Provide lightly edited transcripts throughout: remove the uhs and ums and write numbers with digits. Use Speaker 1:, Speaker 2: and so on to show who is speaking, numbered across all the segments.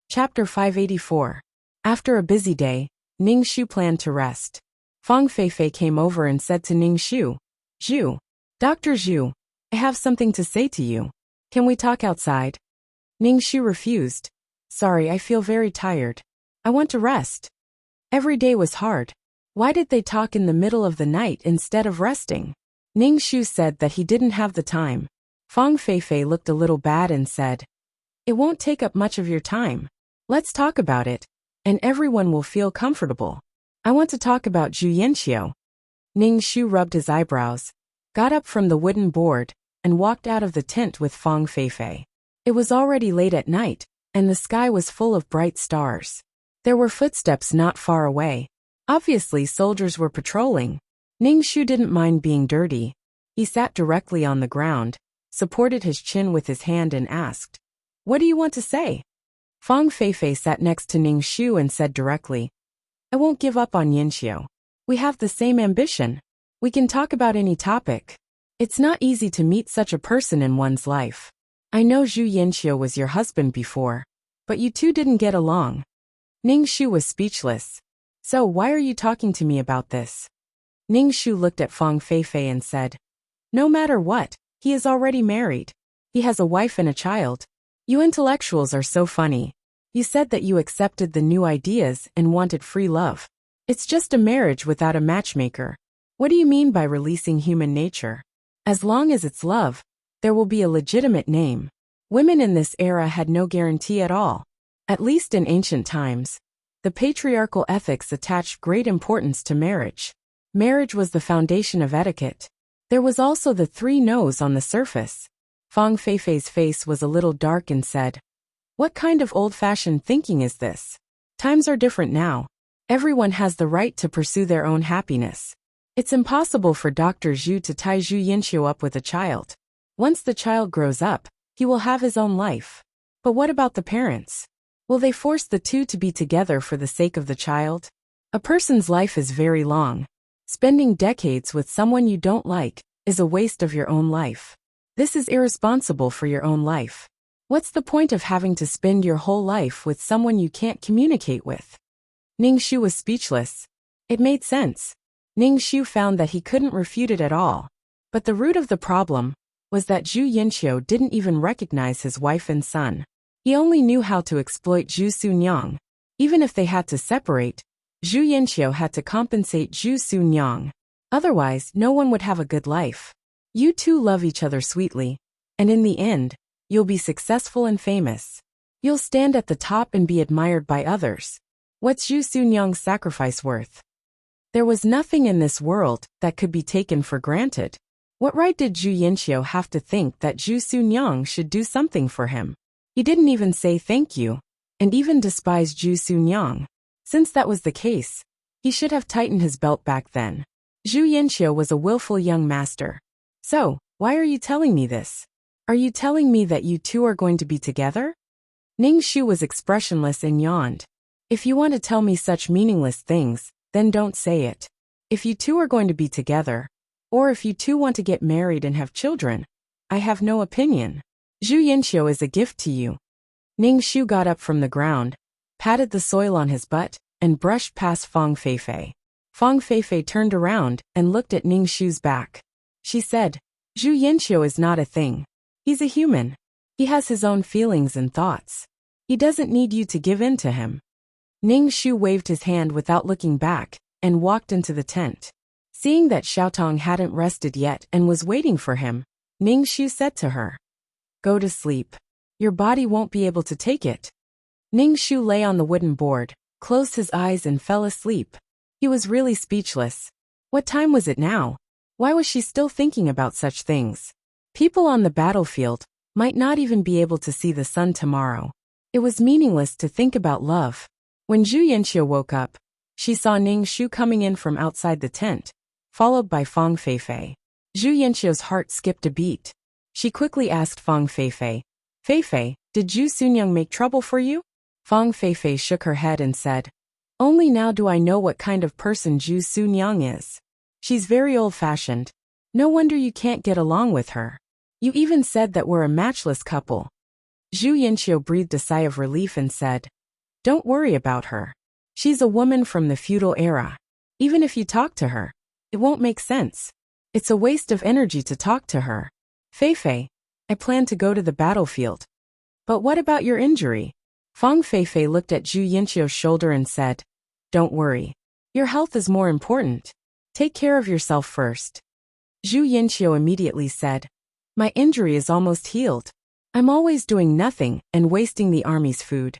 Speaker 1: Chapter 584. After a busy day, Ning Shu planned to rest. Fang Feifei came over and said to Ning Shu, "Zhu, Dr. Zhu, I have something to say to you. Can we talk outside?" Ning Shu refused. "Sorry, I feel very tired. I want to rest." Every day was hard. Why did they talk in the middle of the night instead of resting? Ning Shu said that he didn't have the time. Fang Feifei looked a little bad and said, "It won't take up much of your time. Let's talk about it, and everyone will feel comfortable. I want to talk about Zhu Yanxiu." Ning Shu rubbed his eyebrows, got up from the wooden board, and walked out of the tent with Fang Feifei. It was already late at night, and the sky was full of bright stars. There were footsteps not far away. Obviously, soldiers were patrolling. Ning Shu didn't mind being dirty. He sat directly on the ground, supported his chin with his hand and asked, "What do you want to say?" Fang Feifei sat next to Ning Shu and said directly, "I won't give up on Yanxiu. We have the same ambition. We can talk about any topic. It's not easy to meet such a person in one's life. I know Zhu Yanxiu was your husband before, but you two didn't get along." Ning Shu was speechless. "So why are you talking to me about this?" Ning Shu looked at Fang Feifei and said, "No matter what, he is already married. He has a wife and a child. You intellectuals are so funny. You said that you accepted the new ideas and wanted free love. It's just a marriage without a matchmaker. What do you mean by releasing human nature? As long as it's love, there will be a legitimate name. Women in this era had no guarantee at all. At least in ancient times, the patriarchal ethics attached great importance to marriage. Marriage was the foundation of etiquette. There was also the three no's on the surface." Fang Feifei's face was a little dark and said, "What kind of old-fashioned thinking is this? Times are different now. Everyone has the right to pursue their own happiness. It's impossible for Dr. Zhu to tie Zhu Yanxiu up with a child. Once the child grows up, he will have his own life. But what about the parents? Will they force the two to be together for the sake of the child? A person's life is very long. Spending decades with someone you don't like is a waste of your own life. This is irresponsible for your own life. What's the point of having to spend your whole life with someone you can't communicate with?" Ning Shu was speechless. It made sense. Ning Shu found that he couldn't refute it at all. But the root of the problem was that Zhu Yanxiu didn't even recognize his wife and son. He only knew how to exploit Zhu Sunyang. Even if they had to separate, Zhu Yanxiu had to compensate Zhu Sunyang. Otherwise, no one would have a good life. You two love each other sweetly, and in the end, you'll be successful and famous. You'll stand at the top and be admired by others. What's Zhu Sunyang's sacrifice worth? There was nothing in this world that could be taken for granted. What right did Zhu Yanxiu have to think that Zhu Sunyang should do something for him? He didn't even say thank you, and even despised Zhu Sunyang. Since that was the case, he should have tightened his belt back then. Zhu Yanxiu was a willful young master. "So, why are you telling me this? Are you telling me that you two are going to be together?" Ning Shu was expressionless and yawned. "If you want to tell me such meaningless things, then don't say it. If you two are going to be together, or if you two want to get married and have children, I have no opinion. Zhu Yanxiu is a gift to you." Ning Shu got up from the ground, patted the soil on his butt, and brushed past Fang Feifei. Fang Feifei turned around and looked at Ning Shu's back. She said, "Zhu Yanxiu is not a thing. He's a human. He has his own feelings and thoughts. He doesn't need you to give in to him." Ning Shu waved his hand without looking back and walked into the tent. Seeing that Xiaotong hadn't rested yet and was waiting for him, Ning Shu said to her, "Go to sleep. Your body won't be able to take it." Ning Shu lay on the wooden board, closed his eyes and fell asleep. He was really speechless. What time was it now? Why was she still thinking about such things? People on the battlefield might not even be able to see the sun tomorrow. It was meaningless to think about love. When Zhu Yanxiu woke up, she saw Ning Shu coming in from outside the tent, followed by Fang Feifei. Zhu Yanxiu's heart skipped a beat. She quickly asked Fang Feifei, "Feifei, did Zhu Sunyang make trouble for you?" Fang Feifei shook her head and said, "Only now do I know what kind of person Zhu Sunyang is. She's very old-fashioned. No wonder you can't get along with her. You even said that we're a matchless couple." Zhu Yanxiu breathed a sigh of relief and said, Don't worry about her. She's a woman from the feudal era. Even if you talk to her, it won't make sense. It's a waste of energy to talk to her. Feifei, I plan to go to the battlefield. But what about your injury? Fang Feifei looked at Zhu Yinqiu's shoulder and said, Don't worry. Your health is more important. Take care of yourself first. Zhu Yinqiu immediately said, My injury is almost healed. I'm always doing nothing and wasting the army's food.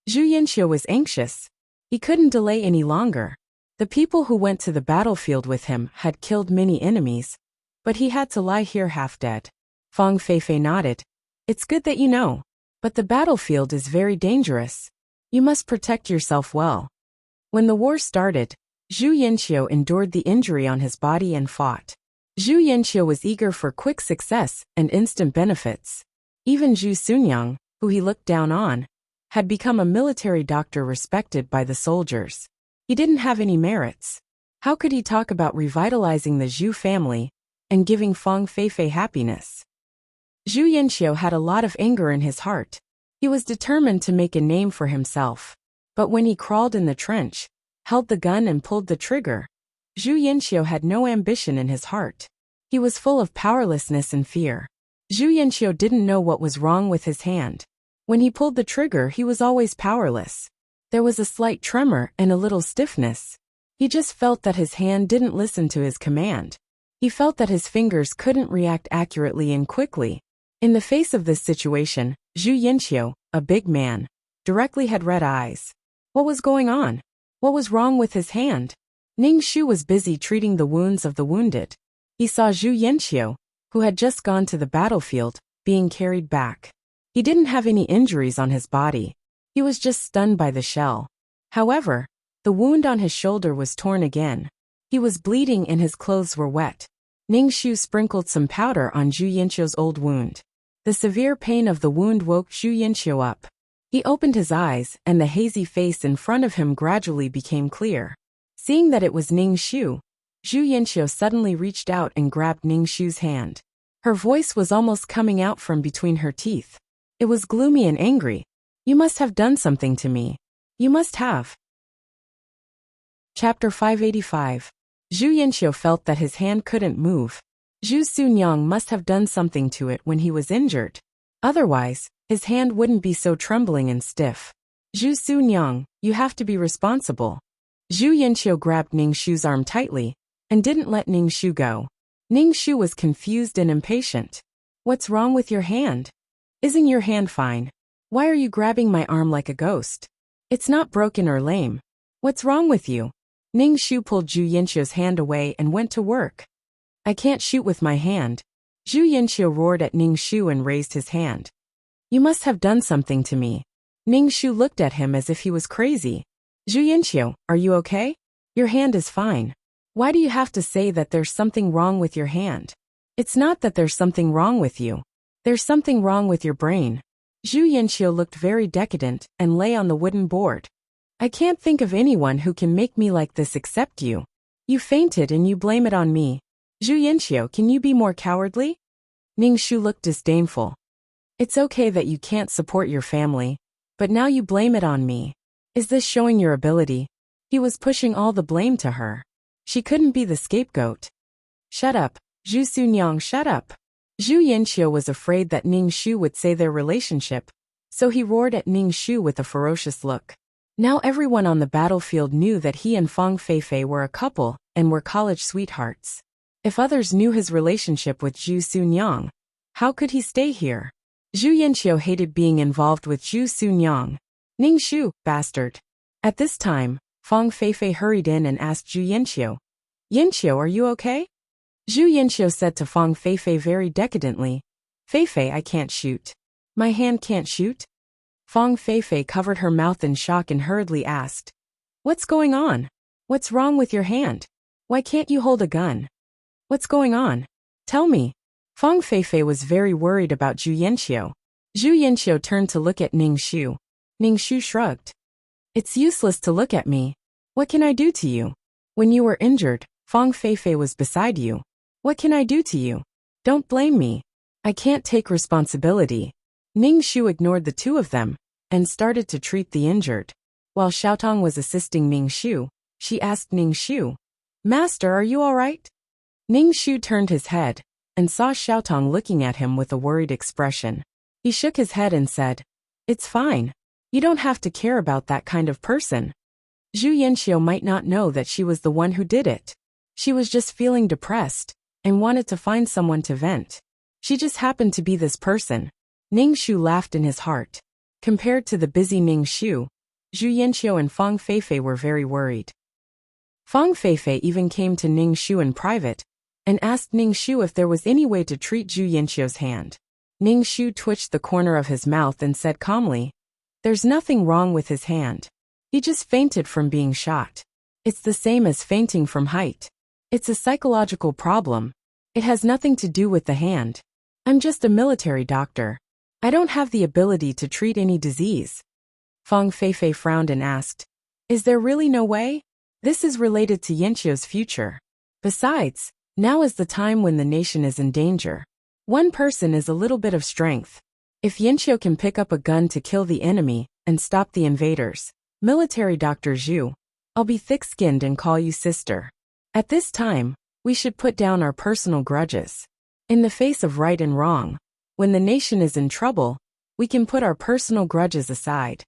Speaker 1: Zhu Yinqiu was anxious. He couldn't delay any longer. The people who went to the battlefield with him had killed many enemies, but he had to lie here half dead. Fang Feifei nodded. It's good that you know, but the battlefield is very dangerous. You must protect yourself well. When the war started, Zhu Yinqiu endured the injury on his body and fought. Zhu Yinqiu was eager for quick success and instant benefits. Even Zhu Sunyang, who he looked down on, had become a military doctor respected by the soldiers. He didn't have any merits. How could he talk about revitalizing the Zhu family and giving Fang Feifei happiness? Zhu Yinqiu had a lot of anger in his heart. He was determined to make a name for himself. But when he crawled in the trench, held the gun and pulled the trigger, Zhu Yinqiu had no ambition in his heart. He was full of powerlessness and fear. Zhu Yinqiu didn't know what was wrong with his hand. When he pulled the trigger, he was always powerless. There was a slight tremor and a little stiffness. He just felt that his hand didn't listen to his command. He felt that his fingers couldn't react accurately and quickly. In the face of this situation, Zhu Yinqiu, a big man, directly had red eyes. What was going on? What was wrong with his hand? Ning Shu was busy treating the wounds of the wounded. He saw Zhu Yinqiu, who had just gone to the battlefield, being carried back. He didn't have any injuries on his body. He was just stunned by the shell. However, the wound on his shoulder was torn again. He was bleeding and his clothes were wet. Ning Shu sprinkled some powder on Zhu Yinqiu's old wound. The severe pain of the wound woke Zhu Yinqiu up. He opened his eyes and the hazy face in front of him gradually became clear. Seeing that it was Ning Shu, Zhu Yinqiu suddenly reached out and grabbed Ning Shu's hand. Her voice was almost coming out from between her teeth. It was gloomy and angry. You must have done something to me. You must have. Chapter 585. Zhu Yinqiu felt that his hand couldn't move. Zhu Sunyang must have done something to it when he was injured. Otherwise, his hand wouldn't be so trembling and stiff. Zhu Sunyang, you have to be responsible. Zhu Yinqiu grabbed Ning Shu's arm tightly and didn't let Ning Shu go. Ning Shu was confused and impatient. What's wrong with your hand? Isn't your hand fine? Why are you grabbing my arm like a ghost? It's not broken or lame. What's wrong with you? Ning Shu pulled Zhu Yinqiu's hand away and went to work. I can't shoot with my hand. Zhu Yinqiu roared at Ning Shu and raised his hand. You must have done something to me. Ning Shu looked at him as if he was crazy. Zhu Yinqiu, are you okay? Your hand is fine. Why do you have to say that there's something wrong with your hand? It's not that there's something wrong with you. There's something wrong with your brain. Zhu Yinqiu looked very decadent and lay on the wooden board. I can't think of anyone who can make me like this except you. You fainted and you blame it on me. Zhu Yinqiu, can you be more cowardly? Ning Shu looked disdainful. It's okay that you can't support your family, but now you blame it on me. Is this showing your ability? He was pushing all the blame to her. She couldn't be the scapegoat. Shut up, Zhu Sunyang, shut up. Zhu Yinqiu was afraid that Ning Shu would say their relationship, so he roared at Ning Shu with a ferocious look. Now everyone on the battlefield knew that he and Fang Feifei were a couple and were college sweethearts. If others knew his relationship with Zhu Sunyang, how could he stay here? Zhu Yinqiu hated being involved with Zhu Sunyang. Ning Shu, bastard. At this time, Fang Feifei hurried in and asked Zhu Yinqiu. Yinqiu, are you okay? Zhu Yinqiu said to Fang Feifei very decadently. Feifei, I can't shoot. My hand can't shoot? Fang Feifei covered her mouth in shock and hurriedly asked. What's going on? What's wrong with your hand? Why can't you hold a gun? What's going on? Tell me. Fang Feifei was very worried about Zhu Yinqiu. Zhu Yinqiu turned to look at Ning Shu. Ning Shu shrugged. It's useless to look at me. What can I do to you? When you were injured, Fang Feifei was beside you. What can I do to you? Don't blame me. I can't take responsibility. Ning Shu ignored the two of them and started to treat the injured. While Xiaotong was assisting Ning Shu, she asked Ning Shu, "Master, are you all right?" Ning Shu turned his head and saw Xiaotong looking at him with a worried expression. He shook his head and said, "It's fine. You don't have to care about that kind of person." Zhu Yanxiu might not know that she was the one who did it. She was just feeling depressed and wanted to find someone to vent. She just happened to be this person. Ning Shu laughed in his heart. Compared to the busy Ning Shu, Zhu Yanxiu and Fang Feifei were very worried. Fang Feifei even came to Ning Shu in private and asked Ning Shu if there was any way to treat Zhu Yanxiu's hand. Ning Shu twitched the corner of his mouth and said calmly, "There's nothing wrong with his hand. He just fainted from being shot. It's the same as fainting from height. It's a psychological problem. It has nothing to do with the hand. I'm just a military doctor. I don't have the ability to treat any disease." Fang Feifei frowned and asked, "Is there really no way? This is related to Yanxiu's future. Besides, now is the time when the nation is in danger. One person is a little bit of strength. If Yanxiu can pick up a gun to kill the enemy and stop the invaders, military Dr. Zhu, I'll be thick-skinned and call you sister. At this time, we should put down our personal grudges. In the face of right and wrong, when the nation is in trouble, we can put our personal grudges aside."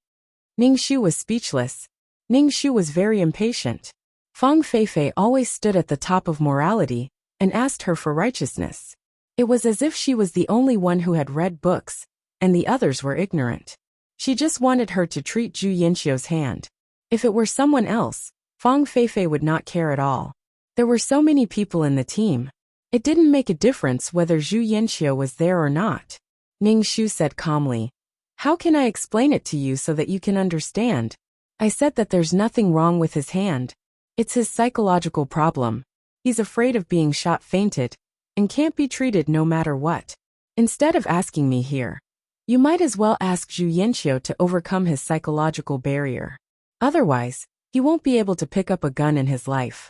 Speaker 1: Ning Shu was speechless. Ning Shu was very impatient. Fang Feifei always stood at the top of morality and asked her for righteousness. It was as if she was the only one who had read books, and the others were ignorant. She just wanted her to treat Zhu Yanxiu's hand. If it were someone else, Fang Feifei would not care at all. There were so many people in the team. It didn't make a difference whether Zhu Yanxiu was there or not. Ning Shu said calmly, "How can I explain it to you so that you can understand? I said that there's nothing wrong with his hand. It's his psychological problem. He's afraid of being shot, fainted, and can't be treated no matter what. Instead of asking me here, you might as well ask Zhu Yanxiu to overcome his psychological barrier. Otherwise, he won't be able to pick up a gun in his life."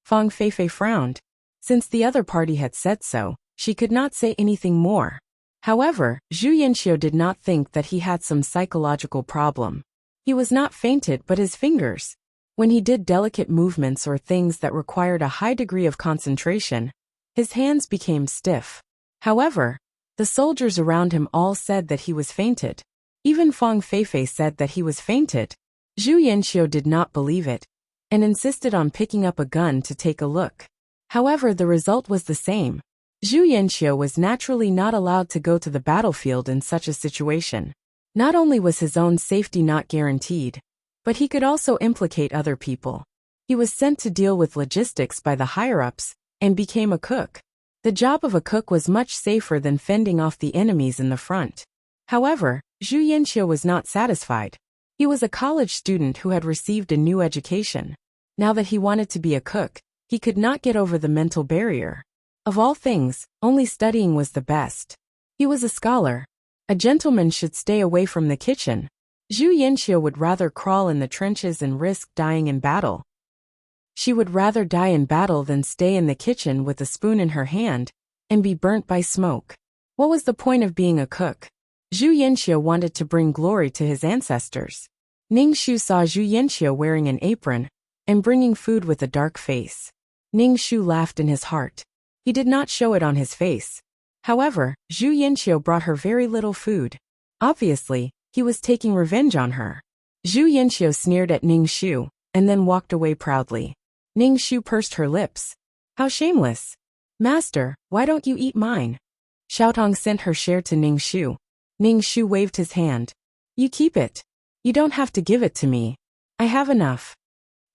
Speaker 1: Fang Feifei frowned. Since the other party had said so, she could not say anything more. However, Zhu Yanxiu did not think that he had some psychological problem. He was not fainted but his fingers. When he did delicate movements or things that required a high degree of concentration, his hands became stiff. However, the soldiers around him all said that he was fainted. Even Fang Feifei said that he was fainted. Zhu Yanxiu did not believe it, and insisted on picking up a gun to take a look. However, the result was the same. Zhu Yanxiu was naturally not allowed to go to the battlefield in such a situation. Not only was his own safety not guaranteed, but he could also implicate other people. He was sent to deal with logistics by the higher-ups, and became a cook. The job of a cook was much safer than fending off the enemies in the front. However, Zhu Yanxiu was not satisfied. He was a college student who had received a new education. Now that he wanted to be a cook, he could not get over the mental barrier. Of all things, only studying was the best. He was a scholar. A gentleman should stay away from the kitchen. Zhu Yanxiu would rather crawl in the trenches and risk dying in battle. She would rather die in battle than stay in the kitchen with a spoon in her hand and be burnt by smoke. What was the point of being a cook? Zhu Yanxiu wanted to bring glory to his ancestors. Ning Shu saw Zhu Yanxiu wearing an apron and bringing food with a dark face. Ning Shu laughed in his heart. He did not show it on his face. However, Zhu Yanxiu brought her very little food. Obviously, he was taking revenge on her. Zhu Yanxiu sneered at Ning Shu and then walked away proudly. Ning Shu pursed her lips. "How shameless. Master, why don't you eat mine?" Xiaotong sent her share to Ning Shu. Ning Shu waved his hand. "You keep it. You don't have to give it to me. I have enough."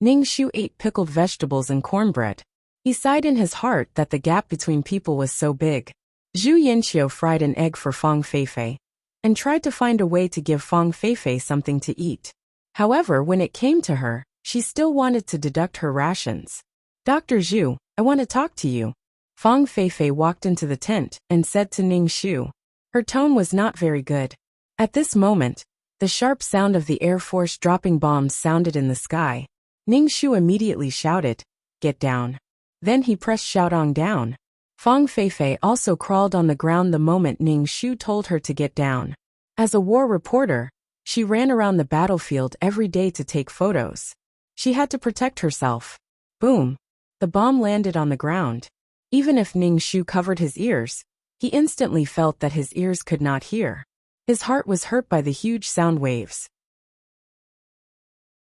Speaker 1: Ning Shu ate pickled vegetables and cornbread. He sighed in his heart that the gap between people was so big. Zhu Yanxiu fried an egg for Fang Feifei and tried to find a way to give Fang Feifei something to eat. However, when it came to her, she still wanted to deduct her rations. "Dr. Zhu, I want to talk to you." Fang Feifei walked into the tent and said to Ning Shu. Her tone was not very good. At this moment, the sharp sound of the Air Force dropping bombs sounded in the sky. Ning Shu immediately shouted, "Get down." Then he pressed Xiaotong down. Fang Feifei also crawled on the ground the moment Ning Shu told her to get down. As a war reporter, She ran around the battlefield every day to take photos. She had to protect herself. Boom! The bomb landed on the ground. Even if Ning Shu covered his ears, he instantly felt that his ears could not hear. His heart was hurt by the huge sound waves.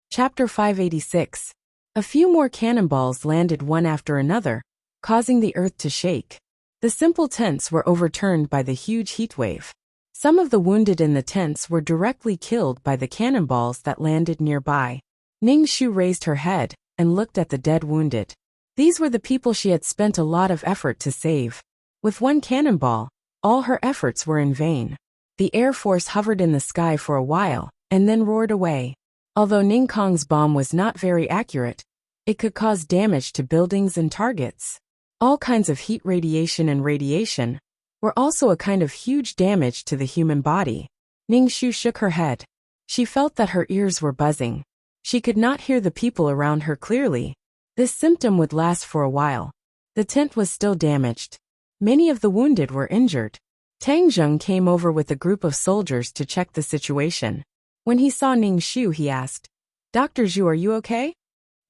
Speaker 1: Chapter 586. A few more cannonballs landed one after another, causing the earth to shake. The simple tents were overturned by the huge heat wave. Some of the wounded in the tents were directly killed by the cannonballs that landed nearby. Ning Shu raised her head and looked at the dead wounded. These were the people she had spent a lot of effort to save. With one cannonball, all her efforts were in vain. The Air Force hovered in the sky for a while, and then roared away. Although Ning Kong's bomb was not very accurate, it could cause damage to buildings and targets. All kinds of heat radiation and radiation were also a kind of huge damage to the human body. Ning Shu shook her head. She felt that her ears were buzzing. She could not hear the people around her clearly. This symptom would last for a while. The tent was still damaged. Many of the wounded were injured. Tang Zheng came over with a group of soldiers to check the situation. When he saw Ning Shu, he asked, "Dr. Zhu, are you okay?"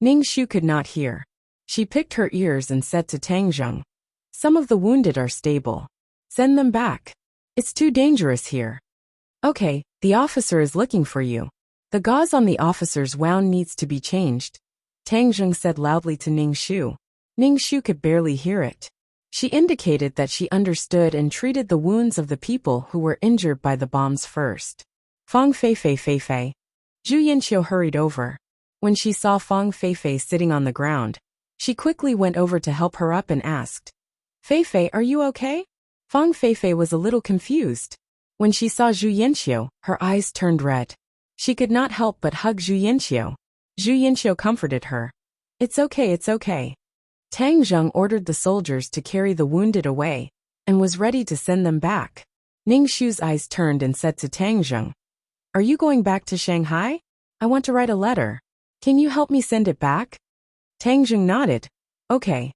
Speaker 1: Ning Shu could not hear. She picked her ears and said to Tang Zheng, "Some of the wounded are stable. Send them back. It's too dangerous here." "Okay, the officer is looking for you. The gauze on the officer's wound needs to be changed," Tang Zheng said loudly to Ning Shu. Ning Shu could barely hear it. She indicated that she understood and treated the wounds of the people who were injured by the bombs first. Fang Feifei. Zhu Yanqiu hurried over. When she saw Fang Feifei sitting on the ground, she quickly went over to help her up and asked, "Feifei, are you okay?" Fang Feifei was a little confused. When she saw Zhu Yanqiu, her eyes turned red. She could not help but hug Zhu Yanqiu. Zhu Yanqiu comforted her. It's okay. Tang Zheng ordered the soldiers to carry the wounded away, and was ready to send them back. Ning Shu's eyes turned and said to Tang Zheng, "Are you going back to Shanghai? I want to write a letter. Can you help me send it back?" Tang Zheng nodded. "Okay."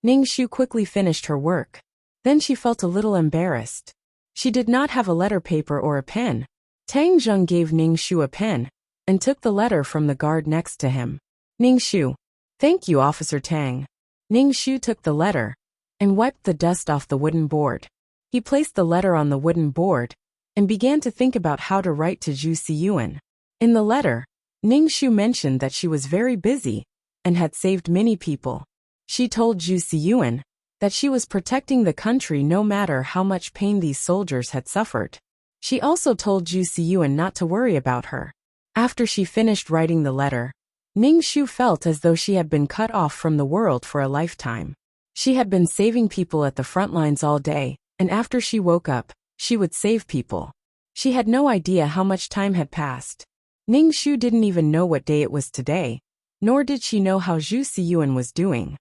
Speaker 1: Ning Shu quickly finished her work. Then she felt a little embarrassed. She did not have a letter paper or a pen. Tang Zheng gave Ning Shu a pen, and took the letter from the guard next to him. Ning Shu. "Thank you, Officer Tang." Ning Shu took the letter, and wiped the dust off the wooden board. He placed the letter on the wooden board, and began to think about how to write to Zhu Siyuan. In the letter, Ning Shu mentioned that she was very busy, and had saved many people. She told Zhu Siyuan that she was protecting the country no matter how much pain these soldiers had suffered. She also told Zhu Siyuan not to worry about her. After she finished writing the letter, Ning Shu felt as though she had been cut off from the world for a lifetime. She had been saving people at the front lines all day, and after she woke up, she would save people. She had no idea how much time had passed. Ning Shu didn't even know what day it was today, nor did she know how Zhu Siyuan was doing.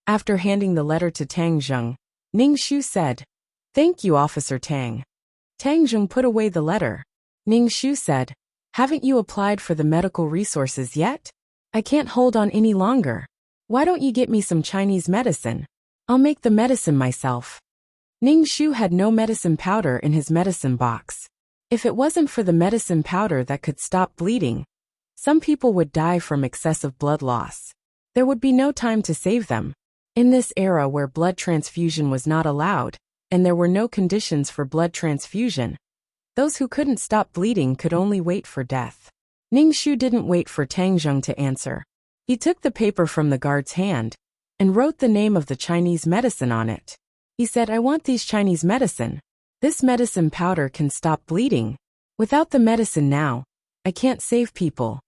Speaker 1: After handing the letter to Tang Zheng, Ning Shu said, "Thank you, Officer Tang." Tang Zheng put away the letter. Ning Shu said, "Haven't you applied for the medical resources yet? I can't hold on any longer. Why don't you get me some Chinese medicine? I'll make the medicine myself." Ning Shu had no medicine powder in his medicine box. If it wasn't for the medicine powder that could stop bleeding, some people would die from excessive blood loss. There would be no time to save them. In this era where blood transfusion was not allowed, and there were no conditions for blood transfusion, those who couldn't stop bleeding could only wait for death. Ning Shu didn't wait for Tang Zheng to answer. He took the paper from the guard's hand, and wrote the name of the Chinese medicine on it. He said, "I want these Chinese medicine. This medicine powder can stop bleeding. Without the medicine now, I can't save people."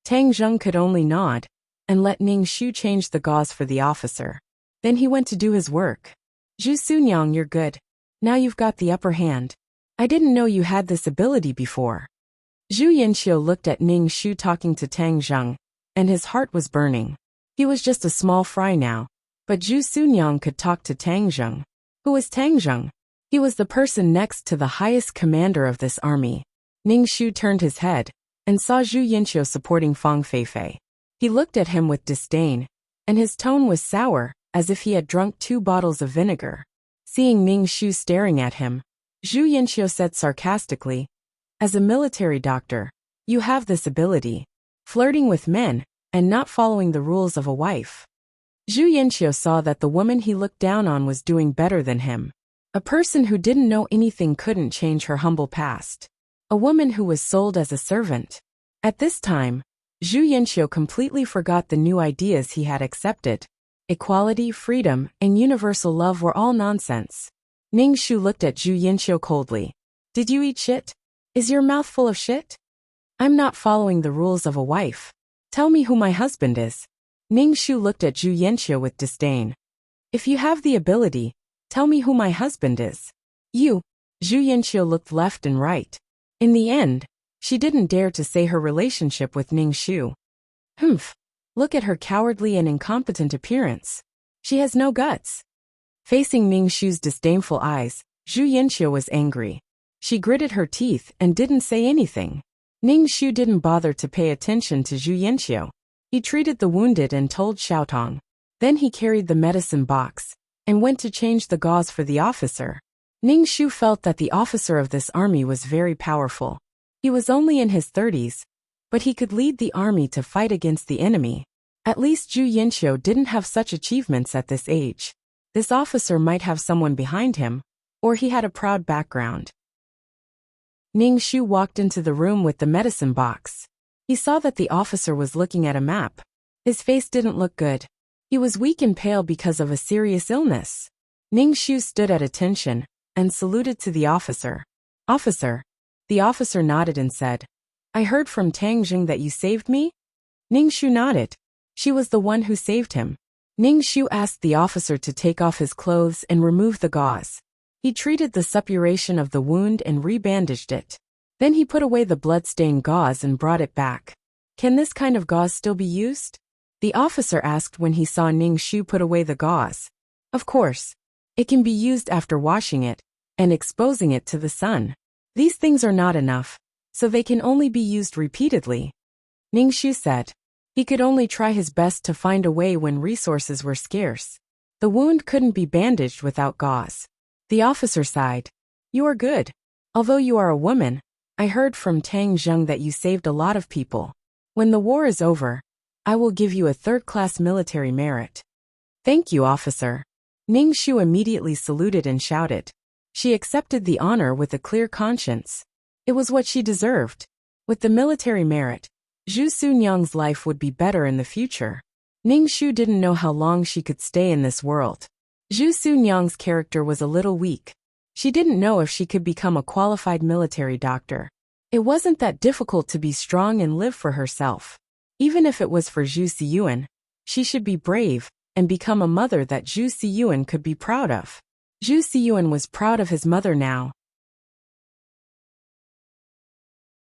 Speaker 1: Tang Zheng could only nod, and let Ning Shu change the gauze for the officer. Then he went to do his work. "Zhu Sunyang, you're good. Now you've got the upper hand. I didn't know you had this ability before." Zhu Yanqiu looked at Ning Shu talking to Tang Zheng, and his heart was burning. He was just a small fry now, but Zhu Sunyang could talk to Tang Zheng. Who was Tang Zheng? He was the person next to the highest commander of this army. Ning Shu turned his head, and saw Zhu Yanqiu supporting Fang Feifei. He looked at him with disdain, and his tone was sour, as if he had drunk 2 bottles of vinegar. Seeing Ning Shu staring at him, Zhu Yanqiu said sarcastically, As a military doctor, you have this ability. Flirting with men, and not following the rules of a wife. Zhu Yanqiu saw that the woman he looked down on was doing better than him. A person who didn't know anything couldn't change her humble past. A woman who was sold as a servant. At this time, Zhu Yanqiu completely forgot the new ideas he had accepted. Equality, freedom, and universal love were all nonsense. Ning Shu looked at Zhu Yanqiu coldly. Did you eat shit? Is your mouth full of shit? I'm not following the rules of a wife. Tell me who my husband is. Ning Shu looked at Zhu Yanqiu with disdain. If you have the ability, tell me who my husband is. You. Zhu Yanqiu looked left and right. In the end, she didn't dare to say her relationship with Ning Shu. Humph. Look at her cowardly and incompetent appearance. She has no guts. Facing Ning Shu's disdainful eyes, Zhu Yanqiu was angry. She gritted her teeth and didn't say anything. Ning Shu didn't bother to pay attention to Zhu Yanqiu. He treated the wounded and told Xiaotong. Then he carried the medicine box and went to change the gauze for the officer. Ning Shu felt that the officer of this army was very powerful. He was only in his 30s, but he could lead the army to fight against the enemy. At least Zhu Yanqiu didn't have such achievements at this age. This officer might have someone behind him, or he had a proud background. Ning Shu walked into the room with the medicine box. He saw that the officer was looking at a map. His face didn't look good. He was weak and pale because of a serious illness. Ning Shu stood at attention and saluted to the officer. Officer. The officer nodded and said, I heard from Tang Jing that you saved me? Ning Shu nodded. She was the one who saved him. Ning Shu asked the officer to take off his clothes and remove the gauze. He treated the suppuration of the wound and rebandaged it. Then he put away the blood-stained gauze and brought it back. Can this kind of gauze still be used? The officer asked when he saw Ning Shu put away the gauze. Of course. It can be used after washing it and exposing it to the sun. These things are not enough, so they can only be used repeatedly. Ning Shu said. He could only try his best to find a way when resources were scarce. The wound couldn't be bandaged without gauze. The officer sighed. You are good. Although you are a woman, I heard from Tang Zheng that you saved a lot of people. When the war is over, I will give you a third-class military merit. Thank you, officer. Ning Shu immediately saluted and shouted. She accepted the honor with a clear conscience. It was what she deserved. With the military merit, Zhu Sunyang's life would be better in the future. Ning Shu didn't know how long she could stay in this world. Zhu Sunyang's character was a little weak. She didn't know if she could become a qualified military doctor. It wasn't that difficult to be strong and live for herself. Even if it was for Zhu Siyuan, she should be brave and become a mother that Zhu Siyuan could be proud of. Zhu Siyuan was proud of his mother now.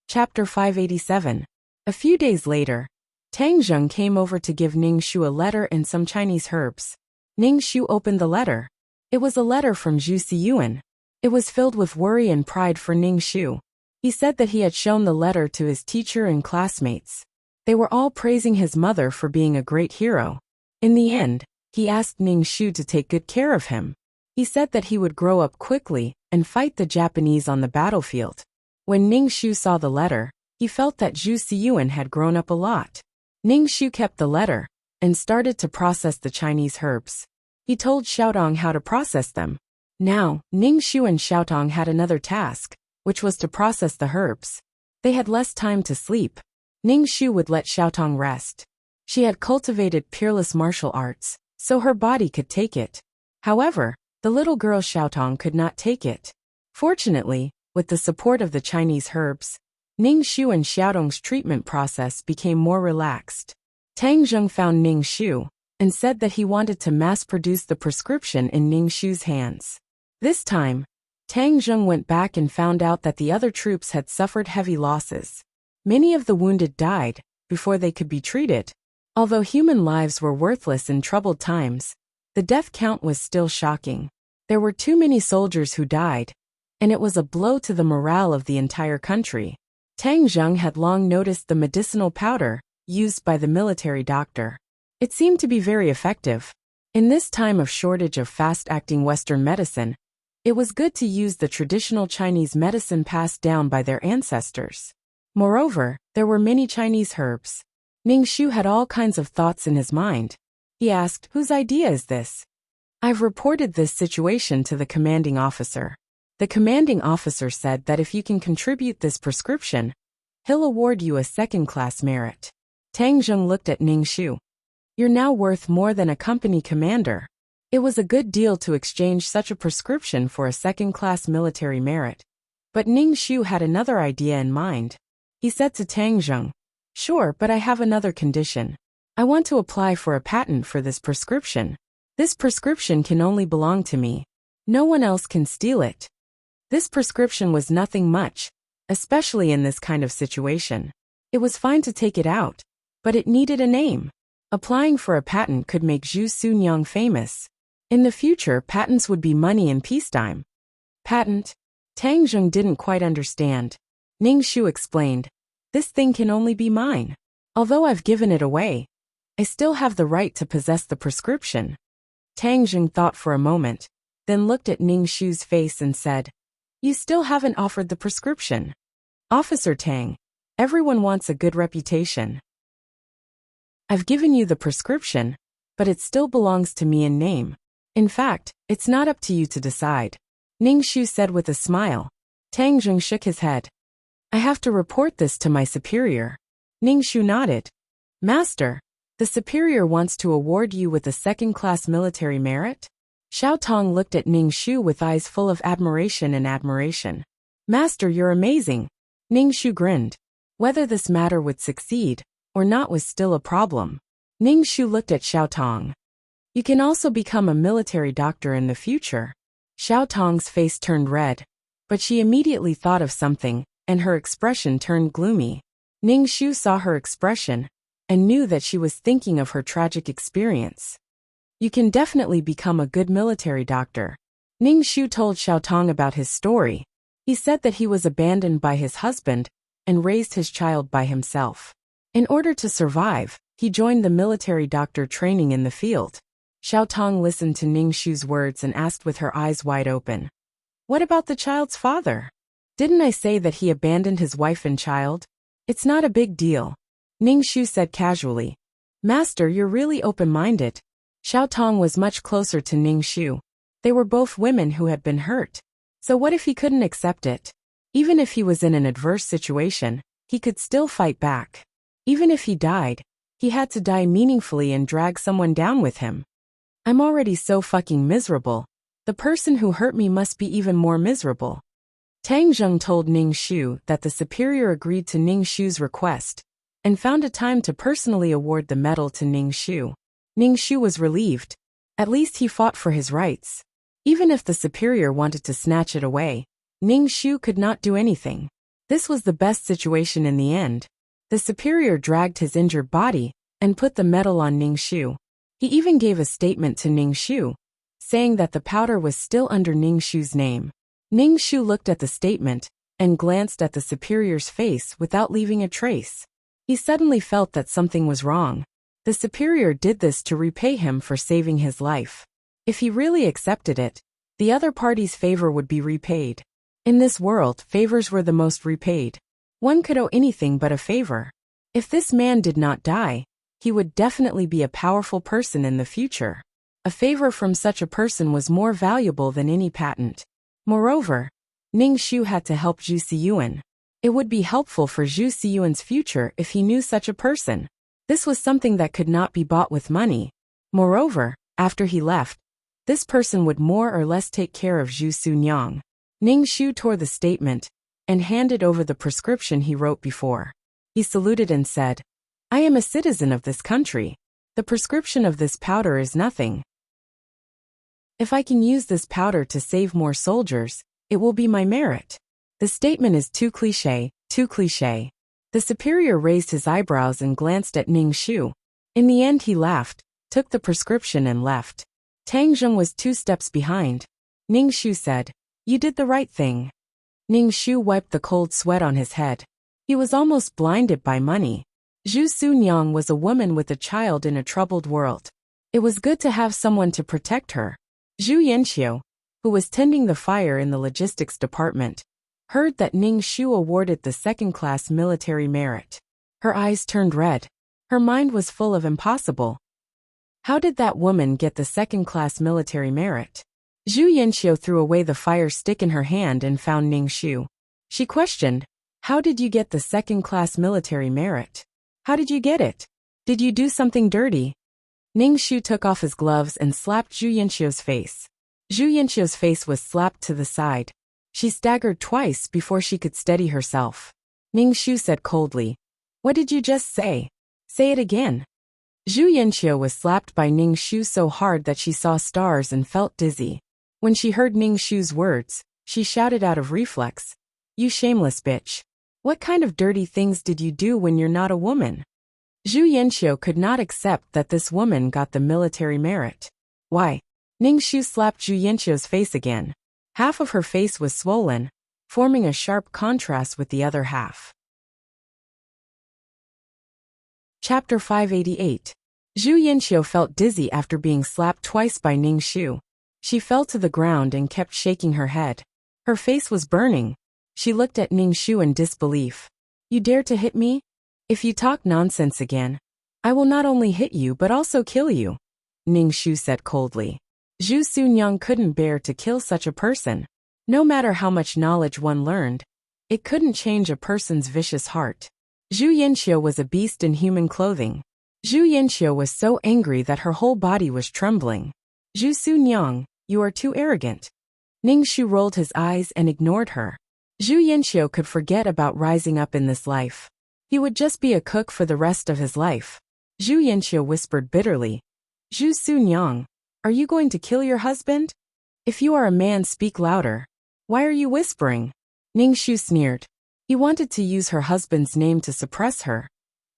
Speaker 1: Chapter 587. A few days later, Tang Zheng came over to give Ning Shu a letter and some Chinese herbs. Ning Shu opened the letter. It was a letter from Zhu Siyuan. It was filled with worry and pride for Ning Shu. He said that he had shown the letter to his teacher and classmates. They were all praising his mother for being a great hero. In the end, he asked Ning Shu to take good care of him. He said that he would grow up quickly and fight the Japanese on the battlefield. When Ning Shu saw the letter, he felt that Zhu Siyuan had grown up a lot. Ning Shu kept the letter and started to process the Chinese herbs. He told Xiaotong how to process them. Now, Ning Shu and Xiaotong had another task, which was to process the herbs. They had less time to sleep. Ning Shu would let Xiaotong rest. She had cultivated peerless martial arts, so her body could take it. However, the little girl Xiaotong could not take it. Fortunately, with the support of the Chinese herbs, Ning Shu and Xiaotong's treatment process became more relaxed. Tang Zheng found Ning Shu and said that he wanted to mass-produce the prescription in Ning Shu's hands. This time, Tang Zheng went back and found out that the other troops had suffered heavy losses. Many of the wounded died before they could be treated. Although human lives were worthless in troubled times, the death count was still shocking. There were too many soldiers who died, and it was a blow to the morale of the entire country. Tang Zheng had long noticed the medicinal powder used by the military doctor. It seemed to be very effective. In this time of shortage of fast-acting Western medicine, It was good to use the traditional Chinese medicine passed down by their ancestors. Moreover, there were many Chinese herbs. Ning Shu had all kinds of thoughts in his mind. He asked, "Whose idea is this?" "I've reported this situation to the commanding officer." The commanding officer said that if you can contribute this prescription, he'll award you a second-class merit. Tang Zheng looked at Ning Shu. "You're now worth more than a company commander." It was a good deal to exchange such a prescription for a second-class military merit. But Ning Shu had another idea in mind. He said to Tang Zheng, "Sure, but I have another condition. I want to apply for a patent for this prescription. This prescription can only belong to me. No one else can steal it." This prescription was nothing much, especially in this kind of situation. It was fine to take it out, but it needed a name. Applying for a patent could make Zhu Sunyang famous. In the future, patents would be money in peacetime. Patent? Tang Zheng didn't quite understand. Ning Shu explained, "This thing can only be mine. Although I've given it away, I still have the right to possess the prescription." Tang Zheng thought for a moment, then looked at Ning Shu's face and said, "You still haven't offered the prescription." "Officer Tang, everyone wants a good reputation. I've given you the prescription, but it still belongs to me in name. In fact, it's not up to you to decide," Ning Shu said with a smile. Tang Zheng shook his head. "I have to report this to my superior." Ning Shu nodded. "Master, the superior wants to award you with a second-class military merit?" Xiao Tong looked at Ning Shu with eyes full of admiration. "Master, you're amazing." Ning Shu grinned. Whether this matter would succeed or not was still a problem. Ning Shu looked at Xiao Tong. "You can also become a military doctor in the future." Xiao Tong's face turned red, but she immediately thought of something, and her expression turned gloomy. Ning Shu saw her expression and knew that she was thinking of her tragic experience. "You can definitely become a good military doctor." Ning Shu told Xiao Tong about his story. He said that he was abandoned by his husband and raised his child by himself. In order to survive, he joined the military doctor training in the field. Xiao Tong listened to Ning Shu's words and asked with her eyes wide open, "What about the child's father? Didn't I say that he abandoned his wife and child? It's not a big deal." Ning Shu said casually, "Master, you're really open-minded." Xiao Tong was much closer to Ning Shu. They were both women who had been hurt. So what if he couldn't accept it? Even if he was in an adverse situation, he could still fight back. Even if he died, he had to die meaningfully and drag someone down with him. "I'm already so fucking miserable. The person who hurt me must be even more miserable." Tang Zheng told Ning Shu that the superior agreed to Ning Shu's request and found a time to personally award the medal to Ning Shu. Ning Shu was relieved. At least he fought for his rights. Even if the superior wanted to snatch it away, Ning Shu could not do anything. This was the best situation in the end. The superior dragged his injured body and put the medal on Ning Shu. He even gave a statement to Ning Shu, saying that the powder was still under Ning Shu's name. Ning Shu looked at the statement and glanced at the superior's face without leaving a trace. He suddenly felt that something was wrong. The superior did this to repay him for saving his life. If he really accepted it, the other party's favor would be repaid. In this world, favors were the most repaid. One could owe anything but a favor. If this man did not die, he would definitely be a powerful person in the future. A favor from such a person was more valuable than any patent. Moreover, Ning Shu had to help Zhu Siyuan. It would be helpful for Zhu Siyuan's future if he knew such a person. This was something that could not be bought with money. Moreover, after he left, this person would more or less take care of Zhu Sunyang. Ning Shu tore the statement and handed over the prescription he wrote before. He saluted and said, "I am a citizen of this country. The prescription of this powder is nothing. If I can use this powder to save more soldiers, it will be my merit." The statement is too cliché, too cliché. The superior raised his eyebrows and glanced at Ning Shu. In the end he laughed, took the prescription and left. Tang Zheng was 2 steps behind. Ning Shu said, "You did the right thing." Ning Shu wiped the cold sweat on his head. He was almost blinded by money. Zhu Sunyang was a woman with a child in a troubled world. It was good to have someone to protect her. Zhu Yanxiu, who was tending the fire in the logistics department, heard that Ning Shu awarded the second-class military merit. Her eyes turned red. Her mind was full of impossible. How did that woman get the second-class military merit? Zhu Yanxiu threw away the fire stick in her hand and found Ning Shu. She questioned, "How did you get the second-class military merit? How did you get it? Did you do something dirty?" Ning Shu took off his gloves and slapped Zhu Yanxiu's face. Zhu Yanxiu's face was slapped to the side. She staggered twice before she could steady herself. Ning Shu said coldly, "What did you just say? Say it again." Zhu Yanxiu was slapped by Ning Shu so hard that she saw stars and felt dizzy. When she heard Ning Shu's words, she shouted out of reflex, "You shameless bitch. What kind of dirty things did you do when you're not a woman?" Zhu Yanxiu could not accept that this woman got the military merit. "Why?" Ning Shu slapped Zhu Yanxiu's face again. Half of her face was swollen, forming a sharp contrast with the other half. Chapter 588. Zhu Yanxiu felt dizzy after being slapped twice by Ning Shu. She fell to the ground and kept shaking her head. Her face was burning. She looked at Ning Shu in disbelief. "You dare to hit me? If you talk nonsense again, I will not only hit you but also kill you," Ning Shu said coldly. Zhu Sunyang couldn't bear to kill such a person. No matter how much knowledge one learned, it couldn't change a person's vicious heart. Zhu Yanxiu was a beast in human clothing. Zhu Yanxiu was so angry that her whole body was trembling. "Zhu Sunyang, you are too arrogant." Ning Shu rolled his eyes and ignored her. Zhu Yanxiu could forget about rising up in this life. He would just be a cook for the rest of his life. Zhu Yanxiu whispered bitterly, "Zhu Sunyang, are you going to kill your husband? If you are a man, speak louder. Why are you whispering?" Ning Shu sneered. He wanted to use her husband's name to suppress her,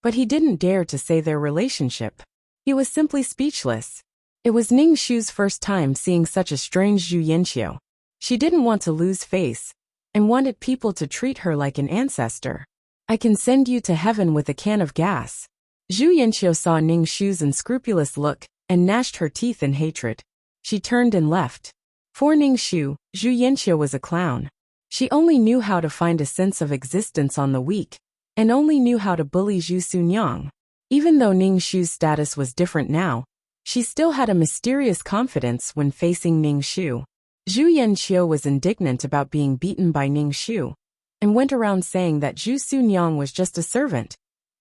Speaker 1: but he didn't dare to say their relationship. He was simply speechless. It was Ning Shu's first time seeing such a strange Zhu Yanxiu. She didn't want to lose face, and wanted people to treat her like an ancestor. "I can send you to heaven with a can of gas." Zhu Yanxiu saw Ning Shu's unscrupulous look and gnashed her teeth in hatred. She turned and left. For Ning Shu, Zhu Yanxiu was a clown. She only knew how to find a sense of existence on the weak, and only knew how to bully Zhu Sunyang. Even though Ning Shu's status was different now, she still had a mysterious confidence when facing Ning Shu. Zhu Yanxiu was indignant about being beaten by Ning Shu, and went around saying that Zhu Sunyang was just a servant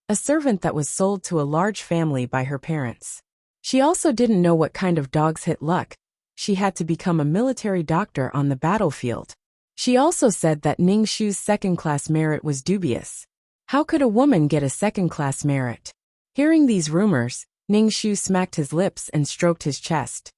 Speaker 1: that was sold to a large family by her parents. She also didn't know what kind of dogs hit luck. She had to become a military doctor on the battlefield. She also said that Ning Shu's second-class merit was dubious. How could a woman get a second-class merit? Hearing these rumors, Ning Shu smacked his lips and stroked his chest.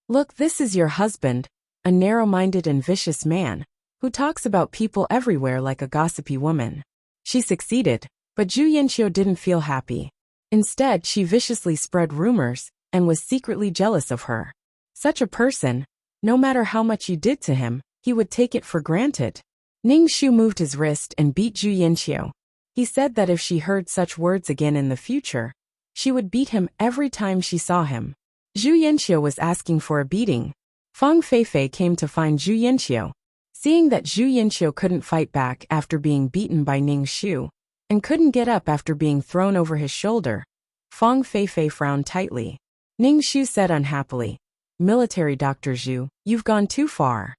Speaker 1: "Look, this is your husband, a narrow-minded and vicious man, who talks about people everywhere like a gossipy woman." She succeeded, but Zhu Yanxiu didn't feel happy. Instead, she viciously spread rumors, and was secretly jealous of her. Such a person, no matter how much you did to him, he would take it for granted. Ning Shu moved his wrist and beat Zhu Yanxiu. He said that if she heard such words again in the future, she would beat him every time she saw him. Zhu Yanxiu was asking for a beating. Fang Feifei came to find Zhu Yanxiu. Seeing that Zhu Yanxiu couldn't fight back after being beaten by Ning Shu, and couldn't get up after being thrown over his shoulder, Fang Feifei frowned tightly. Ning Shu said unhappily, "Military Dr. Zhu, you've gone too far."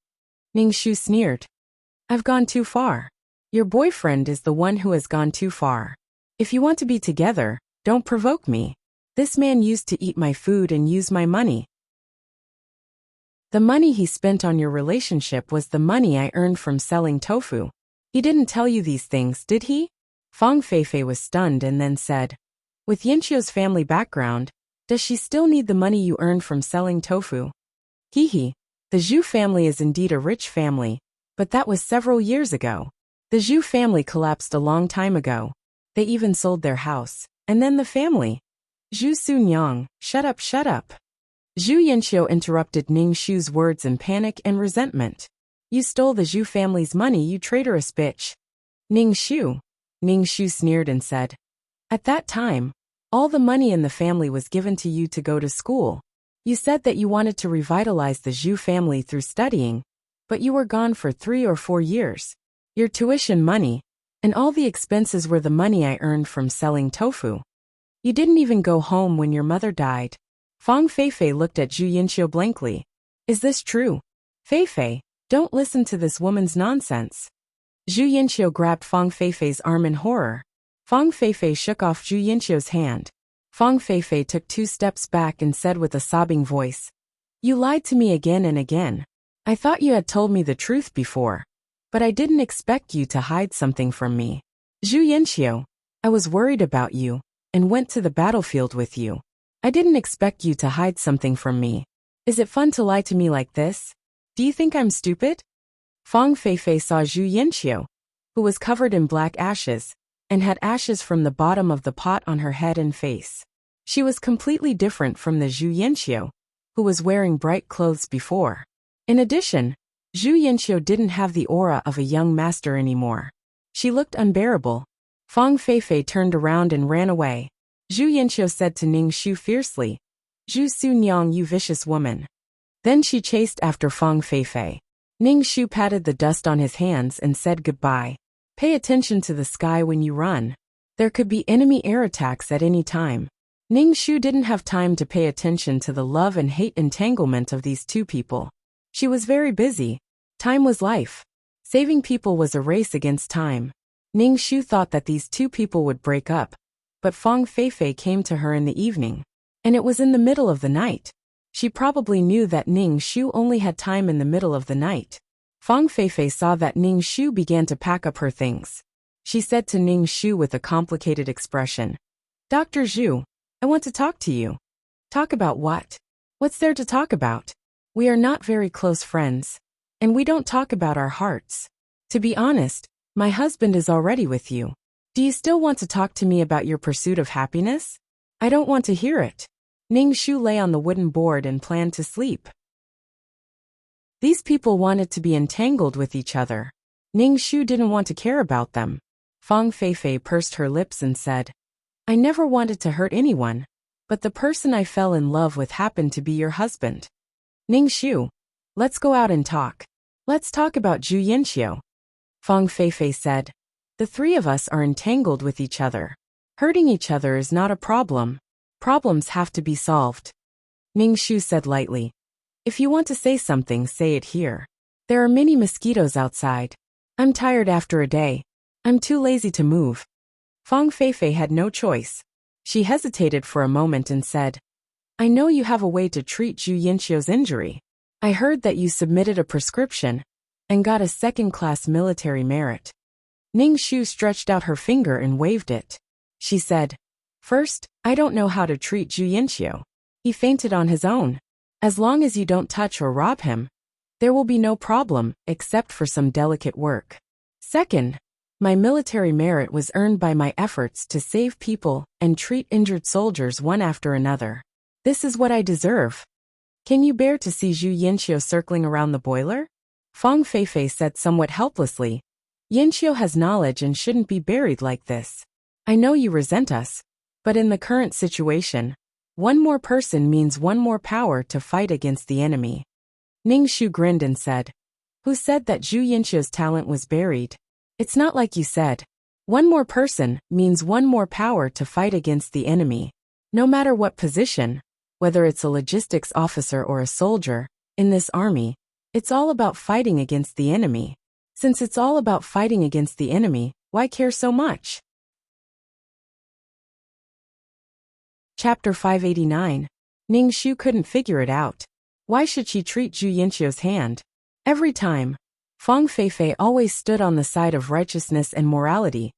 Speaker 1: Ning Shu sneered. "I've gone too far. Your boyfriend is the one who has gone too far. If you want to be together, don't provoke me. This man used to eat my food and use my money. The money he spent on your relationship was the money I earned from selling tofu. He didn't tell you these things, did he?" Fang Feifei was stunned and then said, "With Yanxiu's family background, does she still need the money you earned from selling tofu?" "Hee. The Zhu family is indeed a rich family, but that was several years ago. The Zhu family collapsed a long time ago. They even sold their house, and then the family." "Zhu Sunyang, shut up, shut up." Zhu Yanxiu interrupted Ning Shu's words in panic and resentment. "You stole the Zhu family's money, you traitorous bitch." "Ning Shu." Ning Shu sneered and said, "At that time, all the money in the family was given to you to go to school. You said that you wanted to revitalize the Zhu family through studying, but you were gone for 3 or 4 years. Your tuition money, and all the expenses were the money I earned from selling tofu. You didn't even go home when your mother died. Fang Feifei looked at Zhu Yinxiu blankly. Is this true? Feifei, don't listen to this woman's nonsense. Zhu Yinxiu grabbed Fang Feifei's arm in horror. Fang Feifei shook off Zhu Yinxiu's hand. Fang Feifei took 2 steps back and said with a sobbing voice, You lied to me again and again. I thought you had told me the truth before, but I didn't expect you to hide something from me. Zhu Yinxiu, I was worried about you, and went to the battlefield with you. I didn't expect you to hide something from me. Is it fun to lie to me like this? Do you think I'm stupid? Fang Feifei saw Zhu Yinxiu, who was covered in black ashes, and had ashes from the bottom of the pot on her head and face. She was completely different from the Zhu Yinxiu, who was wearing bright clothes before. In addition, Zhu Yinxiu didn't have the aura of a young master anymore. She looked unbearable. Fang Feifei turned around and ran away. Zhu Yinxiu said to Ning Shu fiercely, Zhu Su Nyang, you vicious woman. Then she chased after Fang Feifei. Ning Shu patted the dust on his hands and said goodbye. Pay attention to the sky when you run. There could be enemy air attacks at any time. Ning Shu didn't have time to pay attention to the love and hate entanglement of these 2 people. She was very busy. Time was life. Saving people was a race against time. Ning Shu thought that these 2 people would break up, but Fang Feifei came to her in the evening, and it was in the middle of the night. She probably knew that Ning Shu only had time in the middle of the night. Fang Feifei saw that Ning Shu began to pack up her things. She said to Ning Shu with a complicated expression, Dr. Zhu, I want to talk to you. Talk about what? What's there to talk about? We are not very close friends, and we don't talk about our hearts. To be honest, my husband is already with you. Do you still want to talk to me about your pursuit of happiness? I don't want to hear it. Ning Shu lay on the wooden board and planned to sleep. These people wanted to be entangled with each other. Ning Shu didn't want to care about them. Fang Feifei pursed her lips and said, I never wanted to hurt anyone, but the person I fell in love with happened to be your husband. Ning Shu, let's go out and talk. Let's talk about Zhu Yinxiu. Fang Feifei said, The 3 of us are entangled with each other. Hurting each other is not a problem. Problems have to be solved. Ning Shu said lightly, If you want to say something, say it here. There are many mosquitoes outside. I'm tired after a day. I'm too lazy to move. Fang Feifei had no choice. She hesitated for a moment and said, I know you have a way to treat Zhu Yinxiu's injury. I heard that you submitted a prescription and got a 2nd-class military merit. Ning Shu stretched out her finger and waved it. She said, First, I don't know how to treat Zhu Yinxiu. He fainted on his own. As long as you don't touch or rob him, there will be no problem, except for some delicate work. Second, my military merit was earned by my efforts to save people and treat injured soldiers one after another. This is what I deserve. Can you bear to see Zhu Yinxiu circling around the boiler? Fang Feifei said somewhat helplessly, Yinxiu has knowledge and shouldn't be buried like this. I know you resent us, but in the current situation, one more person means one more power to fight against the enemy. Ning Shu grinned and said, Who said that Zhu Yinxiu's talent was buried? It's not like you said. One more person means one more power to fight against the enemy. No matter what position, whether it's a logistics officer or a soldier, in this army, it's all about fighting against the enemy. Since it's all about fighting against the enemy, why care so much? Chapter 589. Ning Shu couldn't figure it out. Why should she treat Zhu Yinxiu's hand? Every time, Fang Feifei always stood on the side of righteousness and morality,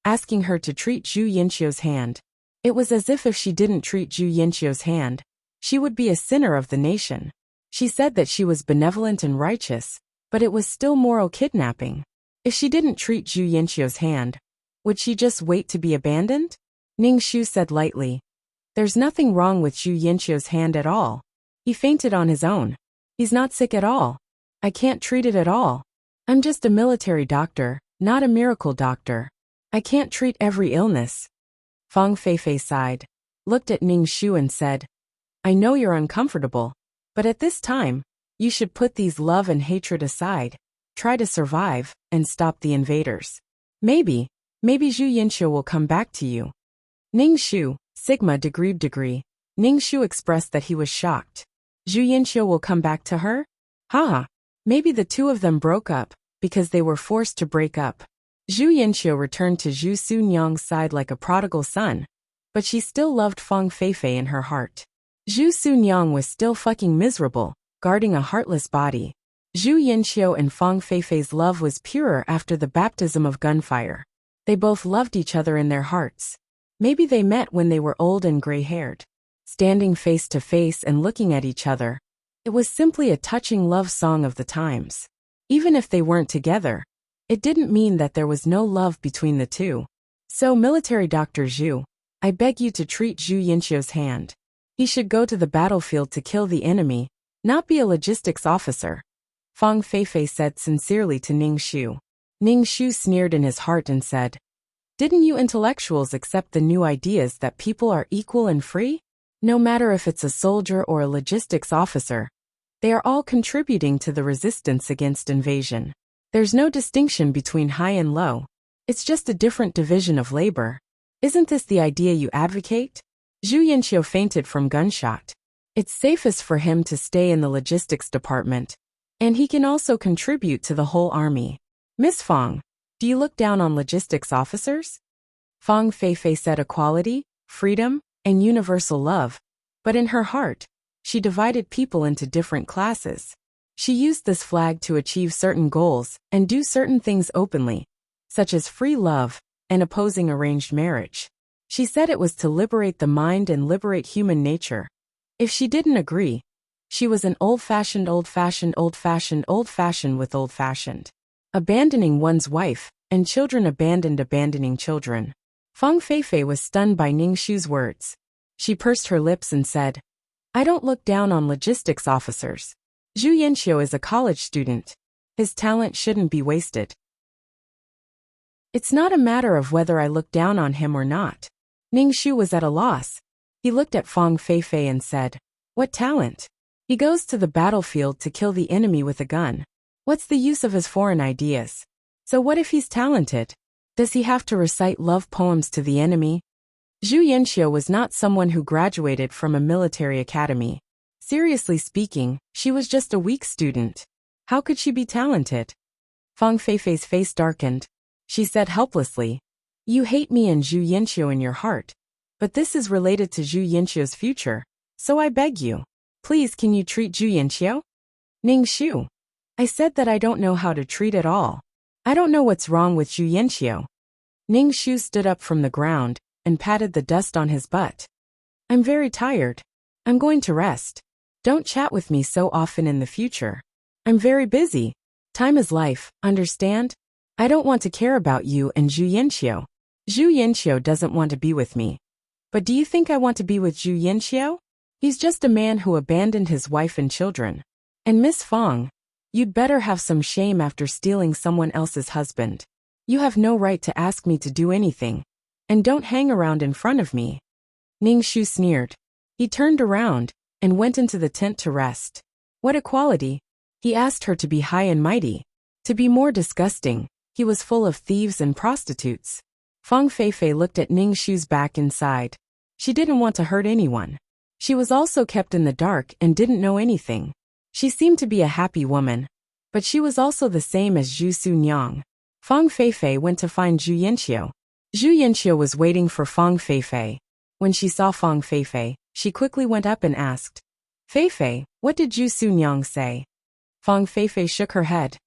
Speaker 1: asking her to treat Zhu Yinxiu's hand. It was as if she didn't treat Zhu Yinxiu's hand, she would be a sinner of the nation. She said that she was benevolent and righteous, but it was still moral kidnapping. If she didn't treat Zhu Yinxiu's hand, would she just wait to be abandoned? Ning Shu said lightly, There's nothing wrong with Zhu Yinxiu's hand at all. He fainted on his own. He's not sick at all. I can't treat it at all. I'm just a military doctor, not a miracle doctor. I can't treat every illness. Fang Feifei sighed, looked at Ning Shu and said, I know you're uncomfortable, but at this time, you should put these love and hatred aside, try to survive, and stop the invaders. Maybe Zhu Yinxiu will come back to you. Ningxiu, Sigma degree. Ningxiu expressed that he was shocked. Zhu Yinxiu will come back to her? Haha. Maybe the two of them broke up, because they were forced to break up. Zhu Yinxiu returned to Zhu Sunyang's side like a prodigal son, but she still loved Fang Feifei in her heart. Zhu Sunyang was still fucking miserable, guarding a heartless body. Zhu Yinxiu and Fang Feifei's love was purer after the baptism of gunfire. They both loved each other in their hearts. Maybe they met when they were old and gray-haired. Standing face to face and looking at each other, it was simply a touching love song of the times. Even if they weren't together, it didn't mean that there was no love between the two. So, military Dr. Zhu, I beg you to treat Zhu Yinxiu's hand. He should go to the battlefield to kill the enemy, not be a logistics officer. Fang Feifei said sincerely to Ningxiu. Ningxiu sneered in his heart and said, "Didn't you intellectuals accept the new ideas that people are equal and free? No matter if it's a soldier or a logistics officer, they are all contributing to the resistance against invasion. There's no distinction between high and low. It's just a different division of labor. Isn't this the idea you advocate?" Zhu Yinxiu fainted from gunshot. It's safest for him to stay in the logistics department, and he can also contribute to the whole army. Miss Fang, do you look down on logistics officers? Fang Feifei said equality, freedom, and universal love, but in her heart, she divided people into different classes. She used this flag to achieve certain goals and do certain things openly, such as free love and opposing arranged marriage. She said it was to liberate the mind and liberate human nature. If she didn't agree, she was an old-fashioned with old-fashioned. Abandoning one's wife and children abandoning children. Fang Feifei was stunned by Ningxiu's words. She pursed her lips and said, "I don't look down on logistics officers. Zhu Yinxiu is a college student. His talent shouldn't be wasted. It's not a matter of whether I look down on him or not." Ningxiu was at a loss. He looked at Fang Feifei and said, "What talent? He goes to the battlefield to kill the enemy with a gun. What's the use of his foreign ideas? So what if he's talented? Does he have to recite love poems to the enemy?" Zhu Yinxiu was not someone who graduated from a military academy. Seriously speaking, she was just a weak student. How could she be talented? Fang Feifei's face darkened. She said helplessly, "You hate me and Zhu Yinxiu in your heart, but this is related to Zhu Yinxiu's future, so I beg you, please can you treat Zhu Yinxiu?" Ningxiu, I said that I don't know how to treat at all. I don't know what's wrong with Zhu Yinxiu. Ningxiu stood up from the ground and patted the dust on his butt. "I'm very tired. I'm going to rest. Don't chat with me so often in the future. I'm very busy. Time is life, understand? I don't want to care about you and Zhu Yinxiu. Zhu Yinxiu doesn't want to be with me. But do you think I want to be with Zhu Yinxiu? He's just a man who abandoned his wife and children. And Miss Fang, you'd better have some shame after stealing someone else's husband. You have no right to ask me to do anything. And don't hang around in front of me." Ningxiu sneered. He turned around and went into the tent to rest. What equality? He asked her to be high and mighty. To be more disgusting, he was full of thieves and prostitutes. Fang Feifei looked at Ningxiu's back inside. She didn't want to hurt anyone. She was also kept in the dark and didn't know anything. She seemed to be a happy woman, but she was also the same as Zhu Sunyang. Fang Feifei went to find Zhu Yinxiu. Zhu Yinxiu was waiting for Fang Feifei. When she saw Fang Feifei, she quickly went up and asked, "Feifei, what did Zhu Sunyang say?" Fang Feifei shook her head.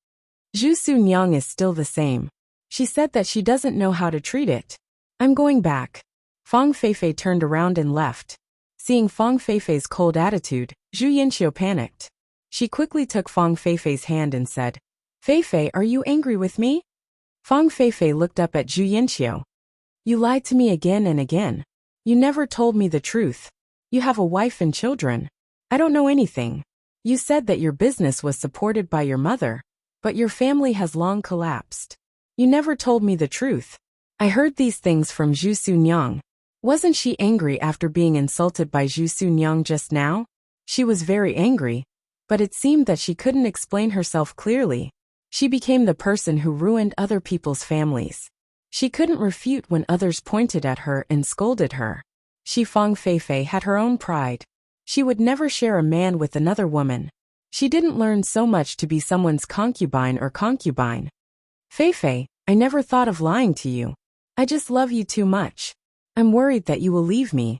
Speaker 1: "Zhu Sunyang is still the same. She said that she doesn't know how to treat it. I'm going back." Fang Feifei turned around and left. Seeing Fang Feifei's cold attitude, Zhu Yinxiu panicked. She quickly took Fang Feifei's hand and said, "Feifei, are you angry with me?" Fang Feifei looked up at Zhu Yinxiu. "You lied to me again and again. You never told me the truth. You have a wife and children. I don't know anything. You said that your business was supported by your mother, but your family has long collapsed. You never told me the truth. I heard these things from Zhu Sunyang. Wasn't she angry after being insulted by Zhu Sunyang just now? She was very angry, but it seemed that she couldn't explain herself clearly. She became the person who ruined other people's families. She couldn't refute when others pointed at her and scolded her. Fang Feifei had her own pride. She would never share a man with another woman. She didn't learn so much to be someone's concubine or concubine. Feifei, I never thought of lying to you. I just love you too much. I'm worried that you will leave me.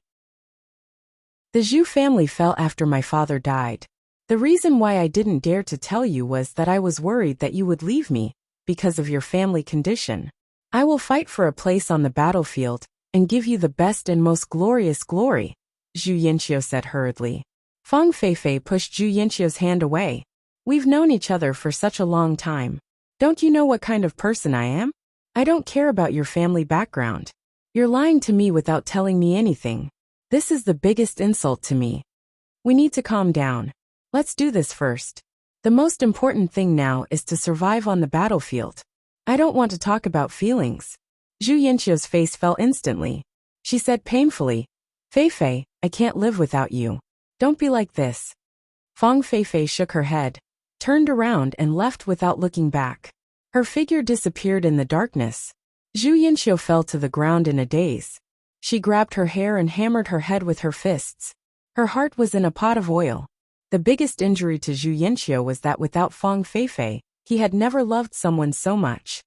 Speaker 1: The Zhu family fell after my father died. The reason why I didn't dare to tell you was that I was worried that you would leave me, because of your family condition. I will fight for a place on the battlefield, and give you the best and most glorious glory, Zhu Yinqiu said hurriedly. Fang Feifei pushed Zhu Yinqiu's hand away. We've known each other for such a long time. Don't you know what kind of person I am? I don't care about your family background. You're lying to me without telling me anything. This is the biggest insult to me. We need to calm down. Let's do this first. The most important thing now is to survive on the battlefield. I don't want to talk about feelings. Zhu Yinqiu's face fell instantly. She said painfully, Feifei, I can't live without you. Don't be like this. Fang Feifei shook her head, turned around and left without looking back. Her figure disappeared in the darkness. Zhu Yinqiu fell to the ground in a daze. She grabbed her hair and hammered her head with her fists. Her heart was in a pot of oil. The biggest injury to Zhu Yinqiu was that without Fang Feifei, he had never loved someone so much.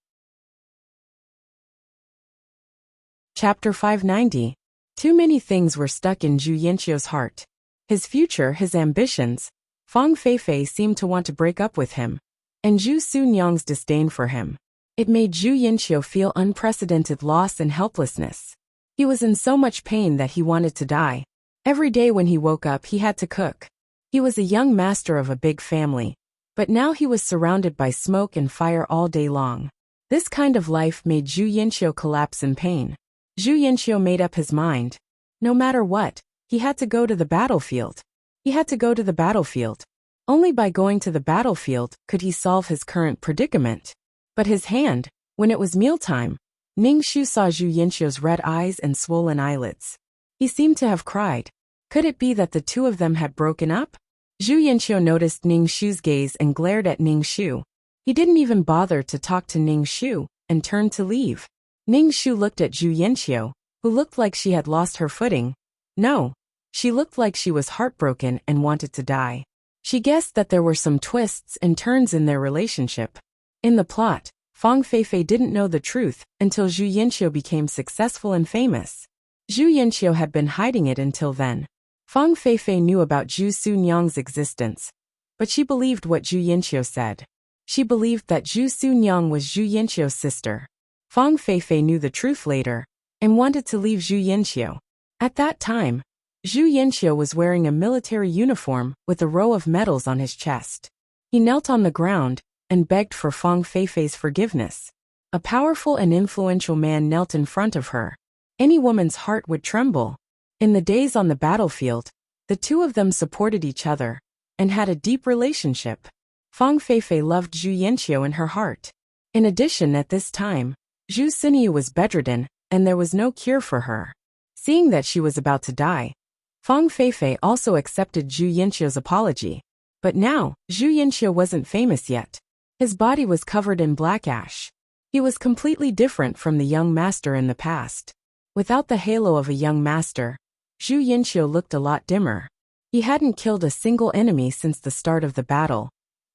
Speaker 1: Chapter 590. Too many things were stuck in Zhu Yinqiu's heart. His future, his ambitions. Fang Feifei seemed to want to break up with him. And Zhu Sunyang's disdain for him. It made Zhu Yinqiu feel unprecedented loss and helplessness. He was in so much pain that he wanted to die. Every day when he woke up he had to cook. He was a young master of a big family. But now he was surrounded by smoke and fire all day long. This kind of life made Zhu Yinqiu collapse in pain. Zhu Yinqiu made up his mind. No matter what, he had to go to the battlefield. He had to go to the battlefield. Only by going to the battlefield could he solve his current predicament. But his hand, when it was mealtime, Ningxu saw Zhu Yinqiu's red eyes and swollen eyelids. He seemed to have cried. Could it be that the two of them had broken up? Zhu Yinqiu noticed Ningxu's gaze and glared at Ningxu. He didn't even bother to talk to Ningxu, and turned to leave. Ningxu looked at Zhu Yinqiu, who looked like she had lost her footing. No, she looked like she was heartbroken and wanted to die. She guessed that there were some twists and turns in their relationship. In the plot, Fang Feifei didn't know the truth until Zhu Yinqiu became successful and famous. Zhu Yinqiu had been hiding it until then. Fang Feifei knew about Zhu Sunyang's existence, but she believed what Zhu Yinqiu said. She believed that Zhu Sunyang was Zhu Yinqiu's sister. Fang Feifei knew the truth later, and wanted to leave Zhu Yinqiu. At that time, Zhu Yinqiu was wearing a military uniform with a row of medals on his chest. He knelt on the ground and begged for Fang Feifei's forgiveness. A powerful and influential man knelt in front of her. Any woman's heart would tremble. In the days on the battlefield, the two of them supported each other and had a deep relationship. Fang Feifei loved Zhu Yinqiu in her heart. In addition, at this time, Zhu Xinyu was bedridden, and there was no cure for her. Seeing that she was about to die, Fang Feifei also accepted Zhu Yinqiu's apology. But now, Zhu Yinqiu wasn't famous yet. His body was covered in black ash. He was completely different from the young master in the past. Without the halo of a young master, Zhu Yinqiu looked a lot dimmer. He hadn't killed a single enemy since the start of the battle.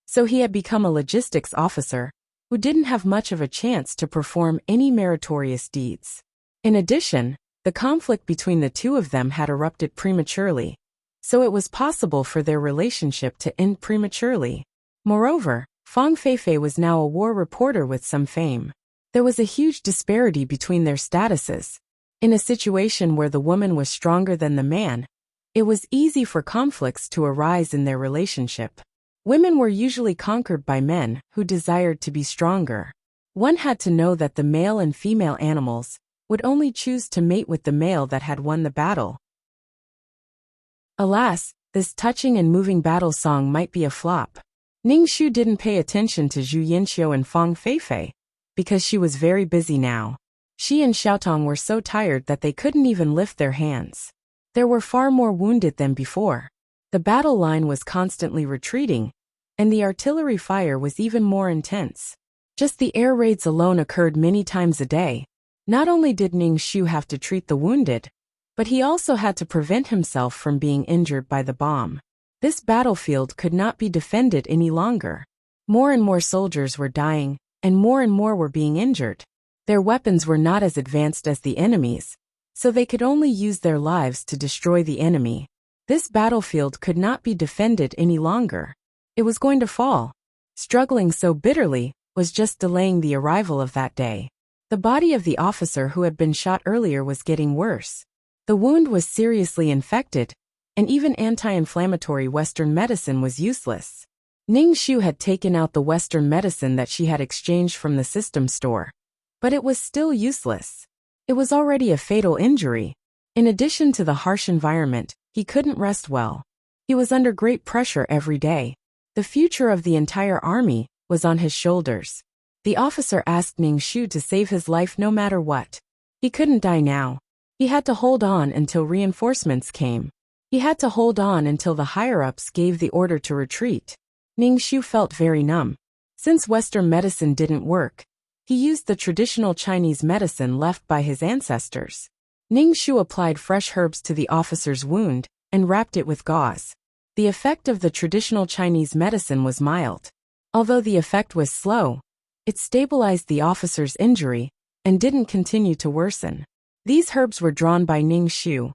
Speaker 1: So he had become a logistics officer, who didn't have much of a chance to perform any meritorious deeds. In addition, the conflict between the two of them had erupted prematurely, so it was possible for their relationship to end prematurely. Moreover, Fang Feifei was now a war reporter with some fame. There was a huge disparity between their statuses. In a situation where the woman was stronger than the man, it was easy for conflicts to arise in their relationship. Women were usually conquered by men who desired to be stronger. One had to know that the male and female animals would only choose to mate with the male that had won the battle. Alas, this touching and moving battle song might be a flop. Ningxu didn't pay attention to Zhu Yinqiu and Fang Feifei, because she was very busy now. She and Xiaotong were so tired that they couldn't even lift their hands. There were far more wounded than before. The battle line was constantly retreating, and the artillery fire was even more intense. Just the air raids alone occurred many times a day. Not only did Ningxu have to treat the wounded, but he also had to prevent himself from being injured by the bomb. This battlefield could not be defended any longer. More and more soldiers were dying, and more were being injured. Their weapons were not as advanced as the enemy's, so they could only use their lives to destroy the enemy. This battlefield could not be defended any longer. It was going to fall. Struggling so bitterly was just delaying the arrival of that day. The body of the officer who had been shot earlier was getting worse. The wound was seriously infected, and even anti-inflammatory Western medicine was useless. Ningxu had taken out the Western medicine that she had exchanged from the system store. But it was still useless. It was already a fatal injury. In addition to the harsh environment, he couldn't rest well. He was under great pressure every day. The future of the entire army was on his shoulders. The officer asked Ningxu to save his life no matter what. He couldn't die now. He had to hold on until reinforcements came. He had to hold on until the higher-ups gave the order to retreat. Ningxu felt very numb. Since Western medicine didn't work, he used the traditional Chinese medicine left by his ancestors. Ningxu applied fresh herbs to the officer's wound and wrapped it with gauze. The effect of the traditional Chinese medicine was mild. Although the effect was slow, it stabilized the officer's injury and didn't continue to worsen. These herbs were drawn by Ningxu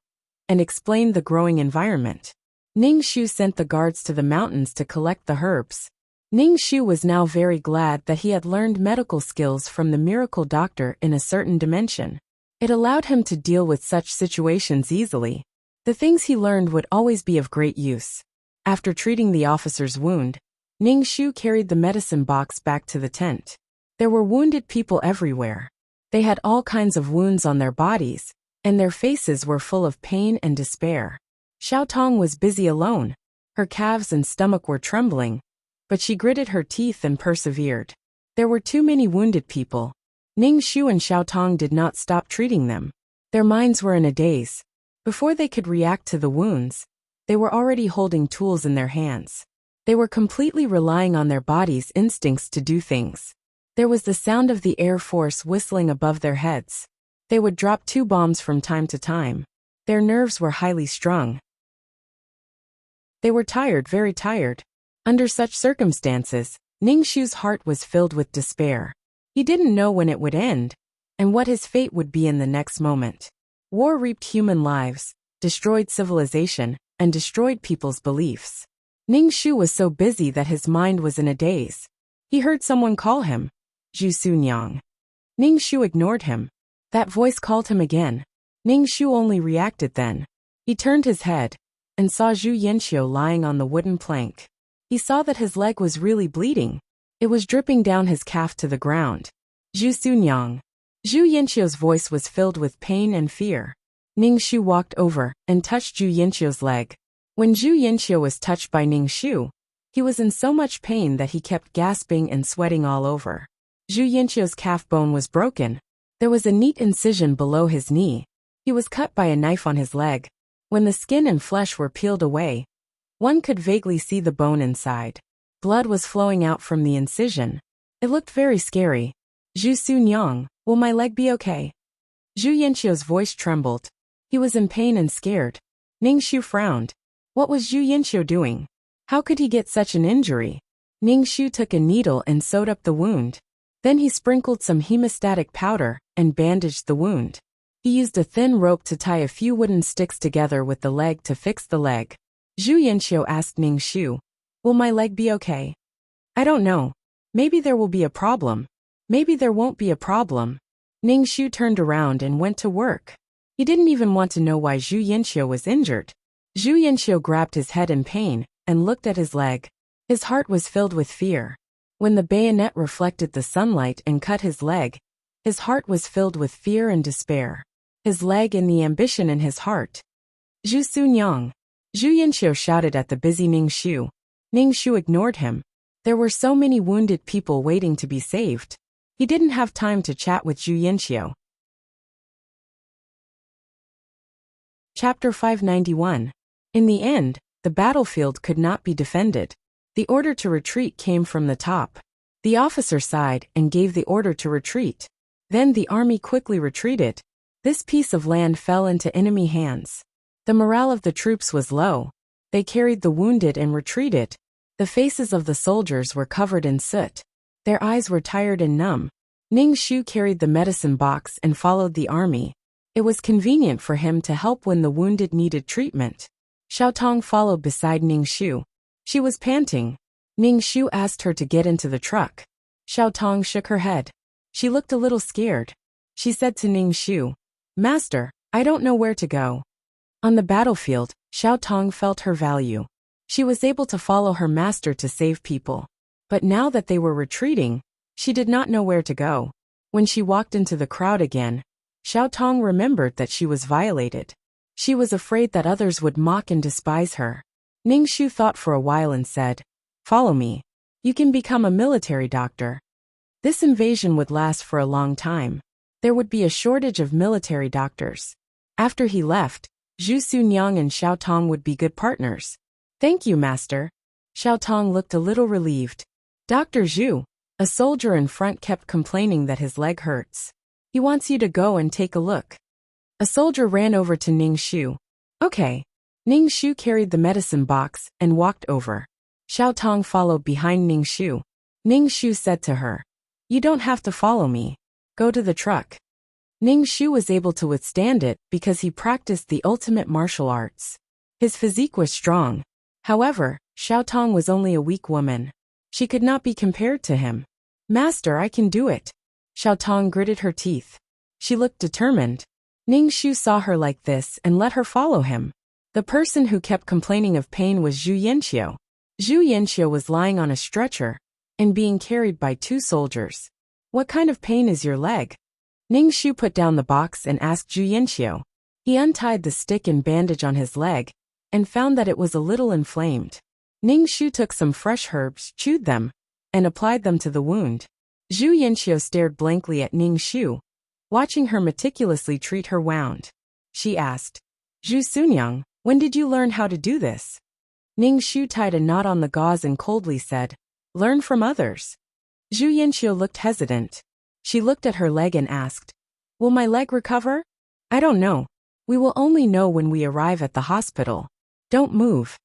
Speaker 1: and explained the growing environment. Ningxu sent the guards to the mountains to collect the herbs. Ningxu was now very glad that he had learned medical skills from the miracle doctor in a certain dimension. It allowed him to deal with such situations easily. The things he learned would always be of great use. After treating the officer's wound, Ningxu carried the medicine box back to the tent. There were wounded people everywhere. They had all kinds of wounds on their bodies, and their faces were full of pain and despair. Xiaotong was busy alone. Her calves and stomach were trembling, but she gritted her teeth and persevered. There were too many wounded people. Ningxu and Xiaotong did not stop treating them. Their minds were in a daze. Before they could react to the wounds, they were already holding tools in their hands. They were completely relying on their bodies' instincts to do things. There was the sound of the Air Force whistling above their heads. They would drop 2 bombs from time to time. Their nerves were highly strung. They were tired, very tired. Under such circumstances, Ningxu's heart was filled with despair. He didn't know when it would end, and what his fate would be in the next moment. War reaped human lives, destroyed civilization, and destroyed people's beliefs. Ningxu was so busy that his mind was in a daze. He heard someone call him, Zhu Sunyang. Ningxu ignored him. That voice called him again. Ningxu only reacted then. He turned his head and saw Zhu Yanxiu lying on the wooden plank. He saw that his leg was really bleeding. It was dripping down his calf to the ground. Zhu Sunyang. Zhu Yanxiu's voice was filled with pain and fear. Ningxu walked over and touched Zhu Yanxiu's leg. When Zhu Yanxiu was touched by Ningxu, he was in so much pain that he kept gasping and sweating all over. Zhu Yanxiu's calf bone was broken. There was a neat incision below his knee. He was cut by a knife on his leg. When the skin and flesh were peeled away, one could vaguely see the bone inside. Blood was flowing out from the incision. It looked very scary. Zhu Sunyang, will my leg be okay? Zhu Yanxiu's voice trembled. He was in pain and scared. Ningxu frowned. What was Zhu Yanxiu doing? How could he get such an injury? Ningxu took a needle and sewed up the wound. Then he sprinkled some hemostatic powder and bandaged the wound. He used a thin rope to tie a few wooden sticks together with the leg to fix the leg. Zhu Yanxiu asked Ningxu, will my leg be okay? I don't know. Maybe there will be a problem. Maybe there won't be a problem. Ningxu turned around and went to work. He didn't even want to know why Zhu Yanxiu was injured. Zhu Yanxiu grabbed his head in pain and looked at his leg. His heart was filled with fear. When the bayonet reflected the sunlight and cut his leg, his heart was filled with fear and despair. His leg and the ambition in his heart. Zhu Sunyang. Zhu Yanxiu shouted at the busy Ningxu. Ningxu ignored him. There were so many wounded people waiting to be saved. He didn't have time to chat with Zhu Yanxiu. Chapter 591. In the end, the battlefield could not be defended. The order to retreat came from the top. The officer sighed and gave the order to retreat. Then the army quickly retreated. This piece of land fell into enemy hands. The morale of the troops was low. They carried the wounded and retreated. The faces of the soldiers were covered in soot. Their eyes were tired and numb. Ning Shu carried the medicine box and followed the army. It was convenient for him to help when the wounded needed treatment. Xiaotong followed beside Ning Shu. She was panting. Ning Shu asked her to get into the truck. Xiaotong shook her head. She looked a little scared. She said to Ning Shu, "Master, I don't know where to go." On the battlefield, Xiaotong felt her value. She was able to follow her master to save people. But now that they were retreating, she did not know where to go. When she walked into the crowd again, Xiaotong remembered that she was violated. She was afraid that others would mock and despise her. Ning Shu thought for a while and said, "Follow me. You can become a military doctor." This invasion would last for a long time. There would be a shortage of military doctors. After he left, Zhu Sunyang and Xiaotong would be good partners. "Thank you, master." Xiaotong looked a little relieved. Dr. Zhu, a soldier in front, kept complaining that his leg hurts. He wants you to go and take a look. A soldier ran over to Ning Shu. Okay. Ning Shu carried the medicine box and walked over. Xiaotong followed behind Ning Shu. Ning Shu said to her, "You don't have to follow me. Go to the truck." Ning Shu was able to withstand it because he practiced the ultimate martial arts. His physique was strong. However, Xiaotong was only a weak woman. She could not be compared to him. "Master, I can do it." Xiaotong gritted her teeth. She looked determined. Ning Shu saw her like this and let her follow him. The person who kept complaining of pain was Zhu Yanxiu. Zhu Yanxiu was lying on a stretcher and being carried by two soldiers. "What kind of pain is your leg?" Ning Shu put down the box and asked Zhu Yanxiu. He untied the stick and bandage on his leg and found that it was a little inflamed. Ning Shu took some fresh herbs, chewed them, and applied them to the wound. Zhu Yanxiu stared blankly at Ning Shu, watching her meticulously treat her wound. She asked, "Zhu Sunyang, when did you learn how to do this?" Ning Shu tied a knot on the gauze and coldly said, "Learn from others." Zhu Yanxiu looked hesitant. She looked at her leg and asked, "Will my leg recover?" "I don't know. We will only know when we arrive at the hospital. Don't move."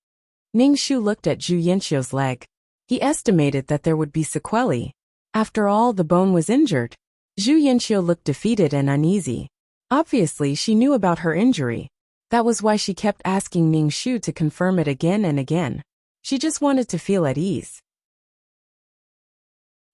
Speaker 1: Ning Shu looked at Zhu Yanxiu's leg. He estimated that there would be sequelae. After all, the bone was injured. Zhu Yanxiu looked defeated and uneasy. Obviously, she knew about her injury. That was why she kept asking Ning Shu to confirm it again and again. She just wanted to feel at ease.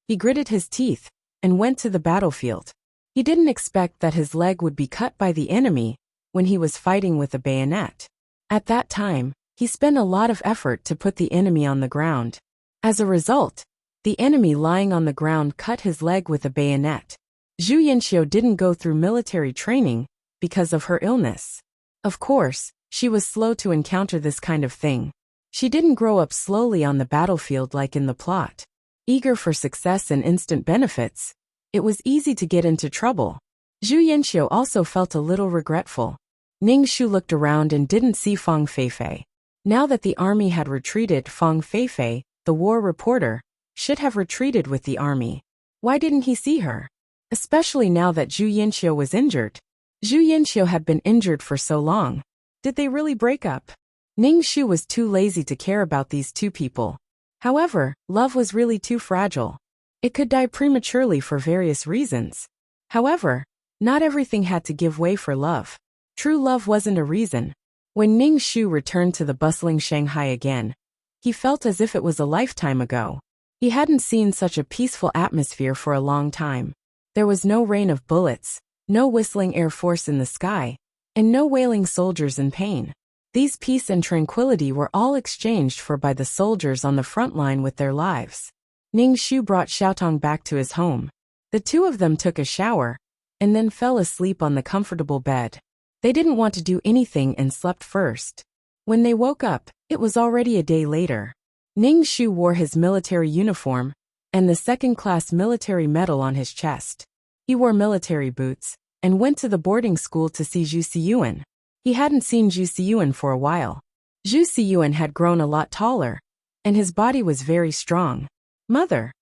Speaker 1: He gritted his teeth and went to the battlefield. He didn't expect that his leg would be cut by the enemy when he was fighting with a bayonet. At that time, he spent a lot of effort to put the enemy on the ground. As a result, the enemy lying on the ground cut his leg with a bayonet. Zhu Yanxiu didn't go through military training because of her illness. Of course, she was slow to encounter this kind of thing. She didn't grow up slowly on the battlefield like in the plot. Eager for success and instant benefits, it was easy to get into trouble. Zhu Yanxiu also felt a little regretful. Ning Shu looked around and didn't see Fang Feifei. Now that the army had retreated, Fang Feifei, the war reporter, should have retreated with the army. Why didn't he see her? Especially now that Zhu Yanxiu was injured. Zhu Yanxiu had been injured for so long. Did they really break up? Ning Shu was too lazy to care about these two people. However, love was really too fragile. It could die prematurely for various reasons. However, not everything had to give way for love. True love wasn't a reason. When Ning Shu returned to the bustling Shanghai again, he felt as if it was a lifetime ago. He hadn't seen such a peaceful atmosphere for a long time. There was no rain of bullets, no whistling Air Force in the sky, and no wailing soldiers in pain. These peace and tranquility were all exchanged for by the soldiers on the front line with their lives. Ning Shu brought Xiaotong back to his home. The two of them took a shower, and then fell asleep on the comfortable bed. They didn't want to do anything and slept first. When they woke up, it was already a day later. Ning Shu wore his military uniform and the second-class military medal on his chest. He wore military boots and went to the boarding school to see Zhu Siyuan. He hadn't seen Zhu Xiyuan for a while. Zhu Xiyuan had grown a lot taller, and his body was very strong. Mother!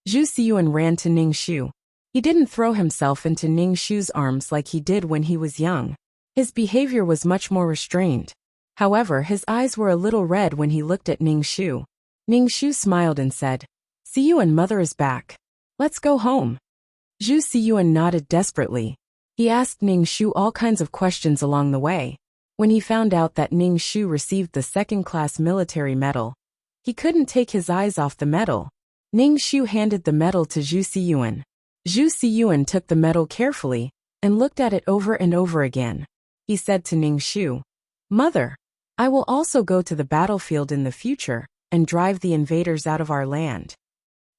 Speaker 1: Zhu Xiyuan ran to Ning Shu. He didn't throw himself into Ning Shu's arms like he did when he was young. His behavior was much more restrained. However, his eyes were a little red when he looked at Ning Shu. Ning Shu smiled and said, "Xiyuan, mother is back. Let's go home." Zhu Xiyuan nodded desperately. He asked Ning Shu all kinds of questions along the way. When he found out that Ning Shu received the second-class military medal, he couldn't take his eyes off the medal. Ning Shu handed the medal to Zhu Xiyuan. Zhu Xiyuan took the medal carefully and looked at it over and over again. He said to Ning Shu, "Mother, I will also go to the battlefield in the future and drive the invaders out of our land."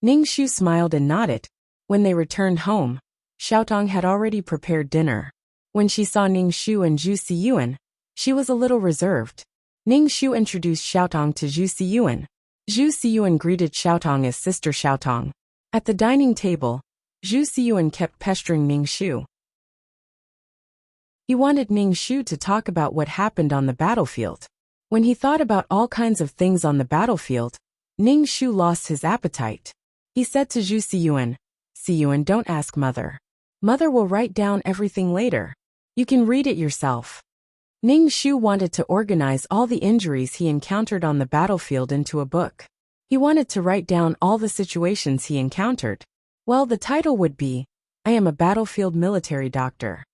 Speaker 1: Ning Shu smiled and nodded. When they returned home, Xiaotong had already prepared dinner. When she saw Ning Shu and Zhu Xiyuan, she was a little reserved. Ning Shu introduced Xiaotong to Zhu Xiyuan. Zhu Xiyuan greeted Xiaotong as Sister Xiaotong. At the dining table, Zhu Xiyuan kept pestering Ning Shu. He wanted Ning Shu to talk about what happened on the battlefield. When he thought about all kinds of things on the battlefield, Ning Shu lost his appetite. He said to Zhu Xiyuan, "Xiyuan, don't ask Mother. Mother will write down everything later. You can read it yourself." Ning Shu wanted to organize all the injuries he encountered on the battlefield into a book. He wanted to write down all the situations he encountered. Well, the title would be, "I am a battlefield military doctor."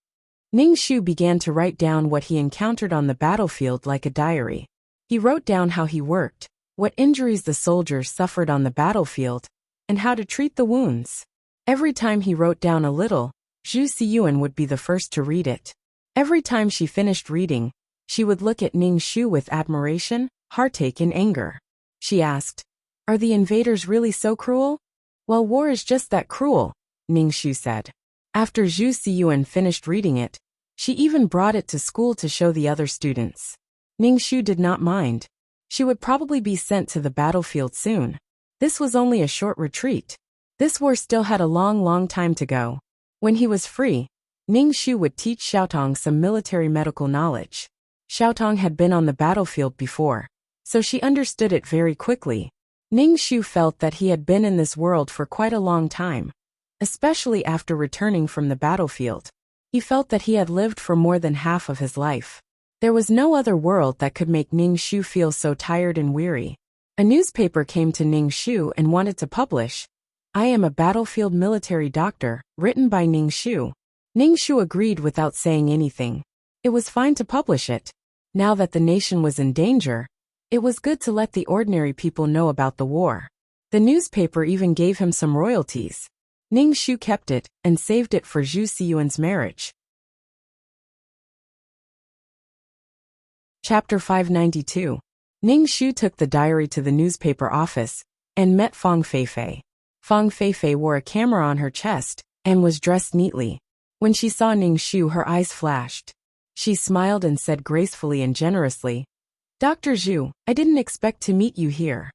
Speaker 1: Ning Shu began to write down what he encountered on the battlefield like a diary. He wrote down how he worked, what injuries the soldiers suffered on the battlefield, and how to treat the wounds. Every time he wrote down a little, Zhu Xiyuan would be the first to read it. Every time she finished reading, she would look at Ning Shu with admiration, heartache and anger. She asked, "Are the invaders really so cruel?" "Well, war is just that cruel," Ning Shu said. After Zhu Xiyuan finished reading it, she even brought it to school to show the other students. Ning Shu did not mind. She would probably be sent to the battlefield soon. This was only a short retreat. This war still had a long time to go. When he was free, Ning Shu would teach Xiaotong some military medical knowledge. Xiaotong had been on the battlefield before, so she understood it very quickly. Ning Shu felt that he had been in this world for quite a long time, especially after returning from the battlefield. He felt that he had lived for more than half of his life. There was no other world that could make Ning Shu feel so tired and weary. A newspaper came to Ning Shu and wanted to publish, "I am a battlefield military doctor," written by Ning Shu. Ning Shu agreed without saying anything. It was fine to publish it. Now that the nation was in danger, it was good to let the ordinary people know about the war. The newspaper even gave him some royalties. Ning Shu kept it and saved it for Zhu Xiyuan's marriage. Chapter 592. Ning Shu took the diary to the newspaper office and met Fang Feifei. Fang Feifei wore a camera on her chest and was dressed neatly. When she saw Ning Shu, her eyes flashed. She smiled and said gracefully and generously, "Dr. Zhu, I didn't expect to meet you here.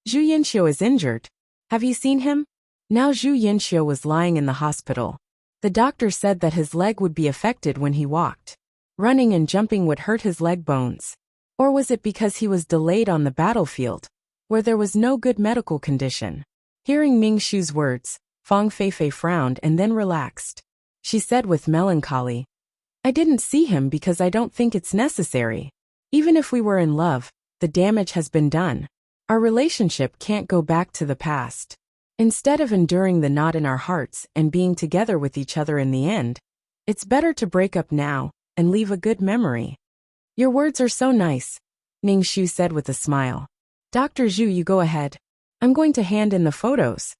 Speaker 1: Zhu Yinxiu is injured. Have you seen him?" Now Zhu Yinxiu was lying in the hospital. The doctor said that his leg would be affected when he walked. Running and jumping would hurt his leg bones. Or was it because he was delayed on the battlefield, where there was no good medical condition? Hearing Ning Shu's words, Fang Feifei frowned and then relaxed. She said with melancholy, "I didn't see him because I don't think it's necessary. Even if we were in love, the damage has been done. Our relationship can't go back to the past. Instead of enduring the knot in our hearts and being together with each other in the end, it's better to break up now and leave a good memory." "Your words are so nice," Ning Shu said with a smile. "Dr. Zhu, you go ahead. I'm going to hand in the photos."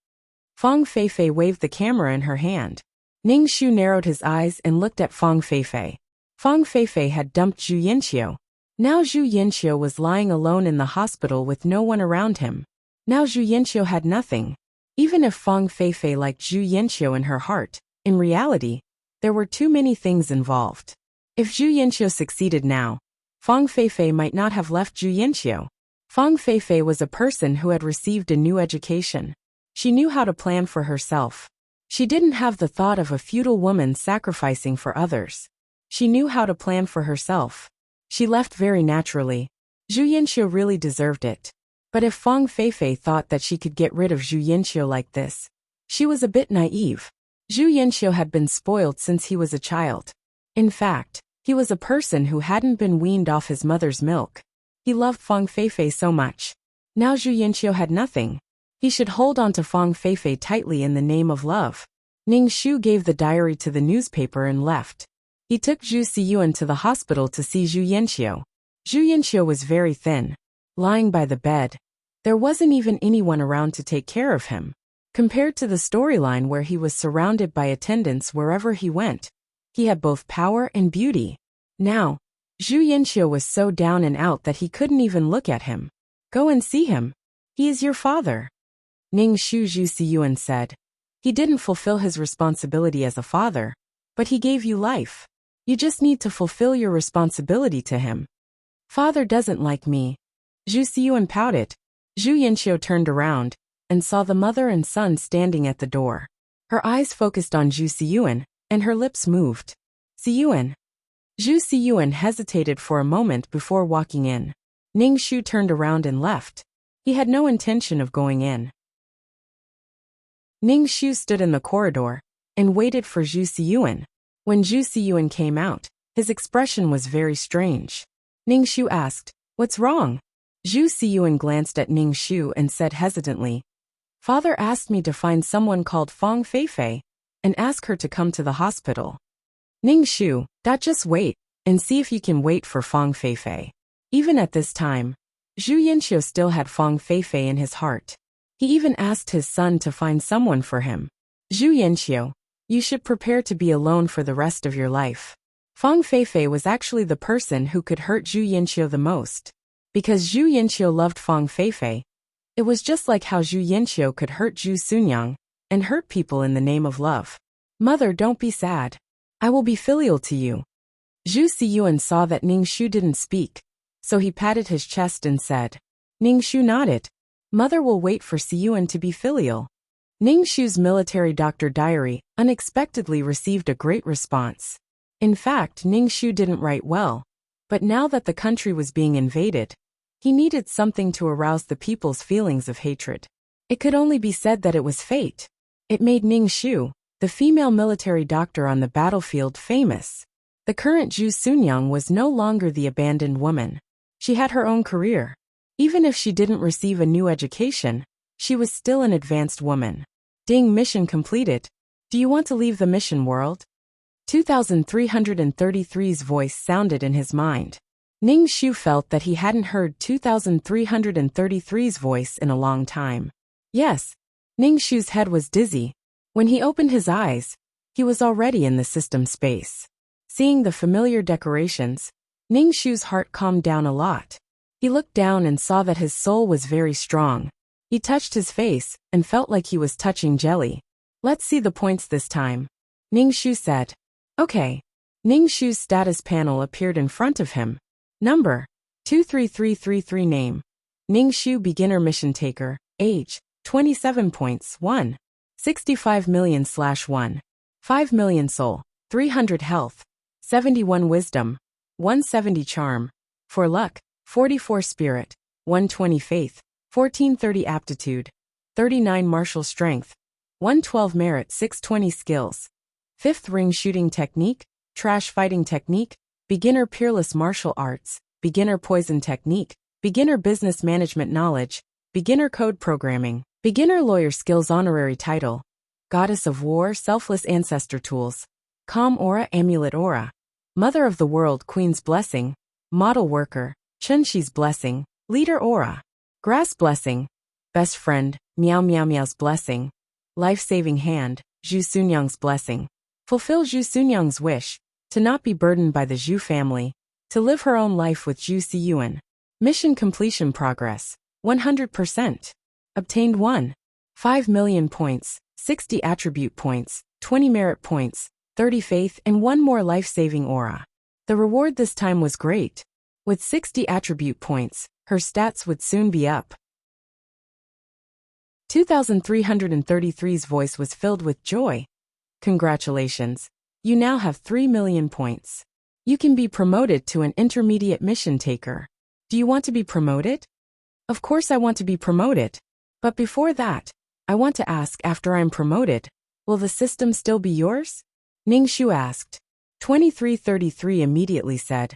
Speaker 1: Fang Feifei waved the camera in her hand. Ning Shu narrowed his eyes and looked at Fang Feifei. Fang Feifei had dumped Zhu Yinxiu. Now Zhu Yinxiu was lying alone in the hospital with no one around him. Now Zhu Yinxiu had nothing. Even if Fang Feifei liked Zhu Yinxiu in her heart, in reality, there were too many things involved. If Zhu Yinxiu succeeded now, Fang Feifei might not have left Zhu Yinxiu. Fang Feifei was a person who had received a new education. She knew how to plan for herself. She didn't have the thought of a feudal woman sacrificing for others. She knew how to plan for herself. She left very naturally. Zhu Yinxiu really deserved it. But if Fang Feifei thought that she could get rid of Zhu Yinxiu like this, she was a bit naive. Zhu Yinxiu had been spoiled since he was a child. In fact, he was a person who hadn't been weaned off his mother's milk. He loved Fang Feifei so much. Now Zhu Yinxiu had nothing. He should hold on to Fang Feifei tightly in the name of love. Ning Shu gave the diary to the newspaper and left. He took Zhu Siyuan to the hospital to see Zhu Yinxiu. Zhu Yinxiu was very thin, lying by the bed. There wasn't even anyone around to take care of him. Compared to the storyline where he was surrounded by attendants wherever he went, he had both power and beauty. Now, Zhu Yinxiu was so down and out that he couldn't even look at him. Go and see him. He is your father. Ning Shu Zhu Siyuan said. He didn't fulfill his responsibility as a father, but he gave you life. You just need to fulfill your responsibility to him. Father doesn't like me. Zhu Siyuan pouted. Zhu Yinxiu turned around and saw the mother and son standing at the door. Her eyes focused on Zhu Siyuan, and her lips moved. Siyuan. Zhu Siyuan hesitated for a moment before walking in. Ning Shu turned around and left. He had no intention of going in. Ning Shu stood in the corridor and waited for Zhu Siyuan. When Zhu Siyuan came out, his expression was very strange. Ning Shu asked, "What's wrong?" Zhu Siyuan glanced at Ning Shu and said hesitantly, "Father asked me to find someone called Fang Feifei and ask her to come to the hospital." Ning Shu, just wait and see if you can wait for Fang Feifei. Even at this time, Zhu Yinxiu still had Fang Feifei in his heart. He even asked his son to find someone for him. Zhu Yinxiu, you should prepare to be alone for the rest of your life. Fang Feifei was actually the person who could hurt Zhu Yinxiu the most. Because Zhu Yinxiu loved Fang Feifei, it was just like how Zhu Yinxiu could hurt Zhu Sunyang and hurt people in the name of love. Mother, don't be sad. I will be filial to you. Zhu Siyuan saw that Ning Shu didn't speak, so he patted his chest and said. Ning Shu nodded. Mother will wait for Siyuan to be filial. Ning Shu's military doctor diary unexpectedly received a great response. In fact, Ning Shu didn't write well, but now that the country was being invaded, he needed something to arouse the people's feelings of hatred. It could only be said that it was fate. It made Ning Shu, the female military doctor on the battlefield, famous. The current Zhu Sunyang was no longer the abandoned woman. She had her own career. Even if she didn't receive a new education, she was still an advanced woman. Ding, mission completed. Do you want to leave the mission world? 2333's voice sounded in his mind. Ning Shu felt that he hadn't heard 2333's voice in a long time. Yes. Ning Shu's head was dizzy. When he opened his eyes, he was already in the system space. Seeing the familiar decorations, Ning Shu's heart calmed down a lot. He looked down and saw that his soul was very strong. He touched his face and felt like he was touching jelly. Let's see the points this time. Ning Shu said. Okay. Ning Shu's status panel appeared in front of him. Number 23333. Name Ning Shu, beginner mission taker. Age 27 points. 1. 65 million/1. 5 million soul. 300 health. 71 wisdom. 170 charm. 4 luck. 44 spirit. 120 faith. 1430 aptitude. 39 martial strength. 112 merit. 620 skills. 5th ring shooting technique. Trash fighting technique. Beginner peerless martial arts. Beginner poison technique. Beginner business management knowledge. Beginner code programming. Beginner lawyer skills. Honorary title. Goddess of war. Selfless ancestor tools. Calm aura. Amulet aura. Mother of the world. Queen's blessing. Model worker. Chunxi's blessing. Leader aura. Grass blessing. Best friend. Meow Meow Meow's blessing. Life-saving hand. Zhu Sunyang's blessing. Fulfill Zhu Sunyang's wish to not be burdened by the Zhu family, to live her own life with Zhu Siyuan. Mission completion progress 100%. Obtained 1. 5 million points, 60 attribute points, 20 merit points, 30 faith, and 1 more life-saving aura. The reward this time was great. With 60 attribute points, her stats would soon be up. 2333's voice was filled with joy. Congratulations. You now have 3 million points. You can be promoted to an intermediate mission taker. Do you want to be promoted? Of course I want to be promoted. But before that, I want to ask, after I'm promoted, will the system still be yours? Ningshu asked. 2333 immediately said,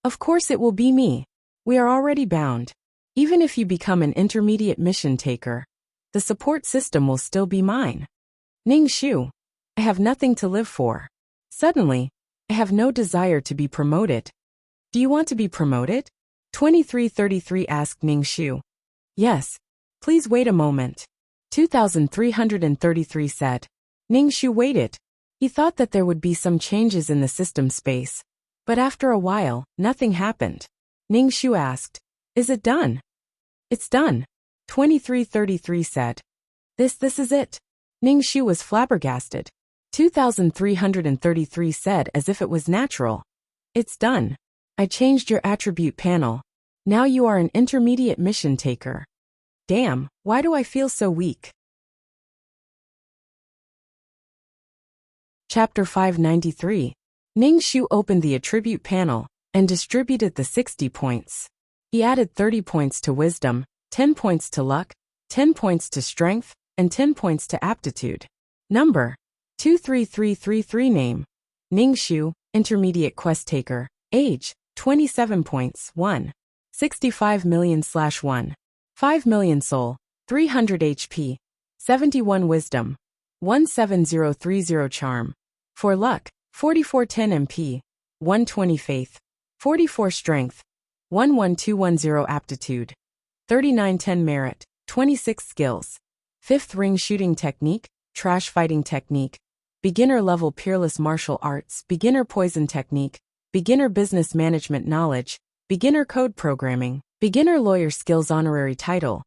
Speaker 1: of course it will be me. We are already bound. Even if you become an intermediate mission taker, the support system will still be mine. Ningshu, I have nothing to live for. Suddenly, I have no desire to be promoted. Do you want to be promoted? 2333 asked Ningshu. Yes. Please wait a moment. 2333 said. Ningshu waited. He thought that there would be some changes in the system space. But after a while, nothing happened. Ningshu asked, is it done? It's done. 2333 said. This is it. Ningshu was flabbergasted. 2333 said as if it was natural. It's done. I changed your attribute panel. Now you are an intermediate mission taker. Damn, why do I feel so weak? Chapter 593. Ningshu opened the attribute panel and distributed the 60 points. He added 30 points to wisdom, 10 points to luck, 10 points to strength, and 10 points to aptitude. Number 23333 name Ningshu, intermediate quest taker. Age 27 points 1. 65 million/1. 5 million soul, 300 HP, 71 wisdom, 17030 charm. For luck, 4410 MP, 120 faith, 44 strength, 11210 aptitude, 3910 merit, 26 skills. 5th ring shooting technique, trash fighting technique, beginner level peerless martial arts, beginner poison technique, beginner business management knowledge, beginner code programming, beginner lawyer skills honorary title,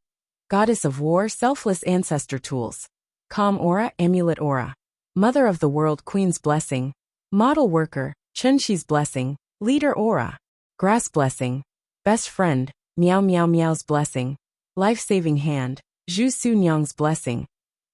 Speaker 1: goddess of war selfless ancestor tools, calm aura amulet aura, mother of the world queen's blessing, model worker, Chenshi's blessing, leader aura, grass blessing, best friend, Meow Meow Meow's blessing, life-saving hand, Zhu Su Nyang's blessing.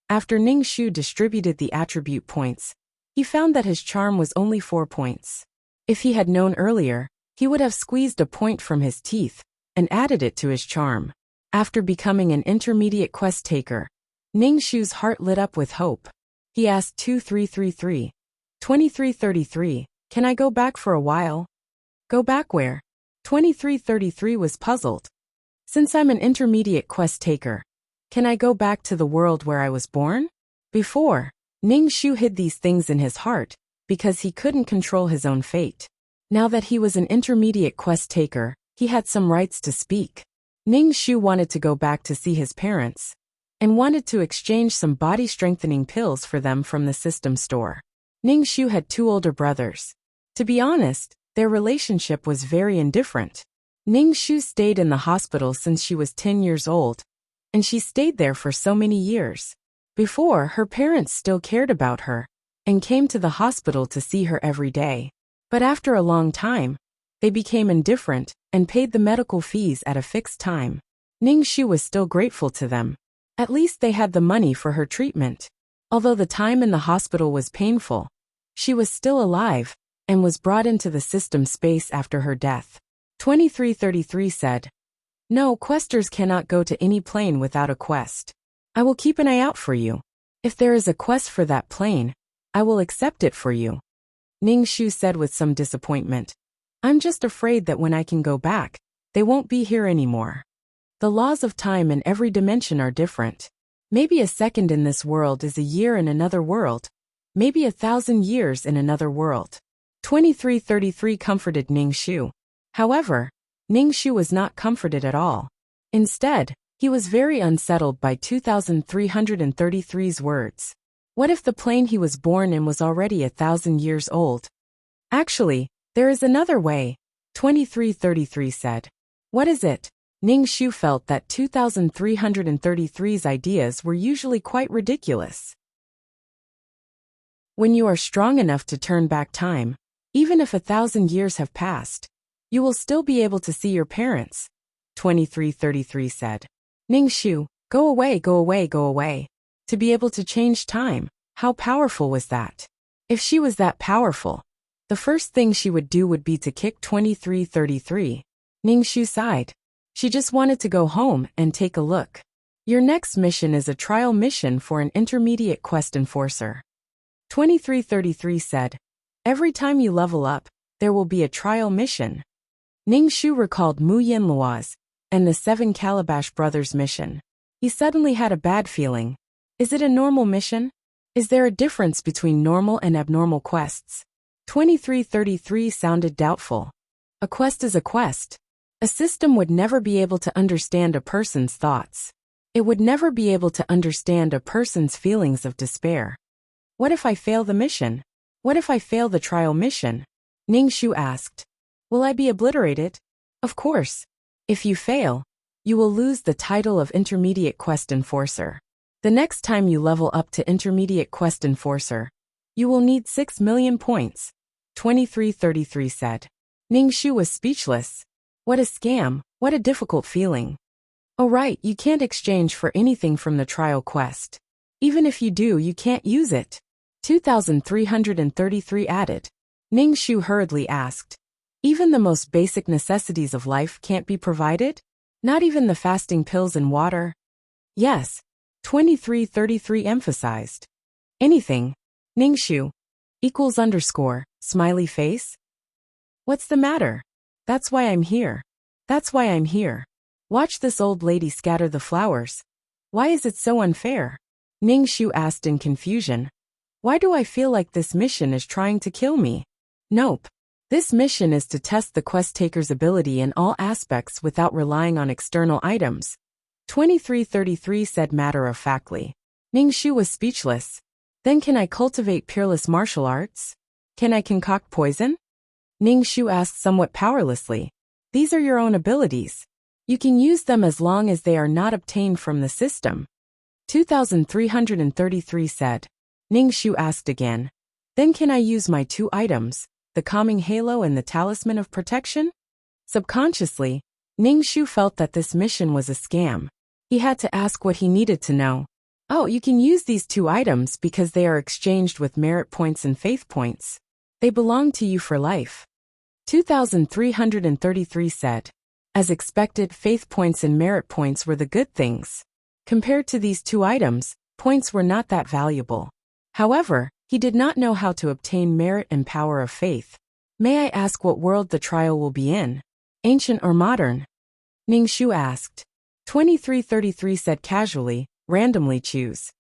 Speaker 1: After Ningshu distributed the attribute points, he found that his charm was only 4 points. If he had known earlier, he would have squeezed a point from his teeth and added it to his charm. After becoming an intermediate quest taker, Ningshu's heart lit up with hope. He asked 2333, can I go back for a while? Go back where? 2333 was puzzled. Since I'm an intermediate quest taker, can I go back to the world where I was born? Before, Ningshu hid these things in his heart because he couldn't control his own fate. Now that he was an intermediate quest taker, he had some rights to speak. Ningshu wanted to go back to see his parents and wanted to exchange some body-strengthening pills for them from the system store. Ningshu had 2 older brothers. To be honest, their relationship was very indifferent. Ningshu stayed in the hospital since she was 10 years old, and she stayed there for so many years. Before, her parents still cared about her and came to the hospital to see her every day. But after a long time, they became indifferent and paid the medical fees at a fixed time. Ningshu was still grateful to them. At least they had the money for her treatment. Although the time in the hospital was painful, she was still alive and was brought into the system space after her death. 2333 said, no, questers cannot go to any plane without a quest. I will keep an eye out for you. If there is a quest for that plane, I will accept it for you. Ningshu said with some disappointment. I'm just afraid that when I can go back, they won't be here anymore. The laws of time in every dimension are different. Maybe a second in this world is a year in another world. Maybe 1,000 years in another world. 2333 comforted Ningshu. However, Ningshu was not comforted at all. Instead, he was very unsettled by 2333's words. What if the plane he was born in was already 1,000 years old? Actually, there is another way, 2333 said. What is it? Ningshu felt that 2333's ideas were usually quite ridiculous. When you are strong enough to turn back time, even if 1,000 years have passed, you will still be able to see your parents, 2333 said. Ningshu, go away, go away, go away. To be able to change time, how powerful was that? If she was that powerful, The first thing she would do would be to kick 2333. Ningxu sighed. She just wanted to go home and take a look. Your next mission is a trial mission for an intermediate quest enforcer. 2333 said. Every time you level up, there will be a trial mission. Ningxu recalled Mu Yinluo's and the 7 Calabash Brothers mission. He suddenly had a bad feeling. Is it a normal mission? Is there a difference between normal and abnormal quests? 2333 sounded doubtful. A quest is a quest. A system would never be able to understand a person's thoughts. It would never be able to understand a person's feelings of despair. What if I fail the mission? What if I fail the trial mission? Ningxu asked. Will I be obliterated? Of course. If you fail, you will lose the title of Intermediate Quest Enforcer. The next time you level up to Intermediate Quest Enforcer, you will need 6 million points, 2333 said. Ningxu was speechless. What a scam, what a difficult feeling. Oh right, you can't exchange for anything from the trial quest. Even if you do, you can't use it. 2333 added. Ningxu hurriedly asked. Even the most basic necessities of life can't be provided? Not even the fasting pills and water? Yes, 2333 emphasized. Anything. Ningxu. =_ smiley face? What's the matter? That's why I'm here. That's why I'm here. Watch this old lady scatter the flowers. Why is it so unfair? Ningxu asked in confusion. Why do I feel like this mission is trying to kill me? Nope. This mission is to test the quest taker's ability in all aspects without relying on external items. 2333 said matter-of-factly. Ningxu was speechless. Then can I cultivate peerless martial arts? Can I concoct poison? Ningxu asked somewhat powerlessly. These are your own abilities. You can use them as long as they are not obtained from the system. 2333 said. Ningxu asked again. Then can I use my 2 items, the calming halo and the talisman of protection? Subconsciously, Ningxu felt that this mission was a scam. He had to ask what he needed to know. Oh, you can use these 2 items because they are exchanged with merit points and faith points. They belong to you for life. 2333 said. As expected, faith points and merit points were the good things. Compared to these 2 items, points were not that valuable. However, he did not know how to obtain merit and power of faith. May I ask what world the trial will be in? Ancient or modern? Ningxu asked. 2333 said casually, randomly choose.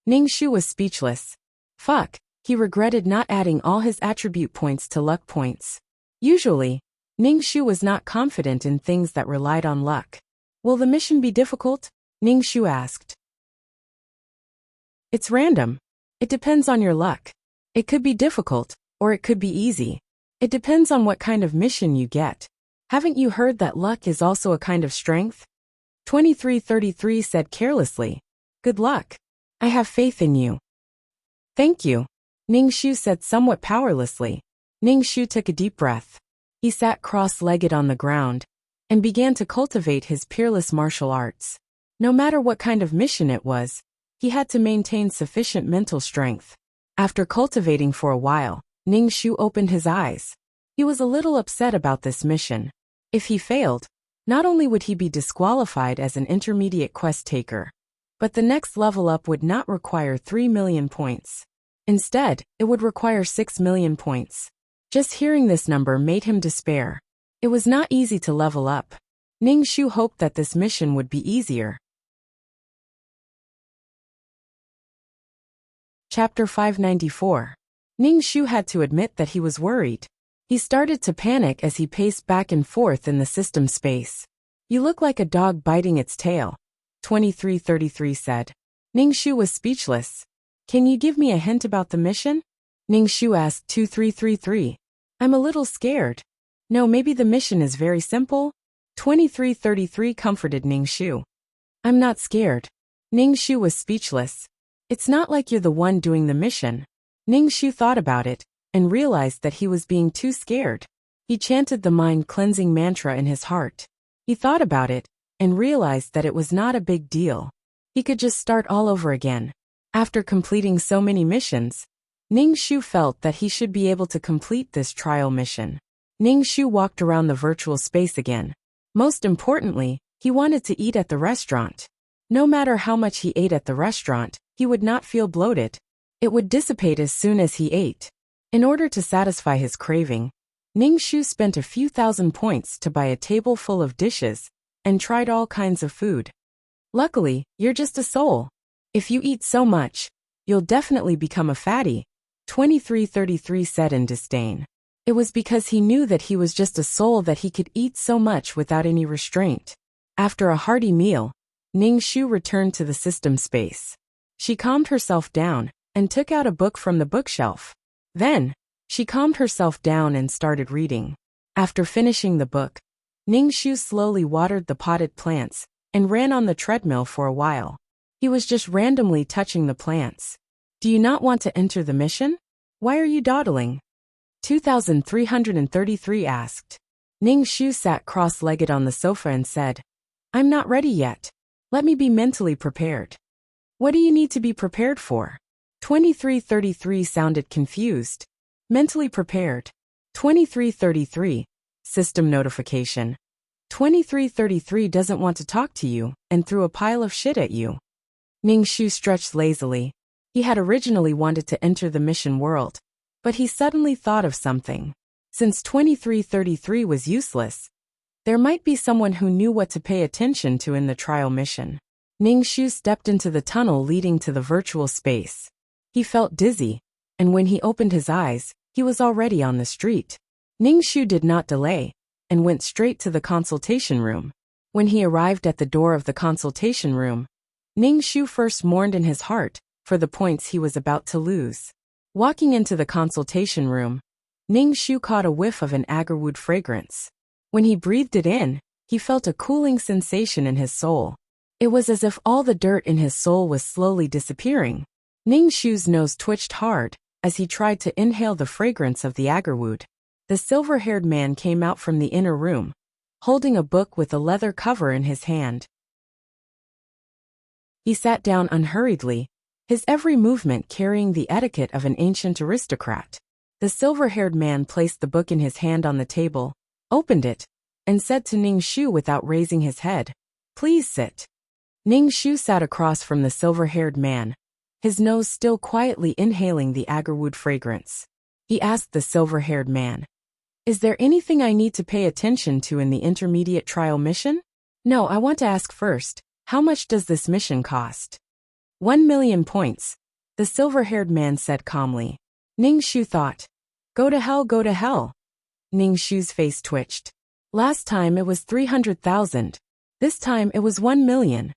Speaker 1: Ningxu was speechless. Fuck, he regretted not adding all his attribute points to luck points. Usually, Ningxu was not confident in things that relied on luck. Will the mission be difficult? Ningxu asked. It's random. It depends on your luck. It could be difficult, or it could be easy. It depends on what kind of mission you get. Haven't you heard that luck is also a kind of strength? 2333 said carelessly. Good luck. I have faith in you. Thank you. Ningxu said somewhat powerlessly. Ningxu took a deep breath. He sat cross-legged on the ground and began to cultivate his peerless martial arts. No matter what kind of mission it was, he had to maintain sufficient mental strength. After cultivating for a while, Ningxu opened his eyes. He was a little upset about this mission. If he failed, not only would he be disqualified as an intermediate quest taker, but the next level up would not require 3 million points. Instead, it would require 6 million points. Just hearing this number made him despair. It was not easy to level up. Ningxu hoped that this mission would be easier. Chapter 594. Ningxu had to admit that he was worried. He started to panic as he paced back and forth in the system space. You look like a dog biting its tail, 2333 said. Ningxu was speechless. Can you give me a hint about the mission? Ningxu asked 2333. I'm a little scared. No, maybe the mission is very simple? 2333 comforted Ningxu. I'm not scared. Ningxu was speechless. It's not like you're the one doing the mission. Ningxu thought about it and realized that he was being too scared. He chanted the mind-cleansing mantra in his heart. He thought about it and realized that it was not a big deal. He could just start all over again. After completing so many missions, Ning Shu felt that he should be able to complete this trial mission. Ning Shu walked around the virtual space again. Most importantly, he wanted to eat at the restaurant. No matter how much he ate at the restaurant, he would not feel bloated. It would dissipate as soon as he ate. In order to satisfy his craving, Ning Shu spent a few thousand points to buy a table full of dishes and tried all kinds of food. Luckily, you're just a soul. If you eat so much, you'll definitely become a fatty, 2333 said in disdain. It was because he knew that he was just a soul that he could eat so much without any restraint. After a hearty meal, Ning Shu returned to the system space. She calmed herself down and took out a book from the bookshelf. Then, she calmed herself down and started reading. After finishing the book, Ning Shu slowly watered the potted plants and ran on the treadmill for a while. He was just randomly touching the plants. Do you not want to enter the mission? Why are you dawdling? 2333 asked. Ning Shu sat cross-legged on the sofa and said, I'm not ready yet. Let me be mentally prepared. What do you need to be prepared for? 2333 sounded confused. Mentally prepared. 2333. System notification. 2333 doesn't want to talk to you and threw a pile of shit at you. Ning Shu stretched lazily. He had originally wanted to enter the mission world, but he suddenly thought of something. Since 2333 was useless, there might be someone who knew what to pay attention to in the trial mission. Ning Shu stepped into the tunnel leading to the virtual space. He felt dizzy, and when he opened his eyes, he was already on the street. Ning Shu did not delay, and went straight to the consultation room. When he arrived at the door of the consultation room, Ning Shu first mourned in his heart for the points he was about to lose. Walking into the consultation room, Ning Shu caught a whiff of an agarwood fragrance. When he breathed it in, he felt a cooling sensation in his soul. It was as if all the dirt in his soul was slowly disappearing. Ning Shu's nose twitched hard as he tried to inhale the fragrance of the agarwood. The silver-haired man came out from the inner room, holding a book with a leather cover in his hand. He sat down unhurriedly, his every movement carrying the etiquette of an ancient aristocrat. The silver-haired man placed the book in his hand on the table, opened it, and said to Ning Shu without raising his head, Please sit. Ning Shu sat across from the silver-haired man, his nose still quietly inhaling the agarwood fragrance. He asked the silver-haired man, Is there anything I need to pay attention to in the intermediate trial mission? No, I want to ask first, how much does this mission cost? 1,000,000 points, the silver-haired man said calmly. Ning Shu thought, Go to hell, go to hell. Ning Shu's face twitched. Last time it was 300,000. This time it was 1,000,000.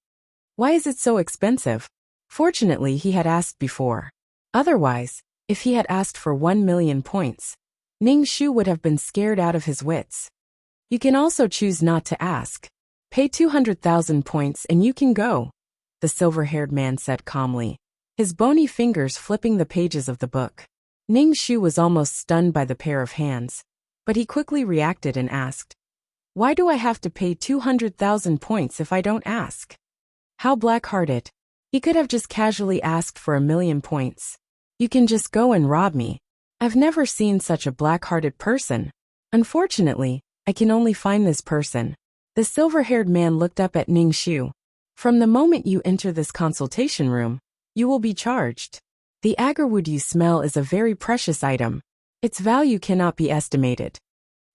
Speaker 1: Why is it so expensive? Fortunately, he had asked before. Otherwise, if he had asked for 1,000,000 points, Ning Shu would have been scared out of his wits. You can also choose not to ask. Pay 200,000 points and you can go, the silver-haired man said calmly, his bony fingers flipping the pages of the book. Ning Shu was almost stunned by the pair of hands, but he quickly reacted and asked, Why do I have to pay 200,000 points if I don't ask? How black-hearted. He could have just casually asked for 1,000,000 points. You can just go and rob me. I've never seen such a black-hearted person. Unfortunately, I can only find this person. The silver-haired man looked up at Ning Shu. From the moment you enter this consultation room, you will be charged. The agarwood you smell is a very precious item. Its value cannot be estimated.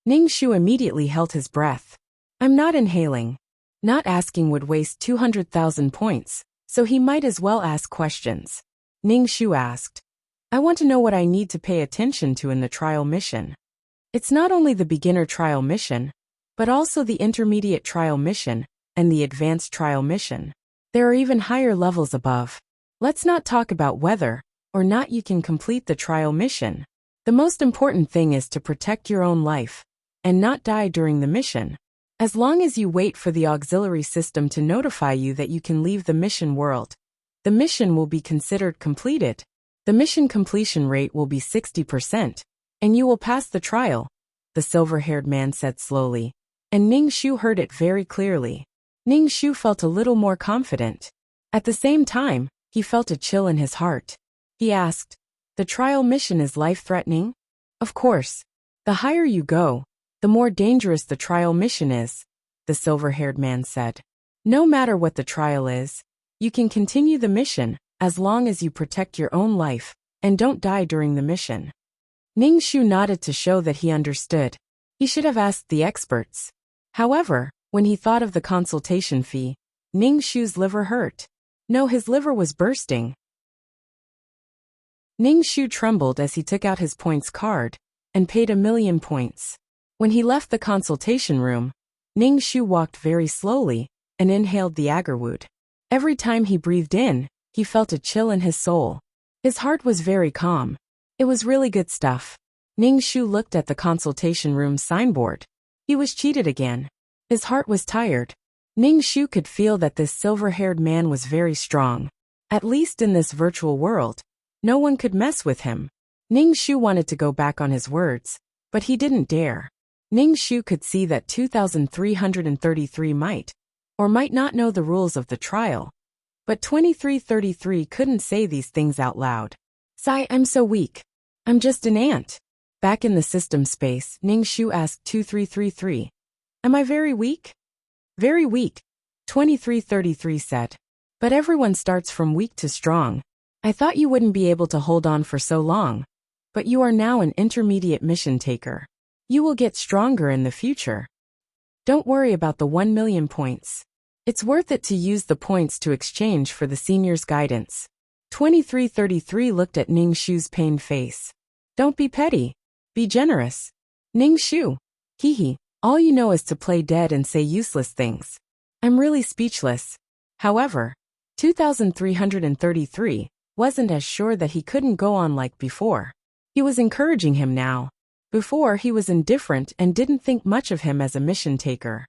Speaker 1: Ning Shu immediately held his breath. I'm not inhaling. Not asking would waste 200,000 points, so he might as well ask questions. Ning Shu asked, I want to know what I need to pay attention to in the trial mission. It's not only the beginner trial mission, but also the intermediate trial mission and the advanced trial mission. There are even higher levels above. Let's not talk about whether or not you can complete the trial mission. The most important thing is to protect your own life and not die during the mission. As long as you wait for the auxiliary system to notify you that you can leave the mission world, the mission will be considered completed. The mission completion rate will be 60%, and you will pass the trial, the silver-haired man said slowly, and Ning Shu heard it very clearly. Ning Shu felt a little more confident. At the same time, he felt a chill in his heart. He asked, The trial mission is life-threatening? Of course. The higher you go, the more dangerous the trial mission is, the silver-haired man said. No matter what the trial is, you can continue the mission as long as you protect your own life and don't die during the mission. Ning Shu nodded to show that he understood. He should have asked the experts. However, when he thought of the consultation fee, Ning Shu's liver hurt. No, his liver was bursting. Ning Shu trembled as he took out his points card and paid 1,000,000 points. When he left the consultation room, Ning Shu walked very slowly and inhaled the agarwood. Every time he breathed in, he felt a chill in his soul. His heart was very calm. It was really good stuff. Ning Shu looked at the consultation room signboard. He was cheated again. His heart was tired. Ning Shu could feel that this silver-haired man was very strong. At least in this virtual world, no one could mess with him. Ning Shu wanted to go back on his words, but he didn't dare. Ning Shu could see that 2,333 might or might not know the rules of the trial. But 2333 couldn't say these things out loud. Sigh, I'm so weak. I'm just an ant. Back in the system space, Ning Shu asked 2333. Am I very weak? Very weak, 2333 said. But everyone starts from weak to strong. I thought you wouldn't be able to hold on for so long. But you are now an intermediate mission taker. You will get stronger in the future. Don't worry about the 1,000,000 points. It's worth it to use the points to exchange for the senior's guidance. 2333 looked at Ning Shu's pained face. Don't be petty. Be generous. Ning Shu. Hee. All you know is to play dead and say useless things. I'm really speechless. However, 2,333 wasn't as sure that he couldn't go on like before. He was encouraging him now. Before he was indifferent and didn't think much of him as a mission taker.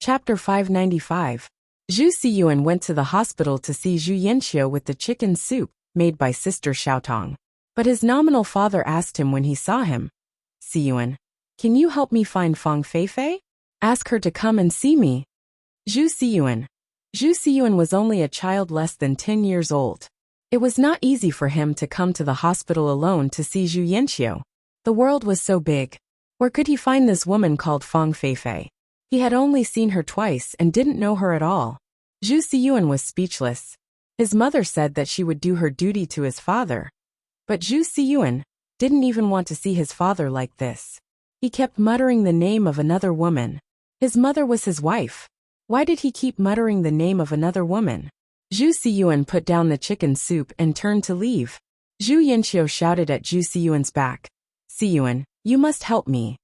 Speaker 1: Chapter 595. Zhu Siyuan went to the hospital to see Zhu Yanxiu with the chicken soup made by Sister Xiaotong. But his nominal father asked him when he saw him, Siyuan, can you help me find Fang Feifei? Ask her to come and see me. Zhu Siyuan. Zhu Siyuan was only a child less than 10 years old. It was not easy for him to come to the hospital alone to see Zhu Yanxiu. The world was so big. Where could he find this woman called Fang Feifei? He had only seen her twice and didn't know her at all. Zhu Siyuan was speechless. His mother said that she would do her duty to his father. But Zhu Siyuan didn't even want to see his father like this. He kept muttering the name of another woman. His mother was his wife. Why did he keep muttering the name of another woman? Zhu Siyuan put down the chicken soup and turned to leave. Zhu Yanxiu shouted at Zhu Siyuan's back. Siyuan, you must help me.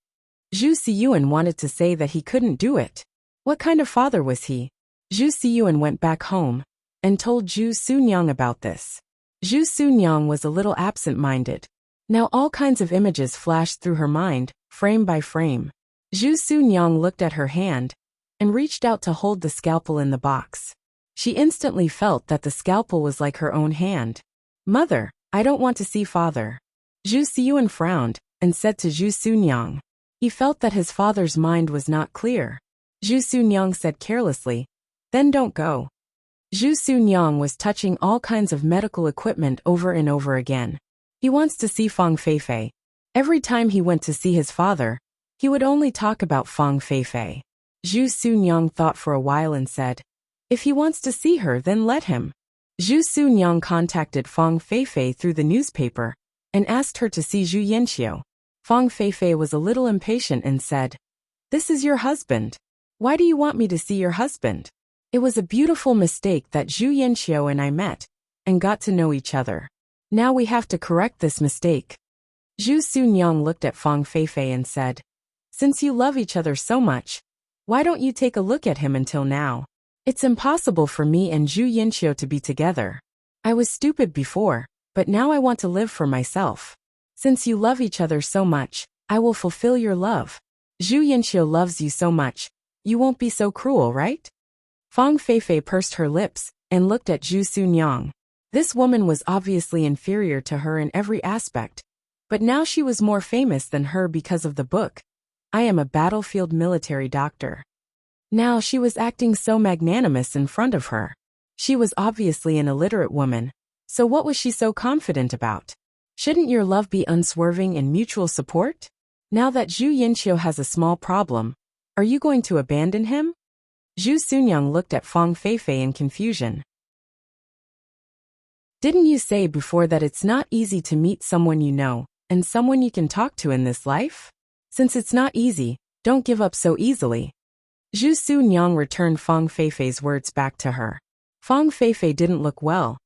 Speaker 1: Zhu Siyuan wanted to say that he couldn't do it. What kind of father was he? Zhu Siyuan went back home and told Zhu Sunyang about this. Zhu Sunyang was a little absent-minded. Now all kinds of images flashed through her mind, frame by frame. Zhu Sunyang looked at her hand and reached out to hold the scalpel in the box. She instantly felt that the scalpel was like her own hand. Mother, I don't want to see father. Zhu Siyuan frowned and said to Zhu Sunyang. He felt that his father's mind was not clear. Zhu Sunyang said carelessly, then don't go. Zhu Sunyang was touching all kinds of medical equipment over and over again. He wants to see Fang Feifei. Every time he went to see his father, he would only talk about Fang Feifei. Zhu Sunyang thought for a while and said, if he wants to see her, then let him. Zhu Sunyang contacted Fang Feifei through the newspaper and asked her to see Zhu Yanxiu. Fang Feifei was a little impatient and said, this is your husband. Why do you want me to see your husband? It was a beautiful mistake that Zhu Yanxiu and I met and got to know each other. Now we have to correct this mistake. Zhu Sunyang looked at Fang Feifei and said, since you love each other so much, why don't you take a look at him until now? It's impossible for me and Zhu Yanxiu to be together. I was stupid before, but now I want to live for myself. Since you love each other so much, I will fulfill your love. Zhu Yanxiu loves you so much, you won't be so cruel, right? Fang Feifei pursed her lips and looked at Zhu Sunyang. This woman was obviously inferior to her in every aspect, but now she was more famous than her because of the book. I am a battlefield military doctor. Now she was acting so magnanimous in front of her. She was obviously an illiterate woman, so what was she so confident about? Shouldn't your love be unswerving and mutual support? Now that Zhu Yinqiu has a small problem, are you going to abandon him? Zhu Sunyang looked at Fang Feifei in confusion. Didn't you say before that it's not easy to meet someone you know, and someone you can talk to in this life? Since it's not easy, don't give up so easily. Zhu Sunyang returned Fang Feifei's words back to her. Fang Feifei didn't look well,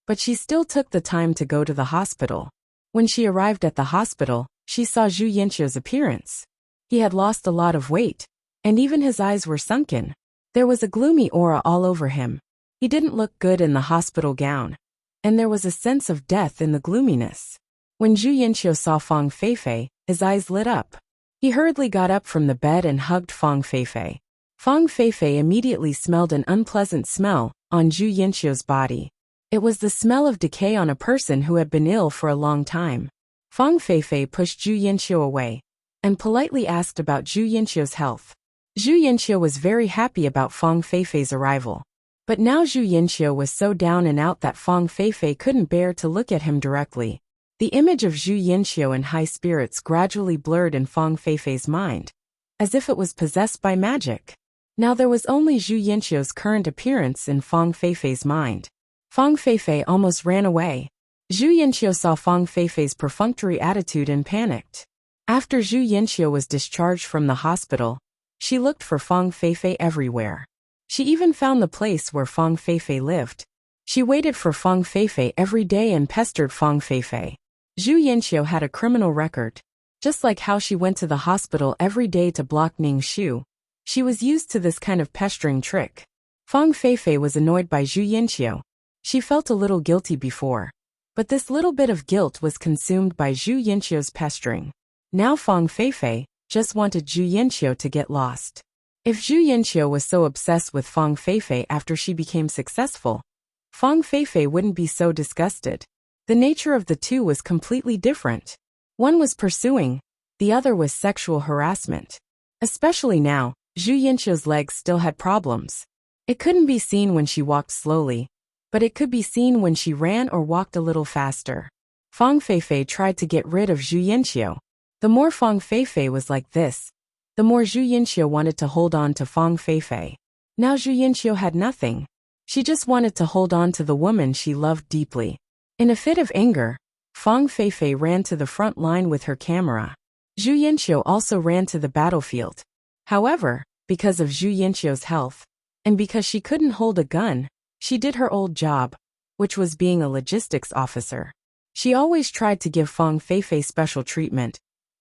Speaker 1: but she still took the time to go to the hospital. When she arrived at the hospital, she saw Zhu Yinqiu's appearance. He had lost a lot of weight, and even his eyes were sunken. There was a gloomy aura all over him. He didn't look good in the hospital gown, and there was a sense of death in the gloominess. When Zhu Yinqiu saw Fang Feifei, his eyes lit up. He hurriedly got up from the bed and hugged Fang Feifei. Fang Feifei immediately smelled an unpleasant smell on Zhu Yinqiu's body. It was the smell of decay on a person who had been ill for a long time. Fang Feifei pushed Zhu Yinqiu away and politely asked about Zhu Yinqiu's health. Zhu Yinqiu was very happy about Fang Feifei's arrival. But now Zhu Yinqiu was so down and out that Fang Feifei couldn't bear to look at him directly. The image of Zhu Yinqiu in high spirits gradually blurred in Fang Feifei's mind, as if it was possessed by magic. Now there was only Zhu Yinqiu's current appearance in Fang Feifei's mind. Fang Feifei almost ran away. Zhu Yinqiu saw Fang Feifei's perfunctory attitude and panicked. After Zhu Yinqiu was discharged from the hospital, she looked for Fang Feifei everywhere. She even found the place where Fang Feifei lived. She waited for Fang Feifei every day and pestered Fang Feifei. Zhu Yinqiu had a criminal record. Just like how she went to the hospital every day to block Ningxiu, she was used to this kind of pestering trick. Fang Feifei was annoyed by Zhu Yinqiu. She felt a little guilty before, but this little bit of guilt was consumed by Zhu Yinqiu's pestering. Now Fang Feifei just wanted Zhu Yinqiu to get lost. If Zhu Yinqiu was so obsessed with Fang Feifei after she became successful, Fang Feifei wouldn't be so disgusted. The nature of the two was completely different. One was pursuing, the other was sexual harassment. Especially now, Zhu Yinqiu's legs still had problems. It couldn't be seen when she walked slowly, but it could be seen when she ran or walked a little faster. Fang Feifei tried to get rid of Zhu Yinqiu. The more Fang Feifei was like this, the more Zhu Yinqiu wanted to hold on to Fang Feifei. Now Zhu Yinqiu had nothing. She just wanted to hold on to the woman she loved deeply. In a fit of anger, Fang Feifei ran to the front line with her camera. Zhu Yinqiu also ran to the battlefield. However, because of Zhu Yinqiu's health, and because she couldn't hold a gun, she did her old job, which was being a logistics officer. She always tried to give Fang Feifei special treatment,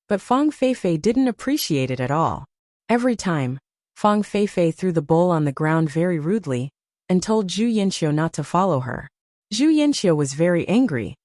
Speaker 1: but Fang Feifei didn't appreciate it at all. Every time, Fang Feifei threw the bowl on the ground very rudely and told Zhu Yinqiu not to follow her. Zhu Yinqiu was very angry.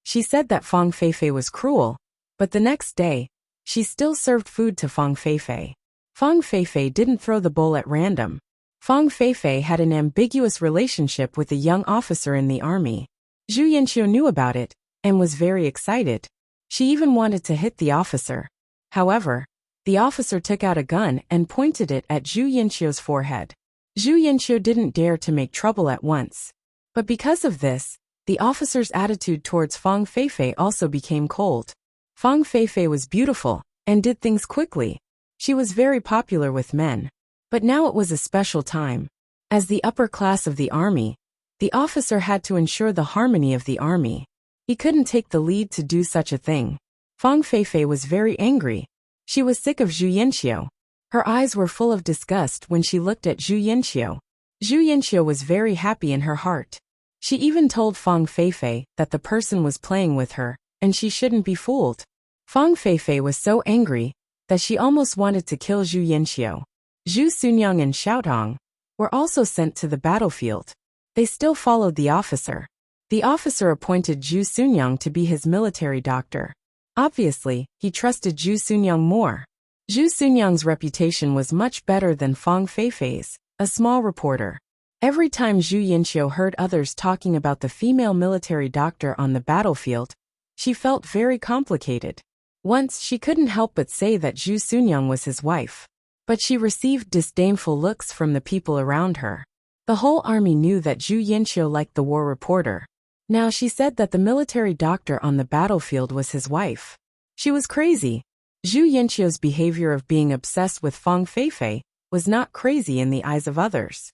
Speaker 1: She said that Fang Feifei was cruel, but the next day, she still served food to Fang Feifei. Fang Feifei didn't throw the bowl at random. Fang Feifei had an ambiguous relationship with a young officer in the army. Zhu Yinqiu knew about it and was very excited. She even wanted to hit the officer. However, the officer took out a gun and pointed it at Zhu Yinqiu's forehead. Zhu Yinqiu didn't dare to make trouble at once. But because of this, the officer's attitude towards Fang Feifei also became cold. Fang Feifei was beautiful and did things quickly. She was very popular with men. But now it was a special time. As the upper class of the army, the officer had to ensure the harmony of the army. He couldn't take the lead to do such a thing. Fang Feifei was very angry. She was sick of Zhu Yinqiu. Her eyes were full of disgust when she looked at Zhu Yinqiu. Zhu Yinqiu was very happy in her heart. She even told Fang Feifei that the person was playing with her, and she shouldn't be fooled. Fang Feifei was so angry that she almost wanted to kill Zhu Yinqiu. Zhu Sunyang and Xiaotong were also sent to the battlefield. They still followed the officer. The officer appointed Zhu Sunyang to be his military doctor. Obviously, he trusted Zhu Sunyang more. Zhu Sunyang's reputation was much better than Fang Feifei's, a small reporter. Every time Zhu Yinqiu heard others talking about the female military doctor on the battlefield, she felt very complicated. Once she couldn't help but say that Zhu Sunyang was his wife. But she received disdainful looks from the people around her. The whole army knew that Zhu Yinqiu liked the war reporter. Now she said that the military doctor on the battlefield was his wife. She was crazy. Zhu Yinqiu's behavior of being obsessed with Fang Feifei was not crazy in the eyes of others.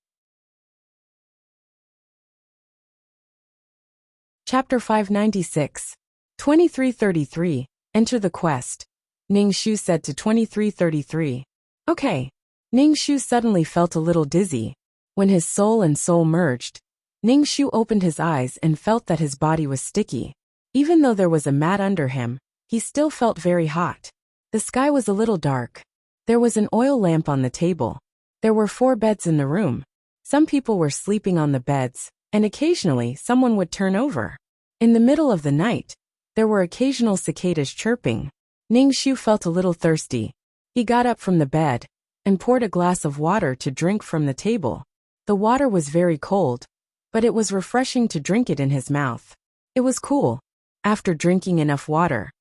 Speaker 1: Chapter 596. 2333. Enter the quest. Ning Shu said to 2333. Okay. Ning Shu suddenly felt a little dizzy. When his soul and soul merged, Ning Shu opened his eyes and felt that his body was sticky. Even though there was a mat under him, he still felt very hot. The sky was a little dark. There was an oil lamp on the table. There were 4 beds in the room. Some people were sleeping on the beds, and occasionally someone would turn over. In the middle of the night, there were occasional cicadas chirping. Ning Shu felt a little thirsty. He got up from the bed and poured a glass of water to drink from the table. The water was very cold, but it was refreshing to drink it in his mouth. It was cool. After drinking enough water,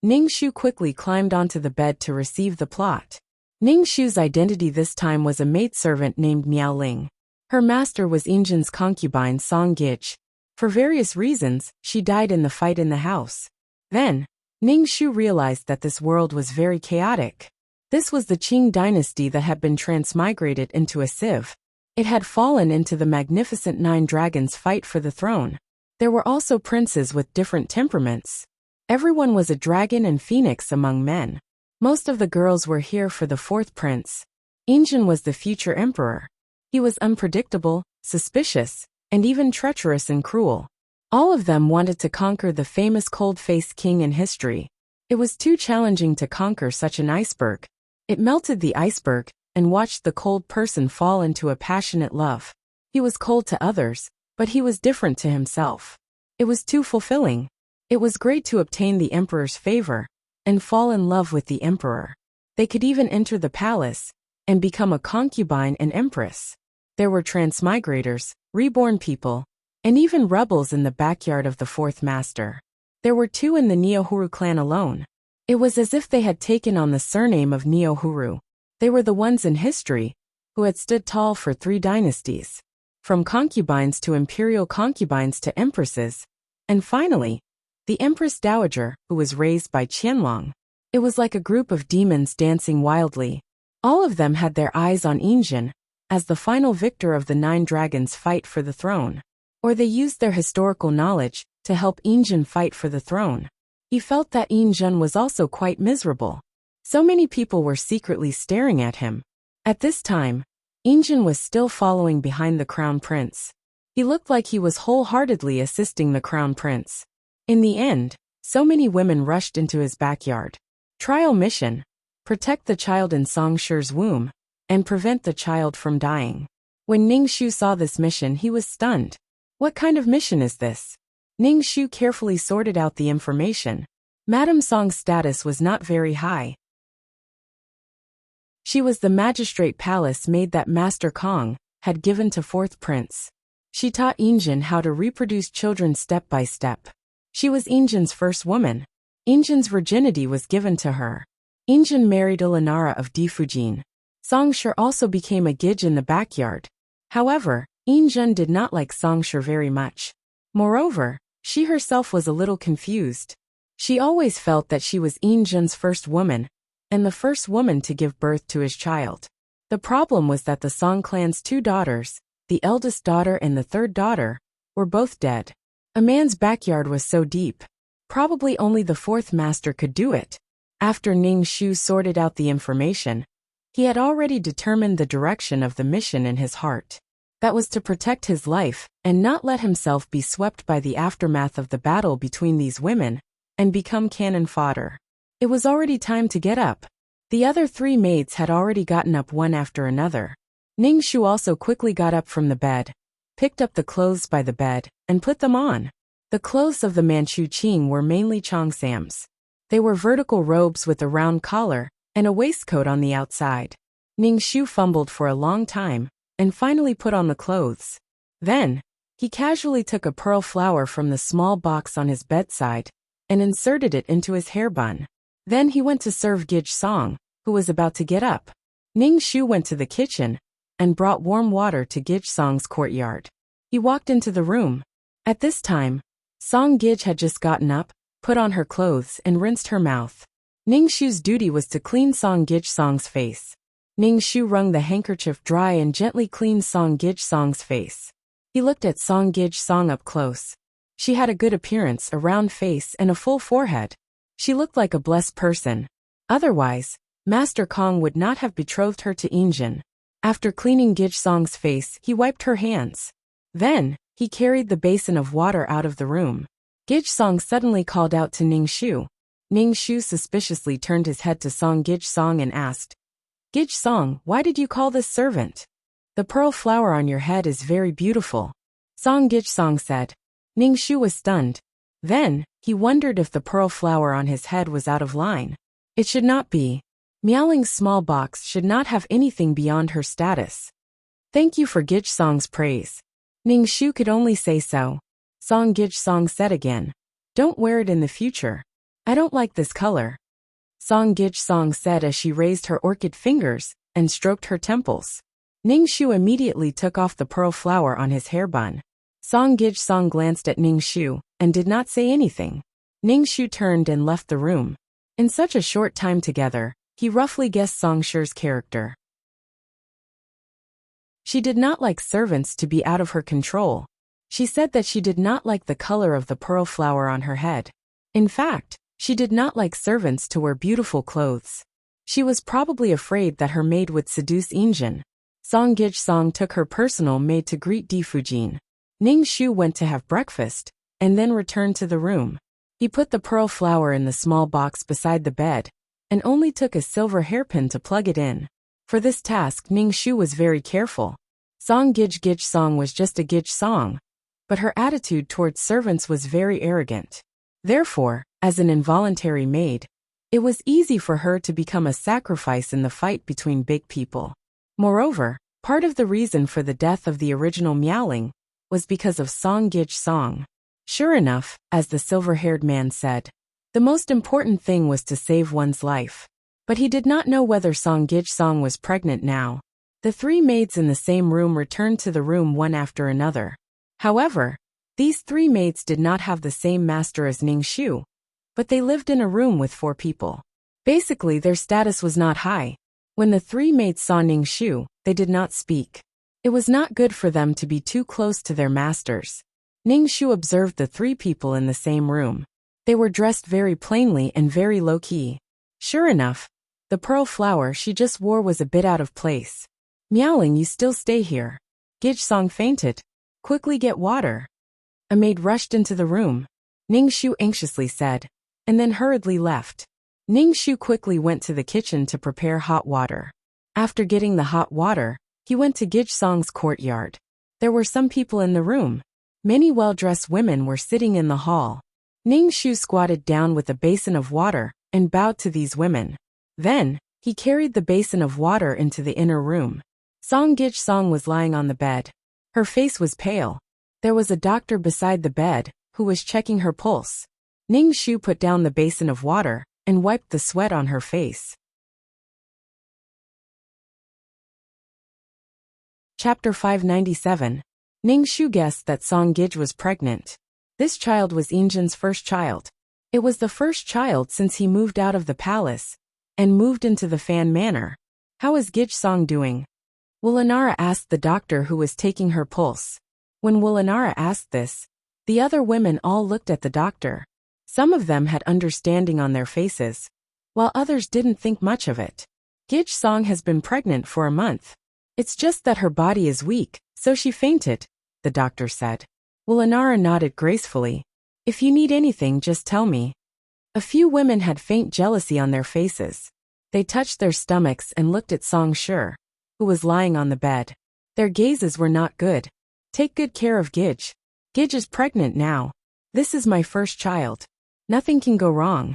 Speaker 1: Ning Shu quickly climbed onto the bed to receive the plot. Ning Shu's identity this time was a maidservant named Miao Ling. Her master was Injin's concubine Song Gich. For various reasons, she died in the fight in the house. Then, Ning Shu realized that this world was very chaotic. This was the Qing dynasty that had been transmigrated into a sieve. It had fallen into the magnificent 9 dragons fight for the throne. There were also princes with different temperaments. Everyone was a dragon and phoenix among men. Most of the girls were here for the 4th prince. Injin was the future emperor. He was unpredictable, suspicious, and even treacherous and cruel. All of them wanted to conquer the famous cold-faced king in history. It was too challenging to conquer such an iceberg. It melted the iceberg and watched the cold person fall into a passionate love. He was cold to others, but he was different to himself. It was too fulfilling. It was great to obtain the emperor's favor and fall in love with the emperor. They could even enter the palace and become a concubine and empress. There were transmigrators, reborn people, and even rebels in the backyard of the 4th master. There were 2 in the Neohuru clan alone. It was as if they had taken on the surname of Neohuru. They were the ones in history who had stood tall for 3 dynasties, from concubines to imperial concubines to empresses, and finally, the Empress Dowager, who was raised by Qianlong. It was like a group of demons dancing wildly. All of them had their eyes on Injin, as the final victor of the 9 dragons fight for the throne. Or they used their historical knowledge to help Injin fight for the throne. He felt that Injin was also quite miserable. So many people were secretly staring at him. At this time, Injin was still following behind the crown prince. He looked like he was wholeheartedly assisting the crown prince. In the end, so many women rushed into his backyard. Trial mission: protect the child in Song Shi's womb and prevent the child from dying. When Ning Shu saw this mission, he was stunned. What kind of mission is this? Ning Shu carefully sorted out the information. Madame Song's status was not very high. She was the magistrate palace maid that Master Kong had given to 4th prince. She taught Injin how to reproduce children step by step. She was Injin's first woman. Injin's virginity was given to her. Injin married Ilanara of Difujin. Song Shi also became a Gij in the backyard. However, Injin did not like Song Shi very much. Moreover, she herself was a little confused. She always felt that she was Injin's first woman, and the first woman to give birth to his child. The problem was that the Song clan's 2 daughters, the eldest daughter and the 3rd daughter, were both dead. A man's backyard was so deep. Probably only the 4th master could do it. After Ning Shu sorted out the information, he had already determined the direction of the mission in his heart. That was to protect his life and not let himself be swept by the aftermath of the battle between these women and become cannon fodder. It was already time to get up. The other 3 maids had already gotten up one after another. Ning Shu also quickly got up from the bed, picked up the clothes by the bed, and put them on. The clothes of the Manchu Qing were mainly Chongsam's. They were vertical robes with a round collar and a waistcoat on the outside. Ning Shu fumbled for a long time and finally put on the clothes. Then, he casually took a pearl flower from the small box on his bedside and inserted it into his hair bun. Then he went to serve Gij Song, who was about to get up. Ning Shu went to the kitchen and brought warm water to Gij Song's courtyard. He walked into the room. At this time, Song Gij had just gotten up, put on her clothes and rinsed her mouth. Ning Shu's duty was to clean Song Gij Song's face. Ning Shu wrung the handkerchief dry and gently cleaned Song Gij Song's face. He looked at Song Gij Song up close. She had a good appearance, a round face and a full forehead. She looked like a blessed person. Otherwise, Master Kong would not have betrothed her to Injin. After cleaning Gij Song's face, he wiped her hands. Then, he carried the basin of water out of the room. Gij Song suddenly called out to Ning Shu. Ning Shu suspiciously turned his head to Song Gij Song and asked, "Gij Song, why did you call this servant? The pearl flower on your head is very beautiful." Song Gij Song said. Ning Shu was stunned. Then, he wondered if the pearl flower on his head was out of line. It should not be. Miaoling's small box should not have anything beyond her status. "Thank you for Gij Song's praise." Ning Shu could only say so. Song Gij Song said again, "Don't wear it in the future. I don't like this color." Song Gij Song said as she raised her orchid fingers and stroked her temples. Ning Shu immediately took off the pearl flower on his hair bun. Song Gij Song glanced at Ning Shu and did not say anything. Ning Shu turned and left the room. In such a short time together, he roughly guessed Song Shi's character. She did not like servants to be out of her control. She said that she did not like the color of the pearl flower on her head. In fact, she did not like servants to wear beautiful clothes. She was probably afraid that her maid would seduce Injin. Song Gij Song took her personal maid to greet Di Fujin. Ning Shu went to have breakfast, and then returned to the room. He put the pearl flower in the small box beside the bed, and only took a silver hairpin to plug it in. For this task Ning Shu was very careful. Song Gij Song was just a Gij Song, but her attitude towards servants was very arrogant. Therefore, as an involuntary maid, it was easy for her to become a sacrifice in the fight between big people. Moreover, part of the reason for the death of the original Miaoling was because of Song Gij Song. Sure enough, as the silver-haired man said, the most important thing was to save one's life. But he did not know whether Song Gij Song was pregnant now. The three maids in the same room returned to the room one after another. However, these three maids did not have the same master as Ning Shu, but they lived in a room with 4 people. Basically, their status was not high. When the three maids saw Ning Shu, they did not speak. It was not good for them to be too close to their masters. Ning Shu observed the 3 people in the same room. They were dressed very plainly and very low-key. Sure enough, the pearl flower she just wore was a bit out of place. "Miaoling, you still stay here." Gij Song fainted. "Quickly get water." A maid rushed into the room. Ning Shu anxiously said, and then hurriedly left. Ning Shu quickly went to the kitchen to prepare hot water. After getting the hot water, he went to Gij Song's courtyard. There were some people in the room. Many well-dressed women were sitting in the hall. Ning Shu squatted down with a basin of water and bowed to these women. Then, he carried the basin of water into the inner room. Song Gij Song was lying on the bed. Her face was pale. There was a doctor beside the bed, who was checking her pulse. Ning Shu put down the basin of water and wiped the sweat on her face. Chapter 597. Ning Shu guessed that Song Gij was pregnant. This child was Injin's first child. It was the first child since he moved out of the palace and moved into the Fan Manor. "How is Gij Song doing?" Wulanara asked the doctor who was taking her pulse. When Wulanara asked this, the other women all looked at the doctor. Some of them had understanding on their faces, while others didn't think much of it. "Gij Song has been pregnant for a month. It's just that her body is weak, so she fainted," the doctor said. Wulanara nodded gracefully. "If you need anything, just tell me." A few women had faint jealousy on their faces. They touched their stomachs and looked at Song Shi, who was lying on the bed. Their gazes were not good. "Take good care of Gij. Gij is pregnant now. This is my first child. Nothing can go wrong."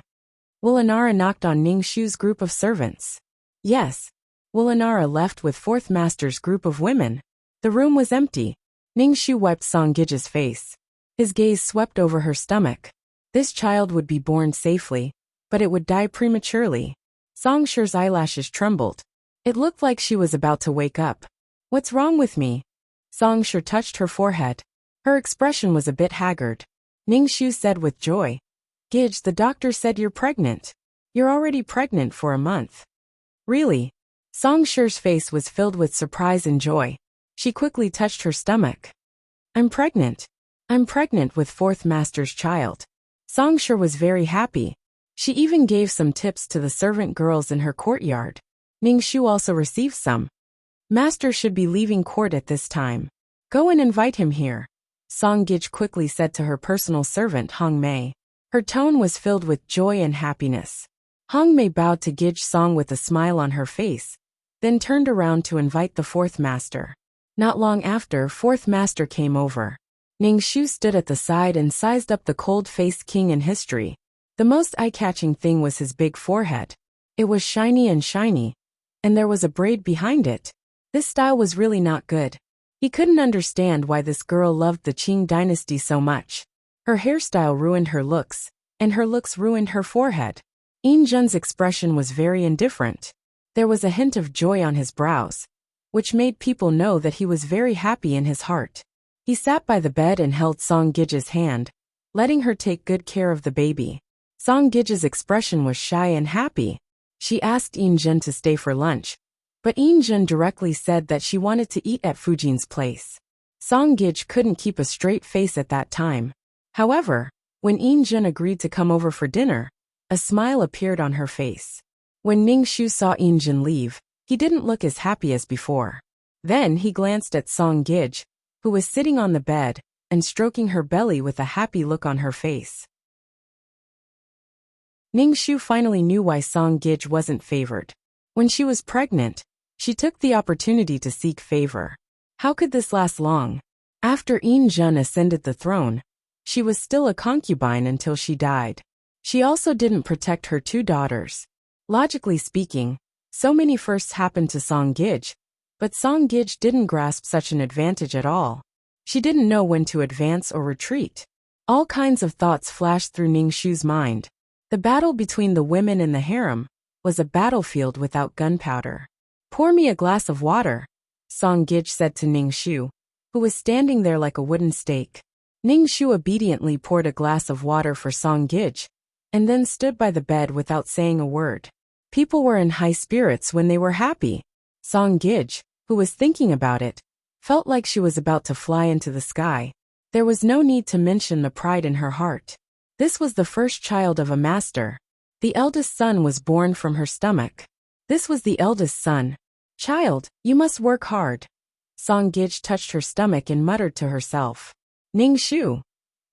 Speaker 1: Wulanara knocked on Ning Shu's group of servants. Yes. Wulanara left with 4th Master's group of women. The room was empty. Ning Shu wiped Song Gij's face. His gaze swept over her stomach. This child would be born safely, but it would die prematurely. Song Shi's eyelashes trembled. It looked like she was about to wake up. What's wrong with me? Song Shi touched her forehead. Her expression was a bit haggard. Ningxu said with joy. Gidge, the doctor said you're pregnant. You're already pregnant for a month. Really? Song Shi's face was filled with surprise and joy. She quickly touched her stomach. I'm pregnant. I'm pregnant with fourth master's child. Song Shi was very happy. She even gave some tips to the servant girls in her courtyard. Ningxu also received some. Master should be leaving court at this time. Go and invite him here. Song Gidge quickly said to her personal servant Hong Mei. Her tone was filled with joy and happiness. Hong Mei bowed to Gidge Song with a smile on her face, then turned around to invite the fourth master. Not long after, fourth master came over. Ningxu stood at the side and sized up the cold-faced king in history. The most eye-catching thing was his big forehead. It was shiny, and there was a braid behind it. This style was really not good. He couldn't understand why this girl loved the Qing dynasty so much. Her hairstyle ruined her looks, and her looks ruined her forehead. Yin Jun's expression was very indifferent. There was a hint of joy on his brows, which made people know that he was very happy in his heart. He sat by the bed and held Song Gidge's hand, letting her take good care of the baby. Song Gidge's expression was shy and happy. She asked Yin Jun to stay for lunch, but Yin Jun directly said that she wanted to eat at Fujin's place. Song Gidge couldn't keep a straight face at that time. However, when Yin Jun agreed to come over for dinner, a smile appeared on her face. When Ningxu saw Yin Jun leave, he didn't look as happy as before. Then he glanced at Song Gidge, who was sitting on the bed and stroking her belly with a happy look on her face. Ningxu finally knew why Song Gidge wasn't favored. When she was pregnant, she took the opportunity to seek favor. How could this last long? After Yin Jun ascended the throne, she was still a concubine until she died. She also didn't protect her two daughters. Logically speaking, so many firsts happened to Song Gidge, but Song Gidge didn't grasp such an advantage at all. She didn't know when to advance or retreat. All kinds of thoughts flashed through Ningxu's mind. The battle between the women in the harem was a battlefield without gunpowder. Pour me a glass of water, Song Gidge said to Ningxu, who was standing there like a wooden stake. Ningxu obediently poured a glass of water for Song Gidge, and then stood by the bed without saying a word. People were in high spirits when they were happy. Song Gidge, who was thinking about it, felt like she was about to fly into the sky. There was no need to mention the pride in her heart. This was the first child of a master. The eldest son was born from her stomach. This was the eldest son. Child, you must work hard. Song Gidge touched her stomach and muttered to herself. Ningxu.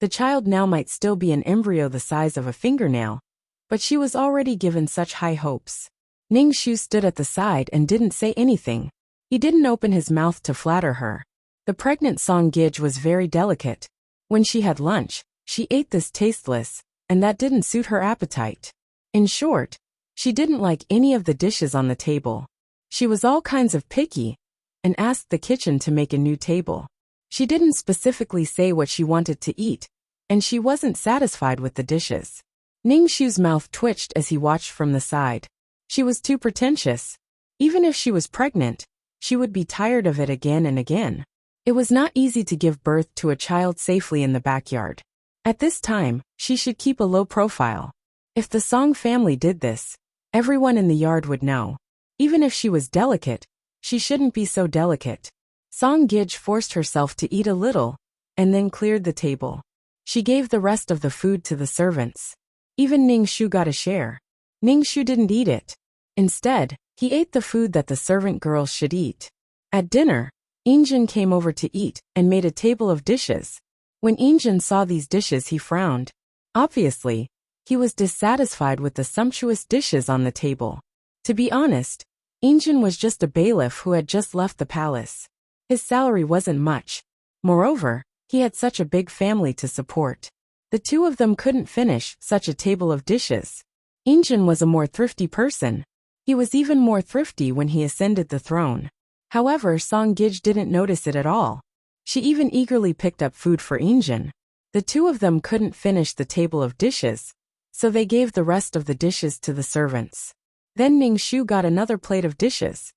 Speaker 1: The child now might still be an embryo the size of a fingernail, but she was already given such high hopes. Ningxu stood at the side and didn't say anything. He didn't open his mouth to flatter her. The pregnant Song Gidge was very delicate. When she had lunch, she ate this tasteless, and that didn't suit her appetite. In short, she didn't like any of the dishes on the table. She was all kinds of picky, and asked the kitchen to make a new table. She didn't specifically say what she wanted to eat, and she wasn't satisfied with the dishes. Ningxu's mouth twitched as he watched from the side. She was too pretentious. Even if she was pregnant, she would be tired of it again and again. It was not easy to give birth to a child safely in the backyard. At this time, she should keep a low profile. If the Song family did this, everyone in the yard would know. Even if she was delicate, she shouldn't be so delicate. Song Gidge forced herself to eat a little, and then cleared the table. She gave the rest of the food to the servants. Even Ningxu got a share. Ningxu didn't eat it. Instead, he ate the food that the servant girls should eat. At dinner, Injun came over to eat and made a table of dishes. When Injun saw these dishes, he frowned. Obviously, he was dissatisfied with the sumptuous dishes on the table. To be honest, Injun was just a bailiff who had just left the palace. His salary wasn't much. Moreover, he had such a big family to support. The two of them couldn't finish such a table of dishes. Injun was a more thrifty person. He was even more thrifty when he ascended the throne. However, Song Gidge didn't notice it at all. She even eagerly picked up food for Injun. The two of them couldn't finish the table of dishes, so they gave the rest of the dishes to the servants. Then Ningxu got another plate of dishes.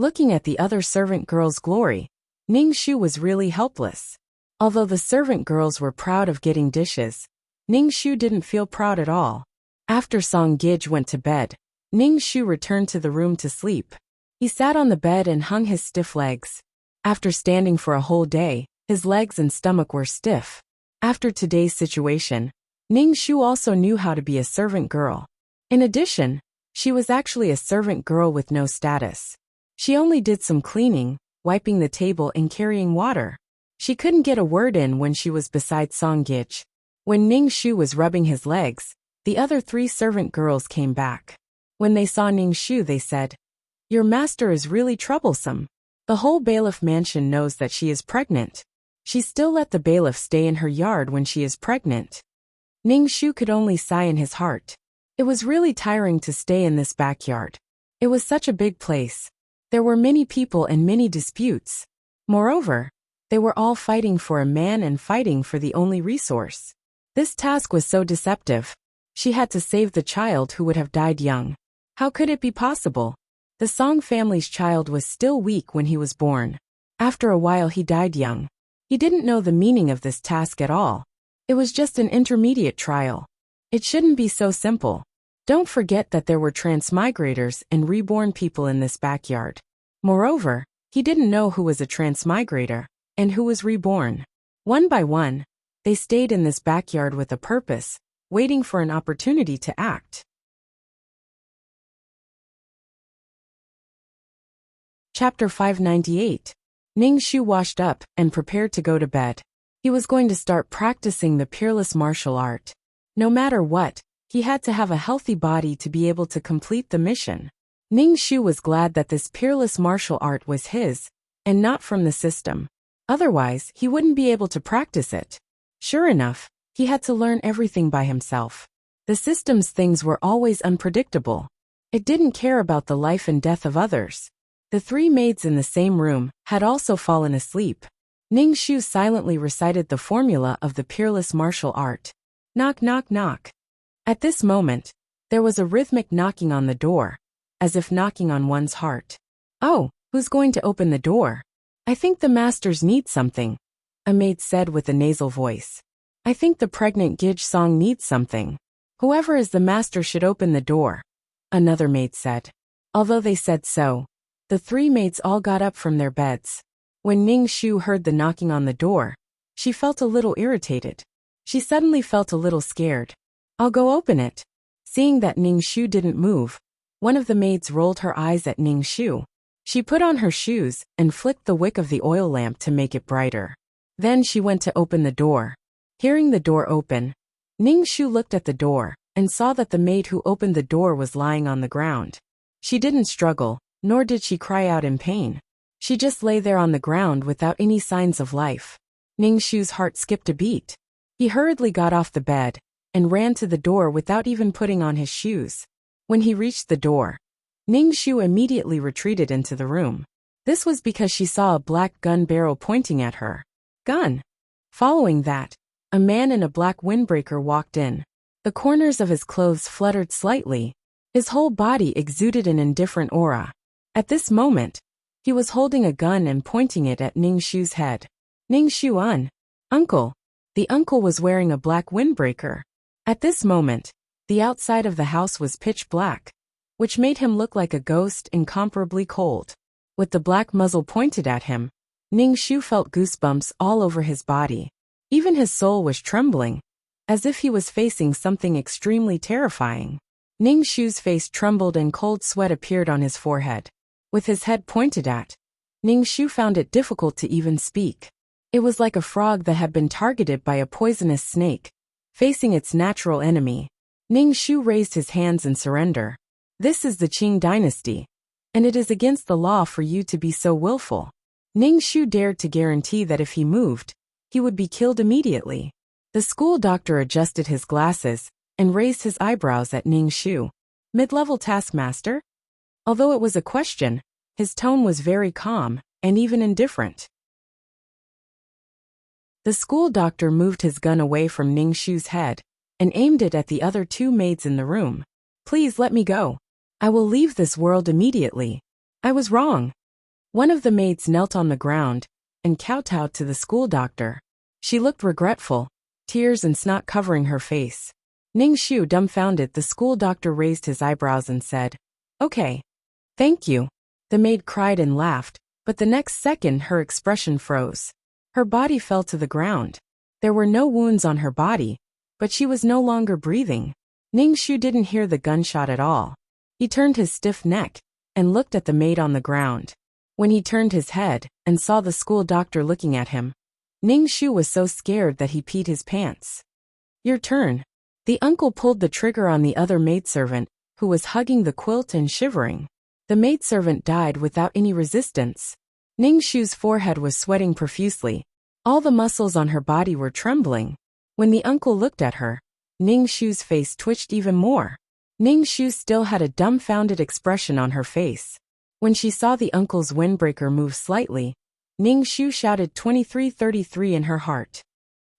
Speaker 1: Looking at the other servant girls' glory, Ning Shu was really helpless. Although the servant girls were proud of getting dishes, Ning Shu didn't feel proud at all. After Song Gij went to bed, Ning Shu returned to the room to sleep. He sat on the bed and hung his stiff legs. After standing for a whole day, his legs and stomach were stiff. After today's situation, Ning Shu also knew how to be a servant girl. In addition, she was actually a servant girl with no status. She only did some cleaning, wiping the table and carrying water. She couldn't get a word in when she was beside Song Gij. When Ning Shu was rubbing his legs, the other 3 servant girls came back. When they saw Ning Shu, they said, "Your master is really troublesome. The whole bailiff mansion knows that she is pregnant. She still let the bailiff stay in her yard when she is pregnant." Ning Shu could only sigh in his heart. It was really tiring to stay in this backyard. It was such a big place. There were many people and many disputes. Moreover, they were all fighting for a man and fighting for the only resource. This task was so deceptive. She had to save the child who would have died young. How could it be possible? The Song family's child was still weak when he was born. After a while he died young. He didn't know the meaning of this task at all. It was just an intermediate trial. It shouldn't be so simple. Don't forget that there were transmigrators and reborn people in this backyard. Moreover, he didn't know who was a transmigrator and who was reborn. One by one, they stayed in this backyard with a purpose, waiting for an opportunity to act. Chapter 598. Ning Shu washed up and prepared to go to bed. He was going to start practicing the peerless martial art. No matter what, he had to have a healthy body to be able to complete the mission. Ning Shu was glad that this peerless martial art was his, and not from the system. Otherwise, he wouldn't be able to practice it. Sure enough, he had to learn everything by himself. The system's things were always unpredictable. It didn't care about the life and death of others. The 3 maids in the same room had also fallen asleep. Ning Shu silently recited the formula of the peerless martial art. Knock, knock, knock. At this moment, there was a rhythmic knocking on the door, as if knocking on one's heart. "Oh, who's going to open the door? I think the masters need something," a maid said with a nasal voice. "I think the pregnant Gij Song needs something. Whoever is the master should open the door," another maid said. Although they said so, the 3 maids all got up from their beds. When Ning Shu heard the knocking on the door, she felt a little irritated. She suddenly felt a little scared. "I'll go open it." Seeing that Ning Shu didn't move, one of the maids rolled her eyes at Ning Shu. She put on her shoes and flicked the wick of the oil lamp to make it brighter. Then she went to open the door. Hearing the door open, Ning Shu looked at the door and saw that the maid who opened the door was lying on the ground. She didn't struggle, nor did she cry out in pain. She just lay there on the ground without any signs of life. Ning Shu's heart skipped a beat. He hurriedly got off the bed and ran to the door without even putting on his shoes. When he reached the door, Ning Shu immediately retreated into the room. This was because she saw a black gun barrel pointing at her. Gun! Following that, a man in a black windbreaker walked in. The corners of his clothes fluttered slightly. His whole body exuded an indifferent aura. At this moment, he was holding a gun and pointing it at Ning Shu's head. "Ning Shu uncle." The uncle was wearing a black windbreaker. At this moment, the outside of the house was pitch black, which made him look like a ghost, incomparably cold. With the black muzzle pointed at him, Ning Shu felt goosebumps all over his body. Even his soul was trembling, as if he was facing something extremely terrifying. Ning Shu's face trembled and cold sweat appeared on his forehead. With his head pointed at, Ning Shu found it difficult to even speak. It was like a frog that had been targeted by a poisonous snake, facing its natural enemy. Ning Shu raised his hands in surrender. "This is the Qing dynasty, and it is against the law for you to be so willful." Ning Shu dared to guarantee that if he moved, he would be killed immediately. The school doctor adjusted his glasses and raised his eyebrows at Ning Shu. "Mid-level taskmaster?" Although it was a question, his tone was very calm and even indifferent. The school doctor moved his gun away from Ning Shu's head and aimed it at the other 2 maids in the room. "Please let me go. I will leave this world immediately. I was wrong." One of the maids knelt on the ground and kowtowed to the school doctor. She looked regretful, tears and snot covering her face. Ningxu dumbfounded. The school doctor raised his eyebrows and said, "Okay. Thank you." The maid cried and laughed, but the next second her expression froze. Her body fell to the ground. There were no wounds on her body, but she was no longer breathing. Ningxu didn't hear the gunshot at all. He turned his stiff neck and looked at the maid on the ground. When he turned his head and saw the school doctor looking at him, Ningxu was so scared that he peed his pants. "Your turn." The uncle pulled the trigger on the other maidservant, who was hugging the quilt and shivering. The maidservant died without any resistance. Ningxu's forehead was sweating profusely. All the muscles on her body were trembling. When the uncle looked at her, Ningxu's face twitched even more. Ningxu still had a dumbfounded expression on her face. When she saw the uncle's windbreaker move slightly, Ningxu shouted 2333 in her heart.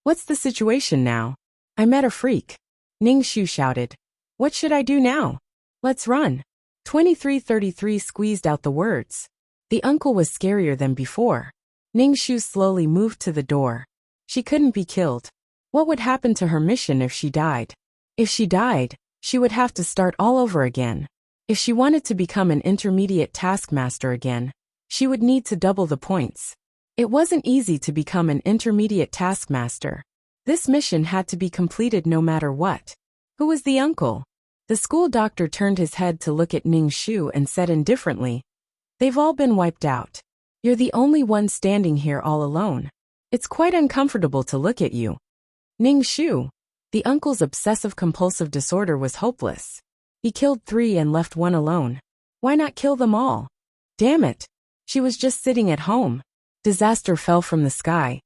Speaker 1: "What's the situation now? I met a freak." Ningxu shouted. "What should I do now? Let's run." 2333 squeezed out the words. The uncle was scarier than before. Ningxu slowly moved to the door. She couldn't be killed. What would happen to her mission if she died? If she died, she would have to start all over again. If she wanted to become an intermediate taskmaster again, she would need to double the points. It wasn't easy to become an intermediate taskmaster. This mission had to be completed no matter what. Who was the uncle? The school doctor turned his head to look at Ningxu and said indifferently, "They've all been wiped out. You're the only one standing here all alone. It's quite uncomfortable to look at you." Ningxu. The uncle's obsessive-compulsive disorder was hopeless. He killed 3 and left 1 alone. Why not kill them all? Damn it. She was just sitting at home. Disaster fell from the sky.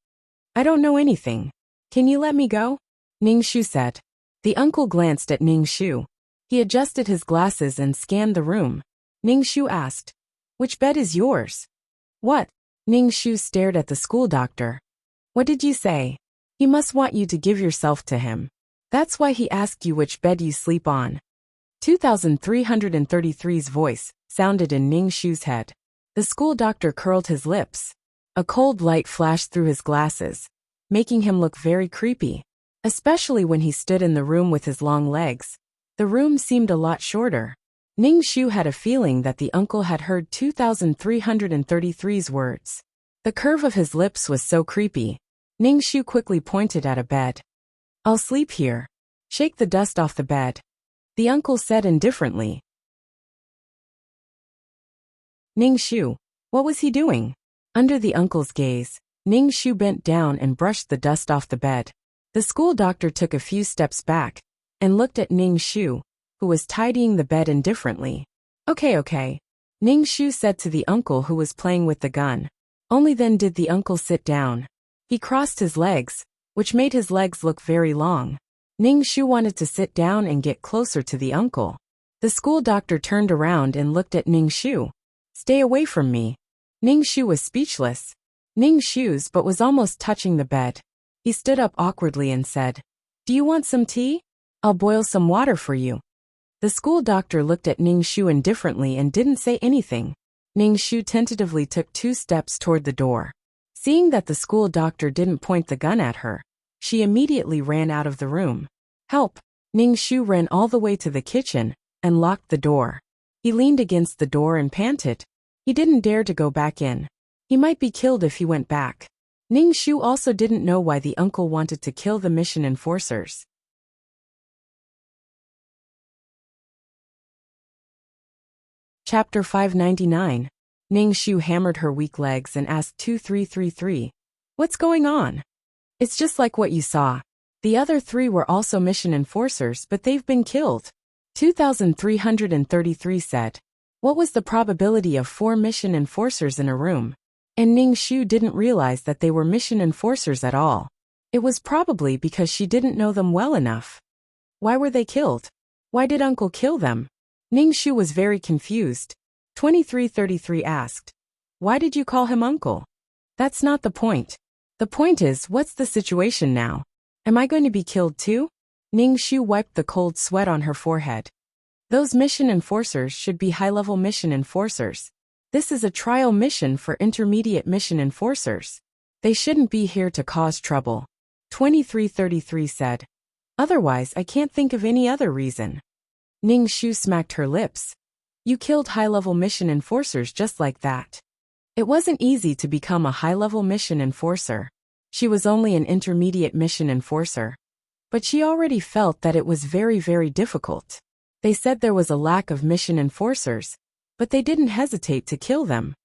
Speaker 1: "I don't know anything. Can you let me go?" Ningxu said. The uncle glanced at Ningxu. He adjusted his glasses and scanned the room. Ningxu asked, "Which bed is yours?" "What?" Ningxu stared at the school doctor. "What did you say? He must want you to give yourself to him. That's why he asked you which bed you sleep on." 2333's voice sounded in Ningxu's head. The school doctor curled his lips. A cold light flashed through his glasses, making him look very creepy, especially when he stood in the room with his long legs. The room seemed a lot shorter. Ningxu had a feeling that the uncle had heard 2333's words. The curve of his lips was so creepy. Ningxu quickly pointed at a bed. "I'll sleep here. Shake the dust off the bed," the uncle said indifferently. Ningxu. What was he doing? Under the uncle's gaze, Ningxu bent down and brushed the dust off the bed. The school doctor took a few steps back and looked at Ningxu, who was tidying the bed indifferently. Okay. Ningxu said to the uncle who was playing with the gun. Only then did the uncle sit down. He crossed his legs, which made his legs look very long. Ningxu wanted to sit down and get closer to the uncle. The school doctor turned around and looked at Ningxu. "Stay away from me." Ningxu was speechless. Ningxu's but was almost touching the bed. He stood up awkwardly and said, "Do you want some tea? I'll boil some water for you." The school doctor looked at Ningxu indifferently and didn't say anything. Ningxu tentatively took 2 steps toward the door. Seeing that the school doctor didn't point the gun at her, she immediately ran out of the room. "Help!" Ningxu ran all the way to the kitchen and locked the door. He leaned against the door and panted. He didn't dare to go back in. He might be killed if he went back. Ningxu also didn't know why the uncle wanted to kill the mission enforcers. Chapter 599. Ningxu hammered her weak legs and asked 2333, "What's going on?" "It's just like what you saw. The other 3 were also mission enforcers, but they've been killed," 2333 said. What was the probability of 4 mission enforcers in a room? And Ningxu didn't realize that they were mission enforcers at all. It was probably because she didn't know them well enough. Why were they killed? Why did Uncle kill them? Ningxu was very confused. 2333 asked, "Why did you call him Uncle?" "That's not the point. The point is, what's the situation now? Am I going to be killed too?" Ningxu wiped the cold sweat on her forehead. Those mission enforcers should be high-level mission enforcers. This is a trial mission for intermediate mission enforcers. They shouldn't be here to cause trouble. 2333 said. Otherwise, I can't think of any other reason. Ning Shu smacked her lips. You killed high-level mission enforcers just like that. It wasn't easy to become a high-level mission enforcer. She was only an intermediate mission enforcer. But she already felt that it was very, very difficult. They said there was a lack of mission enforcers, but they didn't hesitate to kill them.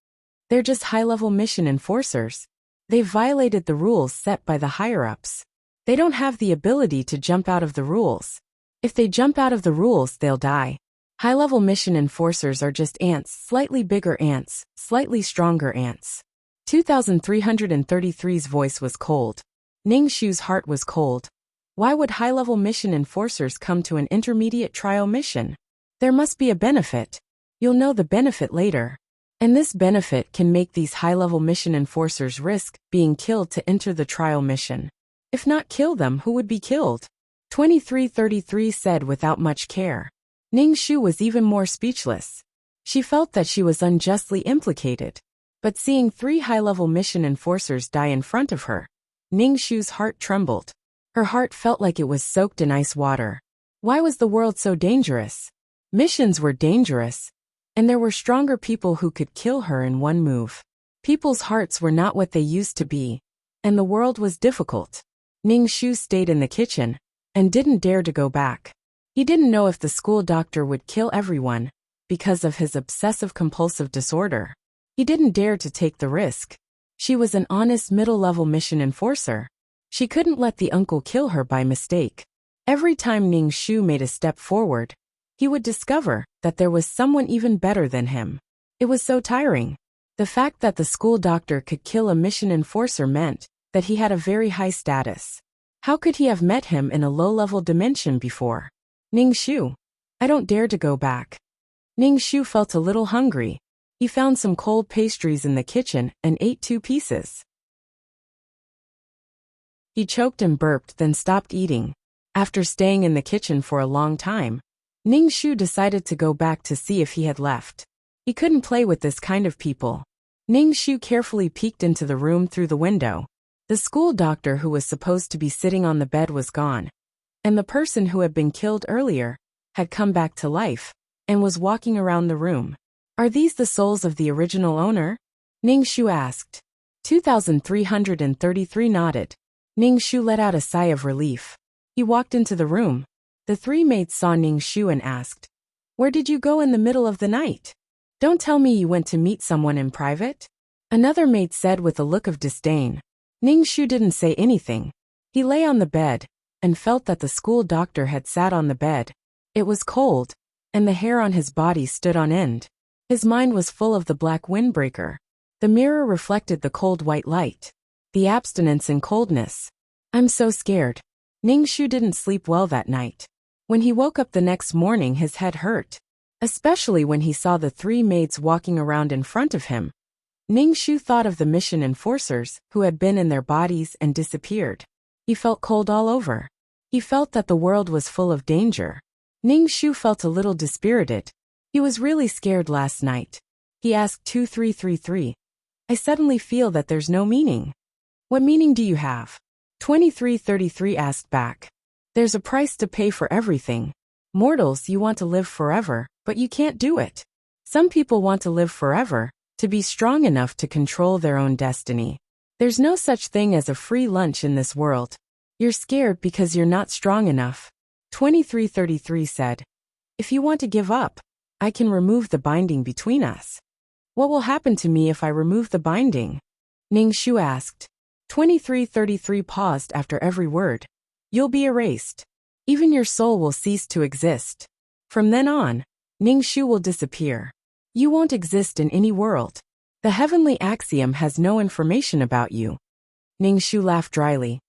Speaker 1: They're just high-level mission enforcers. They've violated the rules set by the higher-ups. They don't have the ability to jump out of the rules. If they jump out of the rules, they'll die. High-level mission enforcers are just ants, slightly bigger ants, slightly stronger ants. 2333's voice was cold. Ning Shu's heart was cold. Why would high-level mission enforcers come to an intermediate trial mission? There must be a benefit. You'll know the benefit later. And this benefit can make these high-level mission enforcers risk being killed to enter the trial mission. If not kill them, who would be killed? 2333 said without much care. Ning Shu was even more speechless. She felt that she was unjustly implicated. But seeing 3 high-level mission enforcers die in front of her, Ning Shu's heart trembled. Her heart felt like it was soaked in ice water. Why was the world so dangerous? Missions were dangerous. And there were stronger people who could kill her in one move. People's hearts were not what they used to be. And the world was difficult. Ning Shu stayed in the kitchen and didn't dare to go back. He didn't know if the school doctor would kill everyone because of his obsessive-compulsive disorder. He didn't dare to take the risk. She was an honest middle-level mission enforcer. She couldn't let the uncle kill her by mistake. Every time Ning Shu made a step forward, he would discover that there was someone even better than him. It was so tiring. The fact that the school doctor could kill a mission enforcer meant that he had a very high status. How could he have met him in a low-level dimension before? Ning Shu. I don't dare to go back. Ning Shu felt a little hungry. He found some cold pastries in the kitchen and ate 2 pieces. He choked and burped, then stopped eating. After staying in the kitchen for a long time, Ning Shu decided to go back to see if he had left. He couldn't play with this kind of people. Ning Shu carefully peeked into the room through the window. The school doctor who was supposed to be sitting on the bed was gone. And the person who had been killed earlier had come back to life and was walking around the room. Are these the souls of the original owner? Ning Shu asked. 2333 nodded. Ning Shu let out a sigh of relief. He walked into the room. The 3 maids saw Ning Shu and asked, "Where did you go in the middle of the night? Don't tell me you went to meet someone in private?" Another maid said with a look of disdain. Ning Shu didn't say anything. He lay on the bed and felt that the school doctor had sat on the bed. It was cold, and the hair on his body stood on end. His mind was full of the black windbreaker. The mirror reflected the cold white light. The abstinence and coldness. I'm so scared. Ning Shu didn't sleep well that night. When he woke up the next morning, his head hurt. Especially when he saw the 3 maids walking around in front of him. Ning Shu thought of the mission enforcers who had been in their bodies and disappeared. He felt cold all over. He felt that the world was full of danger. Ning Shu felt a little dispirited. He was really scared last night. He asked 2333. I suddenly feel that there's no meaning. What meaning do you have? 2333 asked back. There's a price to pay for everything. Mortals, you want to live forever, but you can't do it. Some people want to live forever, to be strong enough to control their own destiny. There's no such thing as a free lunch in this world. You're scared because you're not strong enough. 2333 said. If you want to give up, I can remove the binding between us. What will happen to me if I remove the binding? Ning Shu asked. 2333 paused after every word. You'll be erased. Even your soul will cease to exist. From then on, Ning Shu will disappear. You won't exist in any world. The heavenly axiom has no information about you. Ning Shu laughed dryly.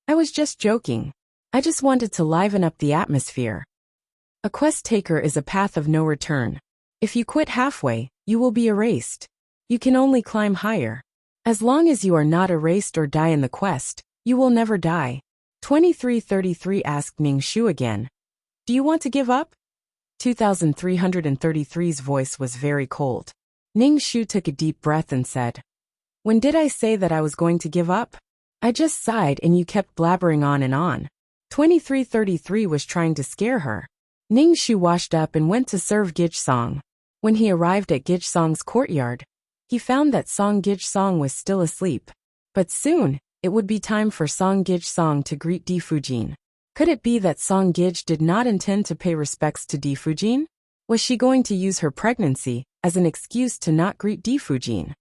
Speaker 1: I was just joking. I just wanted to liven up the atmosphere. A quest taker is a path of no return. If you quit halfway, you will be erased. You can only climb higher. As long as you are not erased or die in the quest, you will never die. 2333 asked Ning Shu again. Do you want to give up? 2333's voice was very cold. Ning Shu took a deep breath and said, "When did I say that I was going to give up? I just sighed and you kept blabbering on and on." 2333 was trying to scare her. Ning Shu washed up and went to serve Gijsong. When he arrived at Gijsong's courtyard, he found that Song Gijsong was still asleep. But soon, it would be time for Song Gijsong to greet Di Fujin. Could it be that Song Gij did not intend to pay respects to Di Fujin? Was she going to use her pregnancy as an excuse to not greet Di Fujin?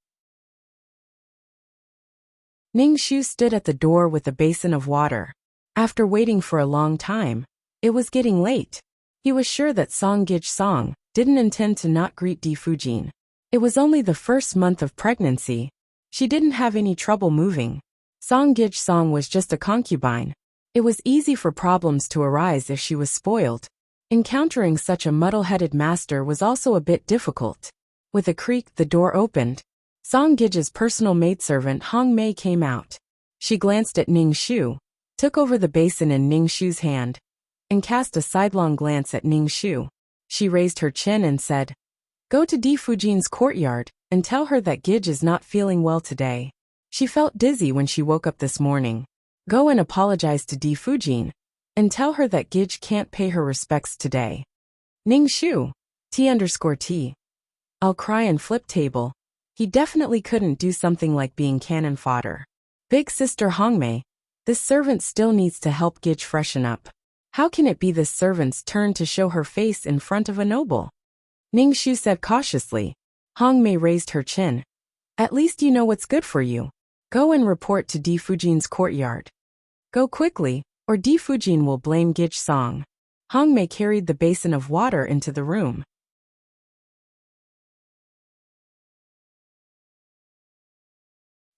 Speaker 1: Ning Shu stood at the door with a basin of water. After waiting for a long time, it was getting late. He was sure that Song Gijsong didn't intend to not greet Di Fujin. It was only the first month of pregnancy. She didn't have any trouble moving. Song Gijsong was just a concubine. It was easy for problems to arise if she was spoiled. Encountering such a muddle-headed master was also a bit difficult. With a creak, the door opened. Song Gij's personal maidservant Hong Mei came out. She glanced at Ning Shu, took over the basin in Ning Shu's hand, and cast a sidelong glance at Ning Shu. She raised her chin and said, "Go to Di Fujin's courtyard and tell her that Gij is not feeling well today. She felt dizzy when she woke up this morning. Go and apologize to Di Fujin and tell her that Gij can't pay her respects today." Ning Shu, T_T. I'll cry and flip table. He definitely couldn't do something like being cannon fodder. Big sister Hongmei, this servant still needs to help Gij freshen up. How can it be this servant's turn to show her face in front of a noble? Ning Shu said cautiously. Hongmei raised her chin. At least you know what's good for you. Go and report to Di Fujin's courtyard. Go quickly, or Di Fujin will blame Gijsong. Hongmei carried the basin of water into the room.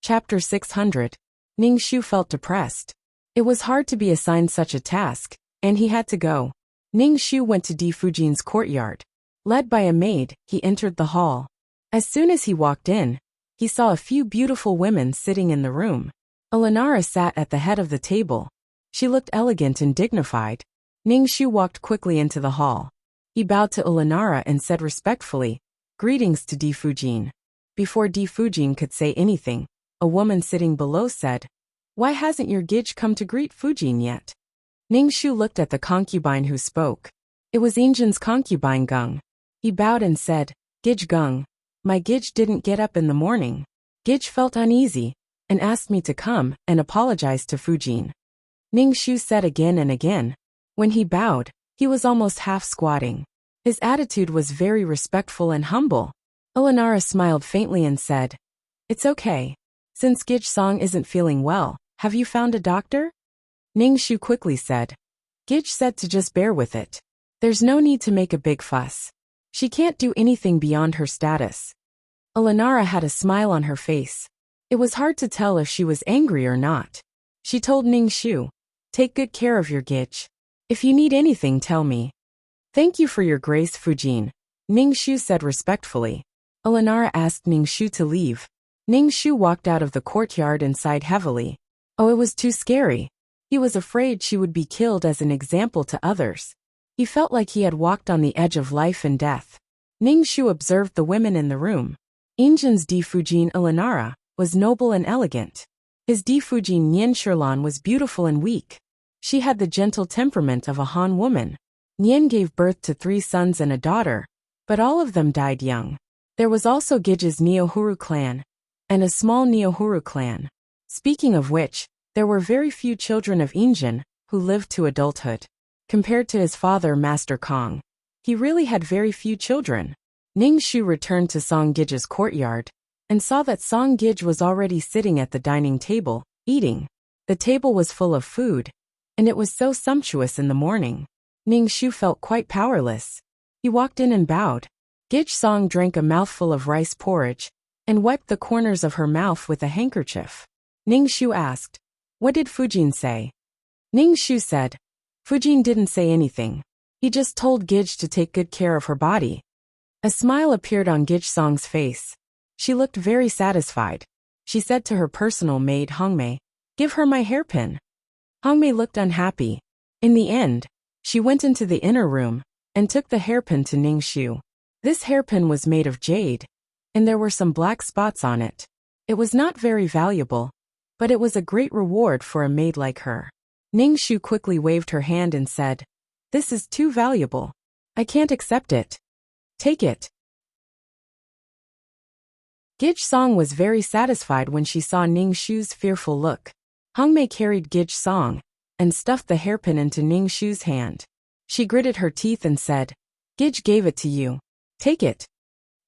Speaker 1: Chapter 600. Ning Shu felt depressed. It was hard to be assigned such a task, and he had to go. Ning Shu went to Di Fujin's courtyard. Led by a maid, he entered the hall. As soon as he walked in, he saw a few beautiful women sitting in the room. Elenara sat at the head of the table. She looked elegant and dignified. Ning Shu walked quickly into the hall. He bowed to Elenara and said respectfully, "Greetings to Di Fujin." Before Di Fujin could say anything, a woman sitting below said, "Why hasn't your Gij come to greet Fujin yet?" Ning Shu looked at the concubine who spoke. It was Injin's concubine Gung. He bowed and said, "Gij Gung, my Gij didn't get up in the morning. Gij felt uneasy and asked me to come and apologize to Fujin." Ning Shu said again and again. When he bowed, he was almost half squatting. His attitude was very respectful and humble. Elenara smiled faintly and said, "It's okay. Since Gijsong isn't feeling well, have you found a doctor?" Ning Shu quickly said, "Gij said to just bear with it. There's no need to make a big fuss. She can't do anything beyond her status." Elenara had a smile on her face. It was hard to tell if she was angry or not. She told Ning Shu, "Take good care of your Gij. If you need anything, tell me." "Thank you for your grace, Fujin," Ning Shu said respectfully. Elenara asked Ning Shu to leave. Ning Shu walked out of the courtyard and sighed heavily. Oh, it was too scary. He was afraid she would be killed as an example to others. He felt like he had walked on the edge of life and death. Ning Shu observed the women in the room. Injin's Di Fujin Elenara was noble and elegant. His Di Fujin Nian Shirlan was beautiful and weak. She had the gentle temperament of a Han woman. Nian gave birth to 3 sons and a daughter, but all of them died young. There was also Gij's Neohuru clan, and a small Neohuru clan. Speaking of which, there were very few children of Injin who lived to adulthood. Compared to his father Master Kong, he really had very few children. Ning Shu returned to Song Gij's courtyard and saw that Song Gij was already sitting at the dining table, eating. The table was full of food, and it was so sumptuous in the morning. Ning Shu felt quite powerless. He walked in and bowed. Gijsong drank a mouthful of rice porridge and wiped the corners of her mouth with a handkerchief. Ning Shu asked, "What did Fujin say?" Ning Shu said, "Fujin didn't say anything. He just told Gij to take good care of her body." A smile appeared on Gijsong's face. She looked very satisfied. She said to her personal maid Hongmei, "Give her my hairpin." Hongmei looked unhappy. In the end, she went into the inner room and took the hairpin to Ning Shu. This hairpin was made of jade. and there were some black spots on it. It was not very valuable, but it was a great reward for a maid like her. Ningxu quickly waved her hand and said, "This is too valuable. I can't accept it. Take it." Gijsong was very satisfied when she saw Ningxu's fearful look. Hongmei carried Gijsong and stuffed the hairpin into Ningxu's hand. She gritted her teeth and said, "Gij gave it to you. Take it."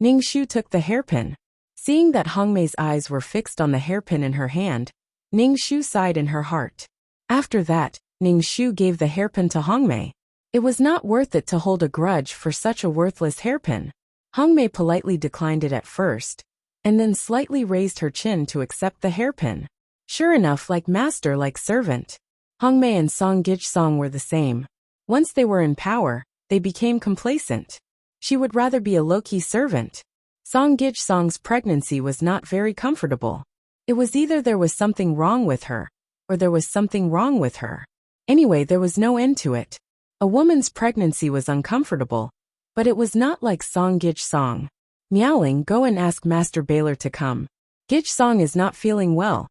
Speaker 1: Ningxu took the hairpin. Seeing that Hongmei's eyes were fixed on the hairpin in her hand, Ningxu sighed in her heart. After that, Ningxu gave the hairpin to Hongmei. It was not worth it to hold a grudge for such a worthless hairpin. Hongmei politely declined it at first, and then slightly raised her chin to accept the hairpin. Sure enough, like master like servant. Hongmei and Song Gijsong were the same. Once they were in power, they became complacent. She would rather be a low-key servant. Song Gijsong's pregnancy was not very comfortable. It was either there was something wrong with her, or there was something wrong with her. Anyway, there was no end to it. A woman's pregnancy was uncomfortable, but it was not like Song Gijsong. Miaoling, go and ask Master Baylor to come. Gijsong is not feeling well,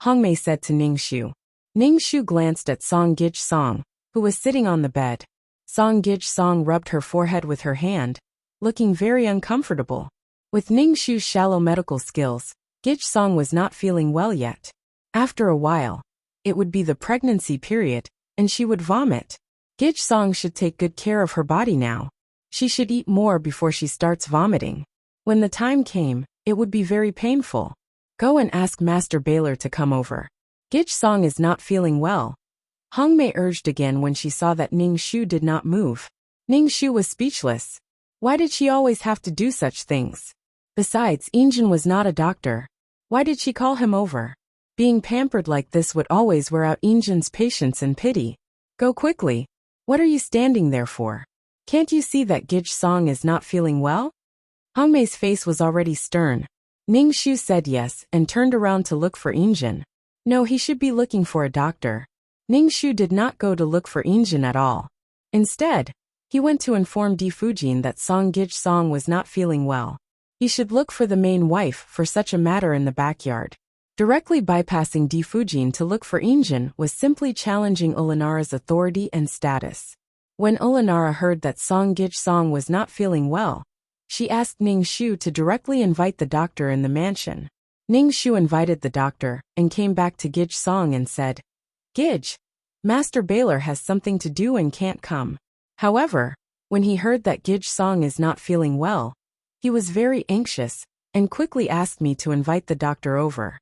Speaker 1: Hongmei said to Ningxu. Ningxu glanced at Song Gijsong, who was sitting on the bed. Song Gijsong rubbed her forehead with her hand, looking very uncomfortable. With Ningxu's shallow medical skills, Gijsong was not feeling well yet. After a while, it would be the pregnancy period, and she would vomit. Gijsong should take good care of her body now. She should eat more before she starts vomiting. When the time came, it would be very painful. Go and ask Master Baylor to come over. Gijsong is not feeling well. Hongmei urged again when she saw that Ningxu did not move. Ningxu was speechless. Why did she always have to do such things? Besides, Injin was not a doctor. Why did she call him over? Being pampered like this would always wear out Injin's patience and pity. Go quickly. What are you standing there for? Can't you see that Gijsong is not feeling well? Hongmei's face was already stern. Ningxu said yes and turned around to look for Injin. No, he should be looking for a doctor. Ningxu did not go to look for Injin at all. Instead, he went to inform Di Fujin that Song Gijsong was not feeling well. He should look for the main wife for such a matter in the backyard. Directly bypassing Di Fujin to look for Injin was simply challenging Ulanara's authority and status. When Ulanara heard that Song Gijsong was not feeling well, she asked Ningxu to directly invite the doctor in the mansion. Ningxu invited the doctor and came back to Gijsong and said, "Gij, Master Baylor has something to do and can't come." However, when he heard that Gijsong is not feeling well, he was very anxious and quickly asked me to invite the doctor over.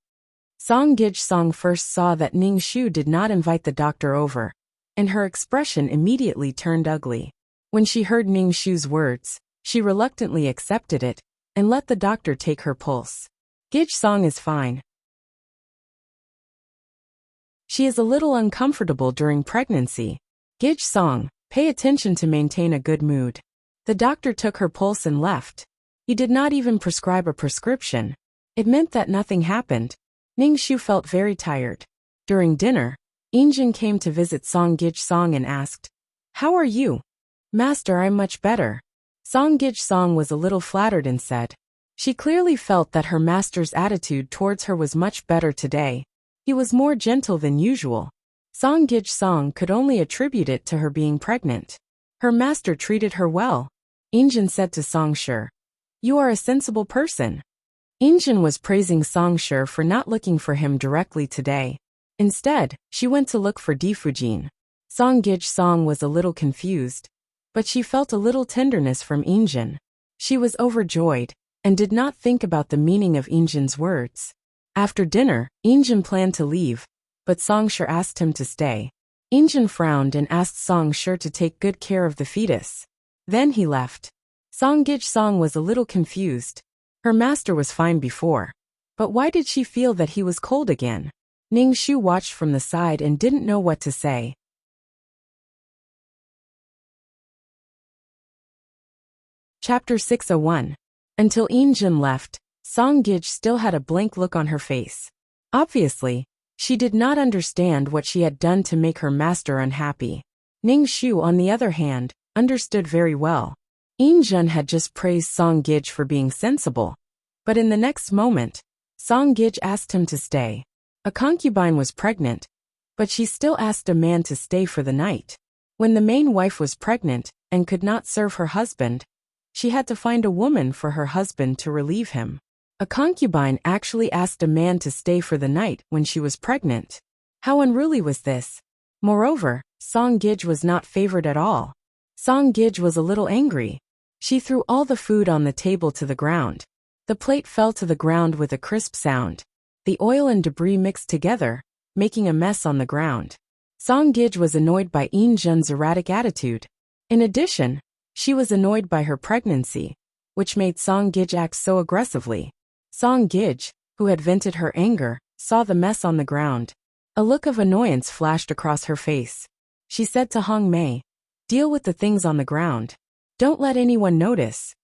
Speaker 1: Song Gijsong first saw that Ningxu did not invite the doctor over, and her expression immediately turned ugly. When she heard Ningxu's words, she reluctantly accepted it and let the doctor take her pulse. Gijsong is fine. She is a little uncomfortable during pregnancy. Gijsong, pay attention to maintain a good mood. The doctor took her pulse and left. He did not even prescribe a prescription. It meant that nothing happened. Ningxu felt very tired. During dinner, Injin came to visit Song Gijsong and asked, "How are you?" "Master, I'm much better." Song Gijsong was a little flattered and said. She clearly felt that her master's attitude towards her was much better today. He was more gentle than usual. Song Gijsong could only attribute it to her being pregnant. Her master treated her well. Injin said to Song Shi, "You are a sensible person." Injin was praising Song Shi for not looking for him directly today. Instead, she went to look for Di Fujin. Song Gijsong was a little confused, but she felt a little tenderness from Injin. She was overjoyed and did not think about the meaning of Injin's words. After dinner, Injin planned to leave, but Song Shi asked him to stay. Injin frowned and asked Song Shi to take good care of the fetus. Then he left. Song Gijsong was a little confused. Her master was fine before, but why did she feel that he was cold again? Ningxu watched from the side and didn't know what to say. Chapter 601. Until Injin left, Song Gij still had a blank look on her face. Obviously, she did not understand what she had done to make her master unhappy. Ningxu, on the other hand, understood very well. Injin had just praised Song Gij for being sensible, But in the next moment, Song Gij asked him to stay. A concubine was pregnant, but she still asked a man to stay for the night. When the main wife was pregnant and could not serve her husband, she had to find a woman for her husband to relieve him. A concubine actually asked a man to stay for the night when she was pregnant. How unruly was this? Moreover, Song Gij was not favored at all. Song Gij was a little angry. She threw all the food on the table to the ground. The plate fell to the ground with a crisp sound. The oil and debris mixed together, making a mess on the ground. Song Gij was annoyed by Injun's erratic attitude. In addition, she was annoyed by her pregnancy, which made Song Gij act so aggressively. Song Gij, who had vented her anger, saw the mess on the ground. A look of annoyance flashed across her face. She said to Hong Mei, "Deal with the things on the ground. Don't let anyone notice."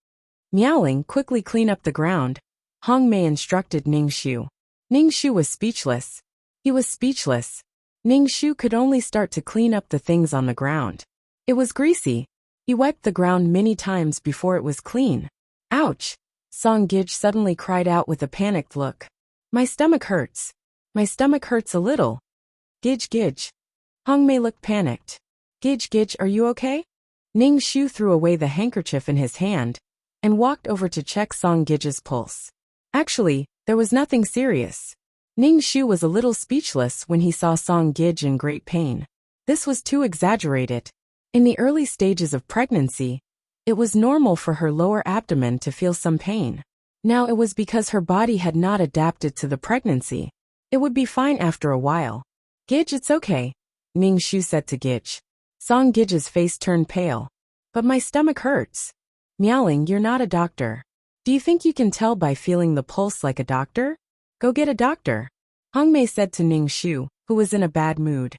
Speaker 1: Miaoling, quickly clean up the ground, Hong Mei instructed Ning Shu. Ning Shu was speechless. He was speechless. Ning Shu could only start to clean up the things on the ground. It was greasy. He wiped the ground many times before it was clean. Ouch! Song Gij suddenly cried out with a panicked look. My stomach hurts. My stomach hurts a little. Gij Gij. Hong Mei looked panicked. Gij Gij, are you okay? Ning Shu threw away the handkerchief in his hand and walked over to check Song Gij's pulse. Actually, there was nothing serious. Ning Shu was a little speechless when he saw Song Gij in great pain. This was too exaggerated. In the early stages of pregnancy, it was normal for her lower abdomen to feel some pain. Now it was because her body had not adapted to the pregnancy. It would be fine after a while. Gij, it's okay, Ning Shu said to Gij. Song Gij's face turned pale. But my stomach hurts. Miaoling, you're not a doctor. Do you think you can tell by feeling the pulse like a doctor? Go get a doctor. Hong Mei said to Ning Shu, who was in a bad mood.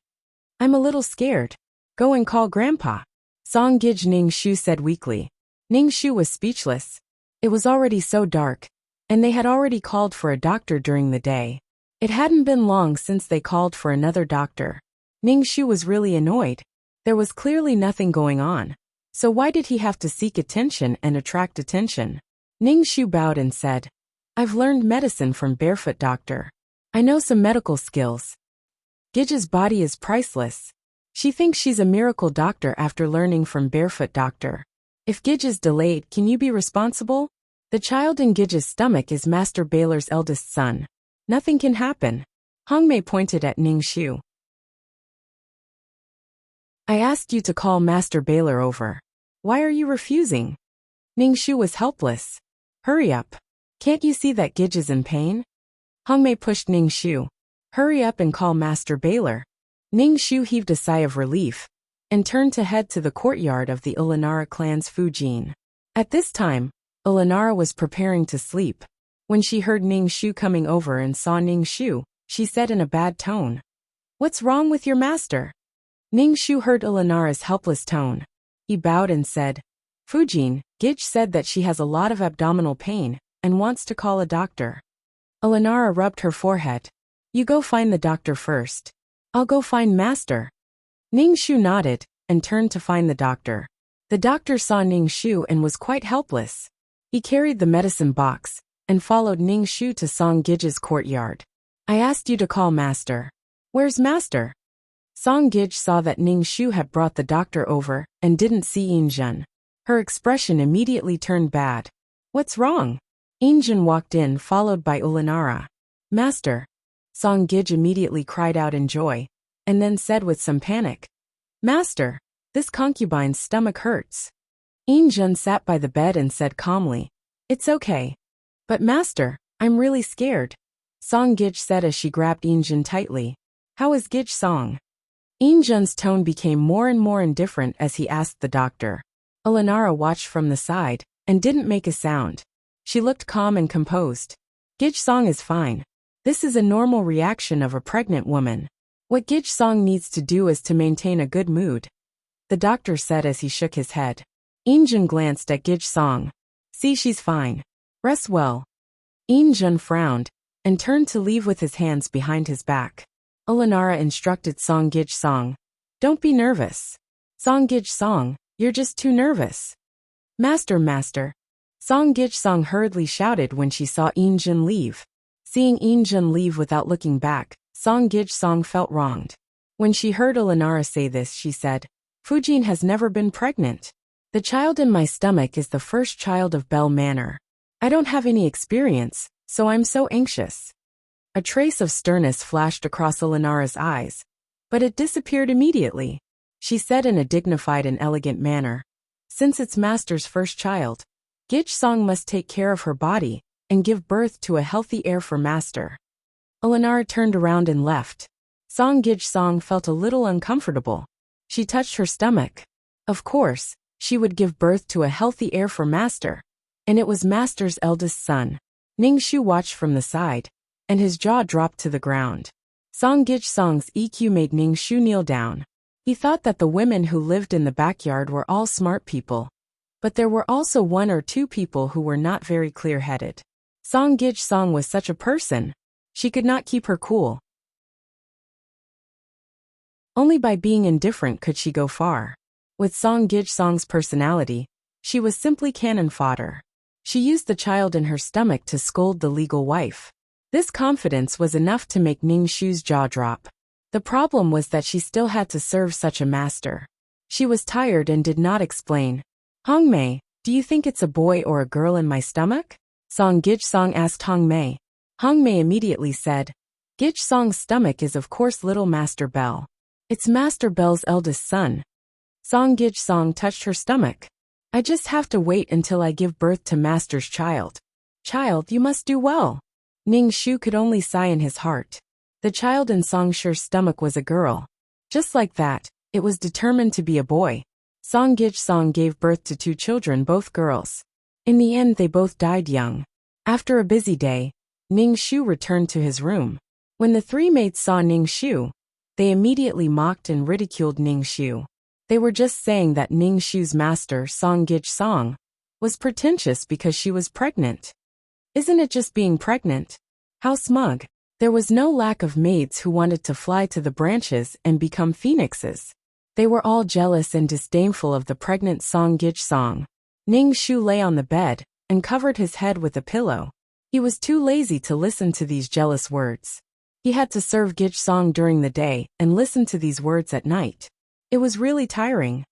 Speaker 1: I'm a little scared. Go and call Grandpa. Song Gij, Ning Shu said weakly. Ning Shu was speechless. It was already so dark, and they had already called for a doctor during the day. It hadn't been long since they called for another doctor. Ning Shu was really annoyed. There was clearly nothing going on. So why did he have to seek attention and attract attention? Ning Shu bowed and said, I've learned medicine from Barefoot Doctor. I know some medical skills. Gij's body is priceless. She thinks she's a miracle doctor after learning from Barefoot Doctor. If Gij is delayed, can you be responsible? The child in Gij's stomach is Master Baylor's eldest son. Nothing can happen. Hong Mei pointed at Ning Shu. I asked you to call Master Baylor over. Why are you refusing? Ning Shu was helpless. Hurry up. Can't you see that Gij is in pain? Hong Mei pushed Ning Shu. Hurry up and call Master Baylor. Ning Shu heaved a sigh of relief and turned to head to the courtyard of the Ulanara clan's Fujin. At this time, Ulanara was preparing to sleep. When she heard Ning Shu coming over and saw Ning Shu, she said in a bad tone, What's wrong with your master? Ning Shu heard Ulanara's helpless tone. He bowed and said, Fujin, Gij said that she has a lot of abdominal pain and wants to call a doctor. Ulanara rubbed her forehead. You go find the doctor first. I'll go find Master. Ning Shu nodded and turned to find the doctor. The doctor saw Ning Shu and was quite helpless. He carried the medicine box and followed Ning Shu to Song Gij's courtyard. I asked you to call Master. Where's Master? Song Gij saw that Ning Shu had brought the doctor over and didn't see Injun. Her expression immediately turned bad. What's wrong? Injun walked in followed by Ulanara. Master. Song Gij immediately cried out in joy, and then said with some panic, Master, this concubine's stomach hurts. Injun sat by the bed and said calmly, It's okay. But Master, I'm really scared. Song Gij said as she grabbed Injun tightly. How is Gij Song? Injun's tone became more and more indifferent as he asked the doctor. Ulanara watched from the side and didn't make a sound. She looked calm and composed. Gij Song is fine. This is a normal reaction of a pregnant woman. What Gij Song needs to do is to maintain a good mood, the doctor said as he shook his head. Injun glanced at Gij Song. See, she's fine. Rest well. Injun frowned and turned to leave with his hands behind his back. Ulanara instructed Song Gij Song. Don't be nervous. Song Gij Song, you're just too nervous. Master, Song Gijsong hurriedly shouted when she saw Jin leave. Seeing Jin leave without looking back, Song Gijsong felt wronged. When she heard Olenara say this, she said, Fujin has never been pregnant. The child in my stomach is the first child of Bell Manor. I don't have any experience, so I'm so anxious. A trace of sternness flashed across Olenara's eyes, but it disappeared immediately. She said in a dignified and elegant manner, since it's master's first child, Gijsong must take care of her body and give birth to a healthy heir for master. Olenara turned around and left. Song Gijsong felt a little uncomfortable. She touched her stomach. Of course, she would give birth to a healthy heir for master, and it was master's eldest son. Ningshu watched from the side, and his jaw dropped to the ground. Song Gijsong's EQ made Ningshu kneel down. He thought that the women who lived in the backyard were all smart people, but there were also one or two people who were not very clear-headed. Song Gijsong was such a person. She could not keep her cool. Only by being indifferent could she go far. With Song Gijsong's personality, she was simply cannon fodder. She used the child in her stomach to scold the legal wife. This confidence was enough to make Ningshu's jaw drop. The problem was that she still had to serve such a master. She was tired and did not explain. Hongmei, do you think it's a boy or a girl in my stomach? Song Gijsong asked Hongmei. Hongmei immediately said, Gijsong's stomach is of course little Master Bell. It's Master Bell's eldest son. Song Gijsong touched her stomach. I just have to wait until I give birth to Master's child. Child, you must do well. Ningshu could only sigh in his heart. The child in Song Shi's stomach was a girl. Just like that, it was determined to be a boy. Song Gijsong gave birth to 2 children, both girls. In the end they both died young. After a busy day, Ningshu returned to his room. When the 3 maids saw Ningshu, they immediately mocked and ridiculed Ningshu. They were just saying that Ningshu's master, Song Gijsong, was pretentious because she was pregnant. Isn't it just being pregnant? How smug. There was no lack of maids who wanted to fly to the branches and become phoenixes. They were all jealous and disdainful of the pregnant Song Gijsong. Ningshu lay on the bed and covered his head with a pillow. He was too lazy to listen to these jealous words. He had to serve Gijsong during the day and listen to these words at night. It was really tiring.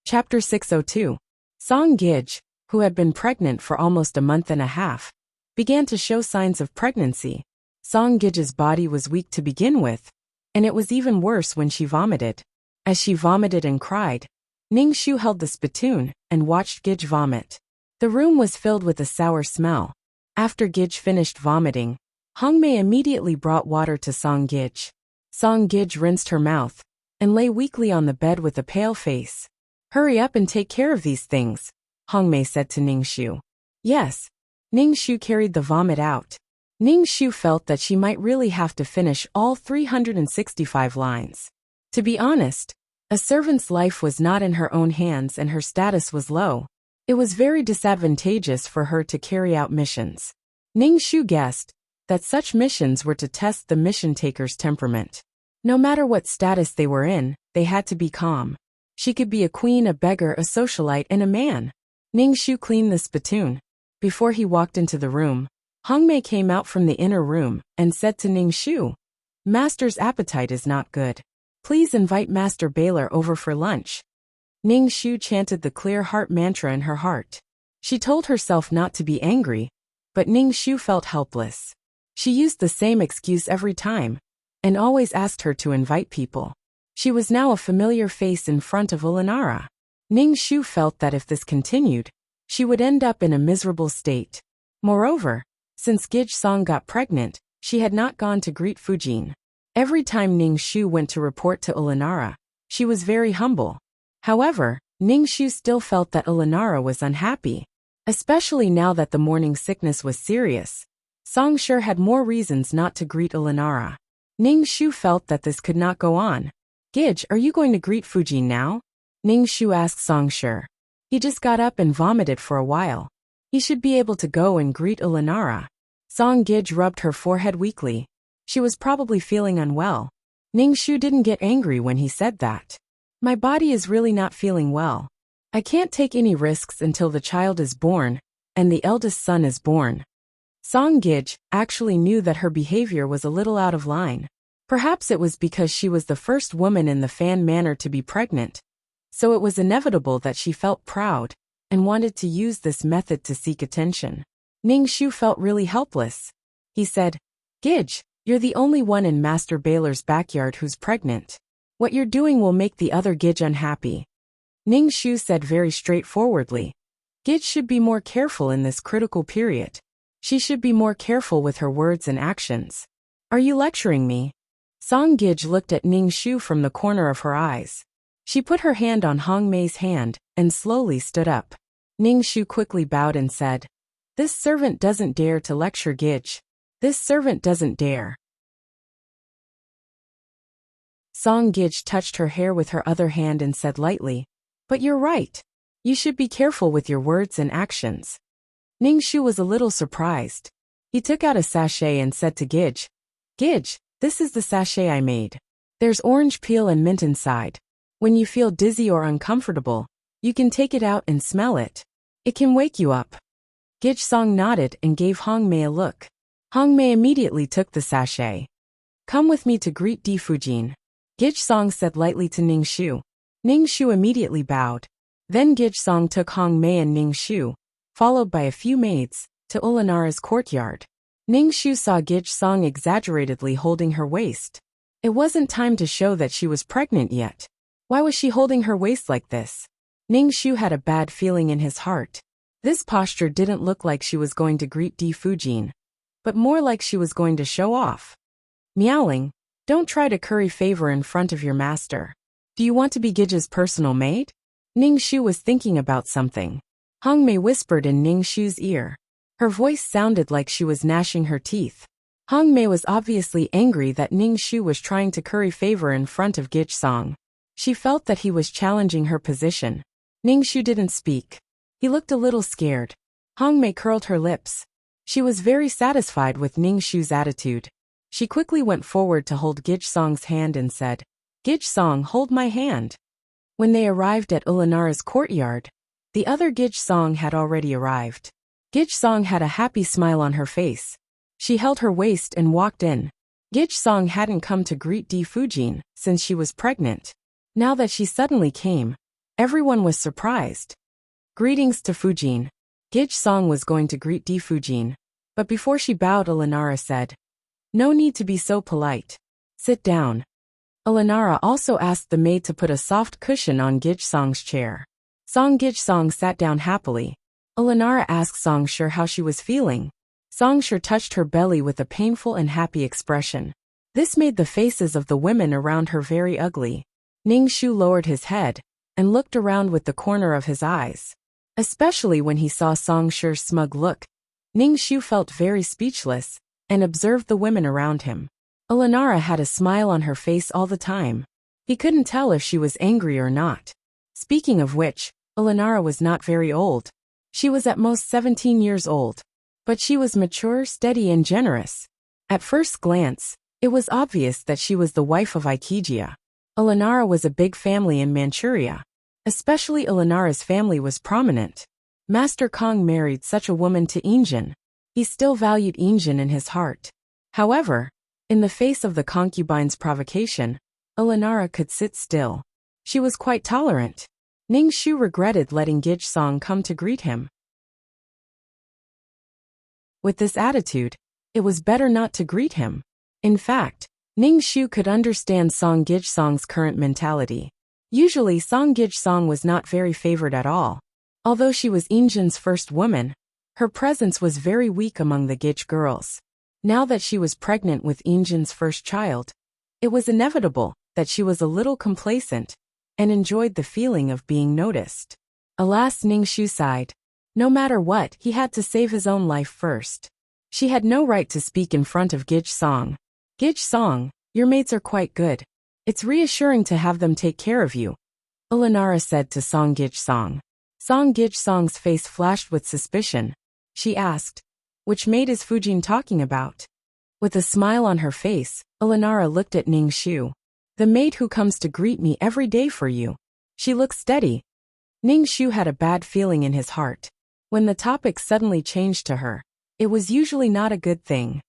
Speaker 1: Chapter 602. Song Gij, who had been pregnant for almost a month and a half, began to show signs of pregnancy. Song Gij's body was weak to begin with, and it was even worse when she vomited. As she vomited and cried, Ningshu held the spittoon and watched Gij vomit. The room was filled with a sour smell. After Gij finished vomiting, Hongmei immediately brought water to Song Gij. Song Gij rinsed her mouth and lay weakly on the bed with a pale face. Hurry up and take care of these things, Hongmei said to Ningshu. Yes. Ningshu carried the vomit out. Ningshu felt that she might really have to finish all 365 lines. To be honest, a servant's life was not in her own hands and her status was low. It was very disadvantageous for her to carry out missions. Ningshu guessed that such missions were to test the mission taker's temperament. No matter what status they were in, they had to be calm. She could be a queen, a beggar, a socialite, and a man. Ningshu cleaned the spittoon. Before he walked into the room, Hongmei came out from the inner room and said to Ningshu, Master's appetite is not good. Please invite Master Baylor over for lunch. Ningshu chanted the clear heart mantra in her heart. She told herself not to be angry, but Ningshu felt helpless. She used the same excuse every time, and always asked her to invite people. She was now a familiar face in front of Olenara. Ningshu felt that if this continued, she would end up in a miserable state. Moreover, since Gijsong got pregnant, she had not gone to greet Fujin. Every time Ningshu went to report to Olenara, she was very humble. However, Ningshu still felt that Olenara was unhappy, especially now that the morning sickness was serious. Song Shi had more reasons not to greet Olenara. Ningshu felt that this could not go on. Gij, are you going to greet Fujin now? Ningshu asked Song Shi. He just got up and vomited for a while. He should be able to go and greet Olenara. Song Gij rubbed her forehead weakly. She was probably feeling unwell. Ningshu didn't get angry when he said that. My body is really not feeling well. I can't take any risks until the child is born, and the eldest son is born. Song Gij actually knew that her behavior was a little out of line. Perhaps it was because she was the first woman in the Fan Manor to be pregnant, so it was inevitable that she felt proud and wanted to use this method to seek attention. Ningxu felt really helpless. He said, Gij, you're the only one in Master Baylor's backyard who's pregnant. What you're doing will make the other Gij unhappy. Ningxu said very straightforwardly, Gij should be more careful in this critical period. She should be more careful with her words and actions. Are you lecturing me? Song Gij looked at Ningxu from the corner of her eyes. She put her hand on Hong Mei's hand and slowly stood up. Ningxu quickly bowed and said, This servant doesn't dare to lecture Gij. This servant doesn't dare. Song Gij touched her hair with her other hand and said lightly, But you're right. You should be careful with your words and actions. Ningxu was a little surprised. He took out a sachet and said to Gij, Gij, this is the sachet I made. There's orange peel and mint inside. When you feel dizzy or uncomfortable, you can take it out and smell it. It can wake you up. Gij Song nodded and gave Hong Mei a look. Hong Mei immediately took the sachet. Come with me to greet Di Fujin. Gij Song said lightly to Ningxu. Ningxu immediately bowed. Then Gij Song took Hong Mei and Ningxu, followed by a few maids, to Ulanara's courtyard. Ningxu saw Gij Song exaggeratedly holding her waist. It wasn't time to show that she was pregnant yet. Why was she holding her waist like this? Ningxu had a bad feeling in his heart. This posture didn't look like she was going to greet Di Fujin, but more like she was going to show off. Miaoling, don't try to curry favor in front of your master. Do you want to be Gij's personal maid? Ningxu was thinking about something. Hong Mei whispered in Ningxu's ear. Her voice sounded like she was gnashing her teeth. Hong Mei was obviously angry that Ningxu was trying to curry favor in front of Gij Song. She felt that he was challenging her position. Ningxu didn't speak. He looked a little scared. Hong Mei curled her lips. She was very satisfied with Ningxu's attitude. She quickly went forward to hold Gij Song's hand and said, Gij Song, hold my hand. When they arrived at Ulanara's courtyard, the other Gij Song had already arrived. Gij Song had a happy smile on her face. She held her waist and walked in. Gij Song hadn't come to greet Di Fujin since she was pregnant. Now that she suddenly came, everyone was surprised. Greetings to Fujin. Gij Song was going to greet Di Fujin, but before she bowed, Ulanara said, No need to be so polite. Sit down. Ulanara also asked the maid to put a soft cushion on Gij Song's chair. Gij Song sat down happily. Ulanara asked Songshur how she was feeling. Songshur touched her belly with a painful and happy expression. This made the faces of the women around her very ugly. Ningxu lowered his head and looked around with the corner of his eyes. Especially when he saw Songshur's smug look, Ningxu felt very speechless and observed the women around him. Ulanara had a smile on her face all the time. He couldn't tell if she was angry or not. Speaking of which, Ulanara was not very old. She was at most 17 years old. But she was mature, steady, and generous. At first glance, it was obvious that she was the wife of Ikijia. Ulanara was a big family in Manchuria. Especially Ulanara's family was prominent. Master Kong married such a woman to Injin. He still valued Injin in his heart. However, in the face of the concubine's provocation, Ulanara could sit still. She was quite tolerant. Ningxu regretted letting Gij Song come to greet him. With this attitude, it was better not to greet him. In fact, Ningxu could understand Song Gij Song's current mentality. Usually Song Gij Song was not very favored at all. Although she was Injin's first woman, her presence was very weak among the Gij girls. Now that she was pregnant with Injin's first child, it was inevitable that she was a little complacent and enjoyed the feeling of being noticed. Alas, Ningxu sighed. No matter what, he had to save his own life first. She had no right to speak in front of Gij Song. Gij Song, your mates are quite good. It's reassuring to have them take care of you, Ulanara said to Song Gij Song. Song Gij Song's face flashed with suspicion. She asked, Which maid is Fujin talking about? With a smile on her face, Ulanara looked at Ningxu. The maid who comes to greet me every day for you. She looks steady. Ning Shu had a bad feeling in his heart. When the topic suddenly changed to her, it was usually not a good thing.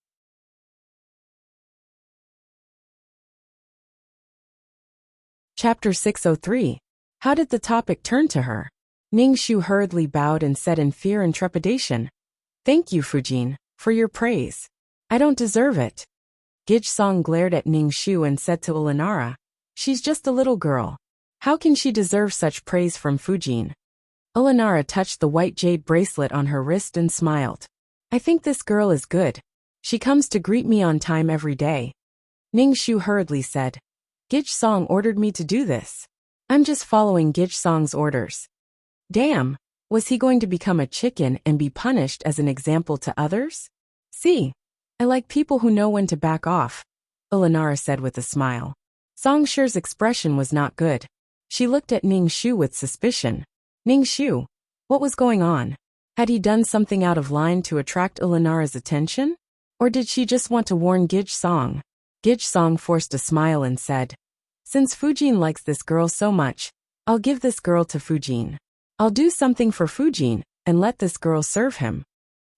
Speaker 1: Chapter 603. How did the topic turn to her? Ning Shu hurriedly bowed and said in fear and trepidation, "Thank you, Fujin, for your praise. I don't deserve it." Gij Song glared at Ning Shu and said to Ulanara, "She's just a little girl. How can she deserve such praise from Fujin?" Ulanara touched the white jade bracelet on her wrist and smiled. "I think this girl is good. She comes to greet me on time every day." Ning Shu hurriedly said, "Gij Song ordered me to do this. I'm just following Gij Song's orders." Damn, was he going to become a chicken and be punished as an example to others? "See, I like people who know when to back off," Ulanara said with a smile. Song Shi's expression was not good. She looked at Ning Shu with suspicion. Ning Shu, what was going on? Had he done something out of line to attract Ulanara's attention? Or did she just want to warn Gij Song? Gij Song forced a smile and said, "Since Fujin likes this girl so much, I'll give this girl to Fujin. I'll do something for Fujin, and let this girl serve him."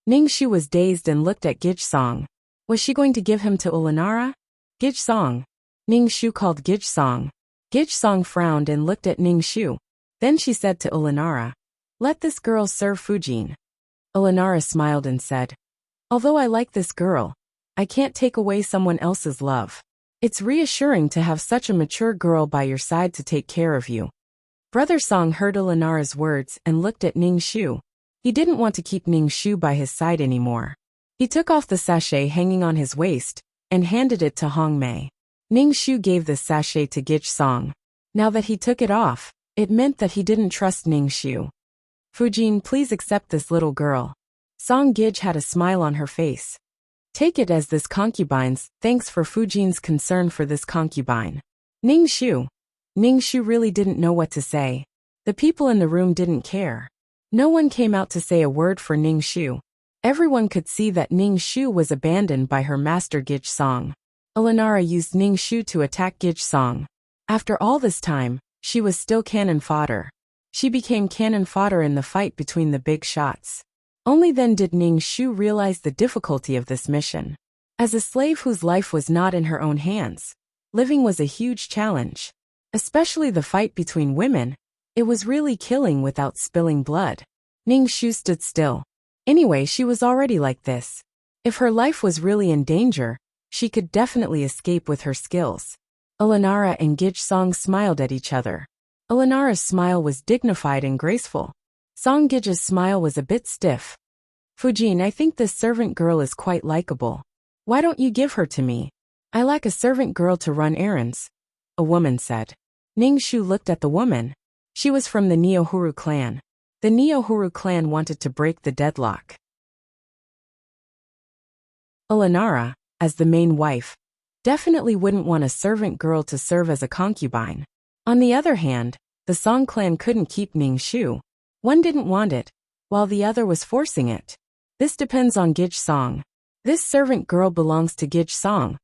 Speaker 1: Ning Shu was dazed and looked at Gij Song. Was she going to give him to Ulanara? "Gij Song." Ning Shu called Gij Song. Gij Song frowned and looked at Ning Shu. Then she said to Ulanara, "Let this girl serve Fujin." Ulanara smiled and said, "Although I like this girl, I can't take away someone else's love. It's reassuring to have such a mature girl by your side to take care of you." Brother Song heard Ulanara's words and looked at Ning Shu. He didn't want to keep Ning Shu by his side anymore. He took off the sachet hanging on his waist and handed it to Hong Mei. Ning Shu gave the sachet to Gij Song. Now that he took it off, it meant that he didn't trust Ning Shu. "Fujin, please accept this little girl." Song Gij had a smile on her face. "Take it as this concubine's thanks for Fujin's concern for this concubine." Ning Shu. Ning Shu really didn't know what to say. The people in the room didn't care. No one came out to say a word for Ning Shu. Everyone could see that Ning Shu was abandoned by her master Gij Song. Ulanara used Ning Shu to attack Gij Song. After all this time, she was still cannon fodder. She became cannon fodder in the fight between the big shots. Only then did Ning Shu realize the difficulty of this mission. As a slave whose life was not in her own hands, living was a huge challenge. Especially the fight between women, it was really killing without spilling blood. Ning Shu stood still. Anyway, she was already like this. If her life was really in danger, she could definitely escape with her skills. Ulanara and Gij Song smiled at each other. Ulanara's smile was dignified and graceful. Song Gij's smile was a bit stiff. "Fujin, I think this servant girl is quite likable. Why don't you give her to me? I lack a servant girl to run errands," a woman said. Ning Shu looked at the woman. She was from the Neohuru clan. The Neohuru clan wanted to break the deadlock. Ulanara, as the main wife, definitely wouldn't want a servant girl to serve as a concubine. On the other hand, the Song clan couldn't keep Ning Shu. One didn't want it, while the other was forcing it. This depends on Gij Song. This servant girl belongs to Gij Song,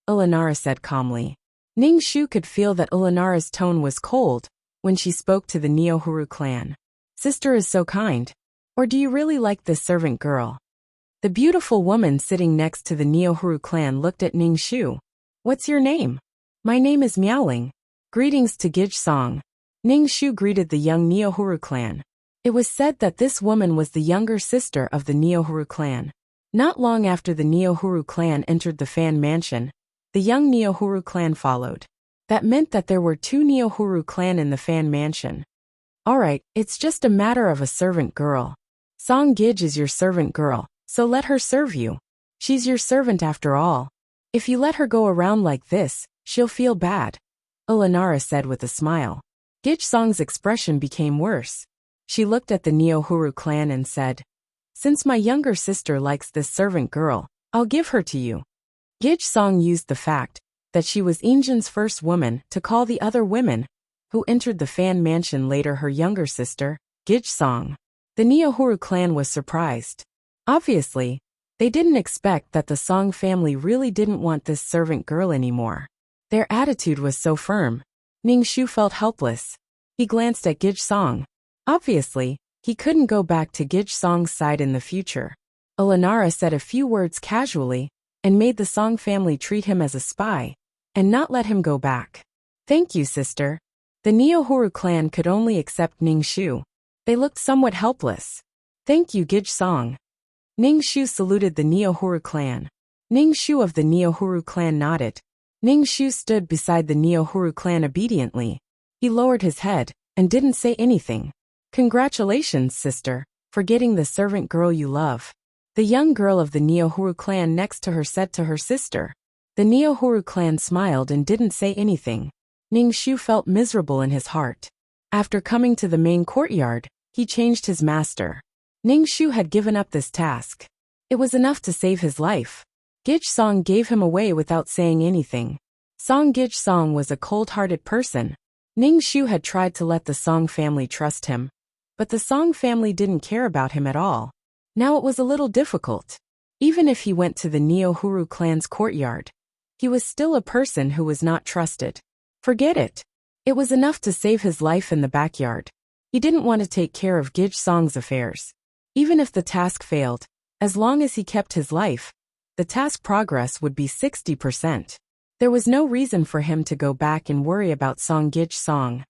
Speaker 1: Ulanara said calmly. Ning Shu could feel that Ulanara's tone was cold when she spoke to the Neohuru clan. "Sister is so kind. Or do you really like this servant girl?" The beautiful woman sitting next to the Neohuru clan looked at Ning Shu. "What's your name?" "My name is Miaoling. Greetings to Gij Song." Ning Shu greeted the young Neohuru clan. It was said that this woman was the younger sister of the Neohuru clan. Not long after the Neohuru clan entered the Fan Mansion, the young Neohuru clan followed. That meant that there were two Neohuru clan in the Fan Mansion. "Alright, it's just a matter of a servant girl. Song Gij is your servant girl, so let her serve you. She's your servant after all. If you let her go around like this, she'll feel bad," Ulanara said with a smile. Gij Song's expression became worse. She looked at the Neohuru clan and said, "Since my younger sister likes this servant girl, I'll give her to you." Gij Song used the fact that she was Injin's first woman to call the other women who entered the Fan Mansion later her younger sister, Gij Song. The Neohuru clan was surprised. Obviously, they didn't expect that the Song family really didn't want this servant girl anymore. Their attitude was so firm. Ningxu felt helpless. He glanced at Gij Song. Obviously, he couldn't go back to Gij Song's side in the future. Elenara said a few words casually, and made the Song family treat him as a spy, and not let him go back. Thank you, sister. The Neohuru clan could only accept Ningxu. They looked somewhat helpless. Thank you, Gij Song. Ningxu saluted the Neohuru clan. Ningxu of the Neohuru clan nodded. Ningxu stood beside the Neohuru clan obediently. He lowered his head, and didn't say anything. Congratulations, sister, for getting the servant girl you love. The young girl of the Neohuru clan next to her said to her sister. The Neohuru clan smiled and didn't say anything. Ningxu felt miserable in his heart. After coming to the main courtyard, he changed his master. Ningxu had given up this task. It was enough to save his life. Gij Song gave him away without saying anything. Song Gij Song was a cold-hearted person. Ningxu had tried to let the Song family trust him, but the Song family didn't care about him at all. Now it was a little difficult. Even if he went to the Neohuru clan's courtyard, he was still a person who was not trusted. Forget it. It was enough to save his life in the backyard. He didn't want to take care of Gij Song's affairs. Even if the task failed, as long as he kept his life, the task progress would be 60%. There was no reason for him to go back and worry about Song Gij Song.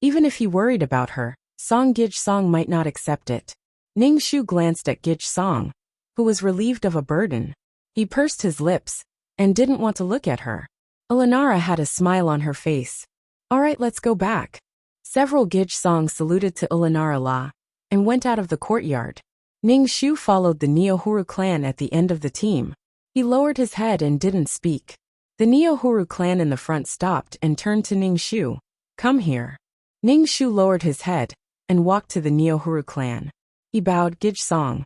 Speaker 1: Even if he worried about her, Song Gij Song might not accept it. Ningxu glanced at Gij Song, who was relieved of a burden. He pursed his lips, and didn't want to look at her. Elenara had a smile on her face. All right, let's go back. Several Gij Song saluted to Elenara La, and went out of the courtyard. Ningxu followed the Neohuru clan at the end of the team. He lowered his head and didn't speak. The Neohuru clan in the front stopped and turned to Ningxu. Come here. Ningxu lowered his head, and walked to the Neohuru clan. He bowed. Gij Song.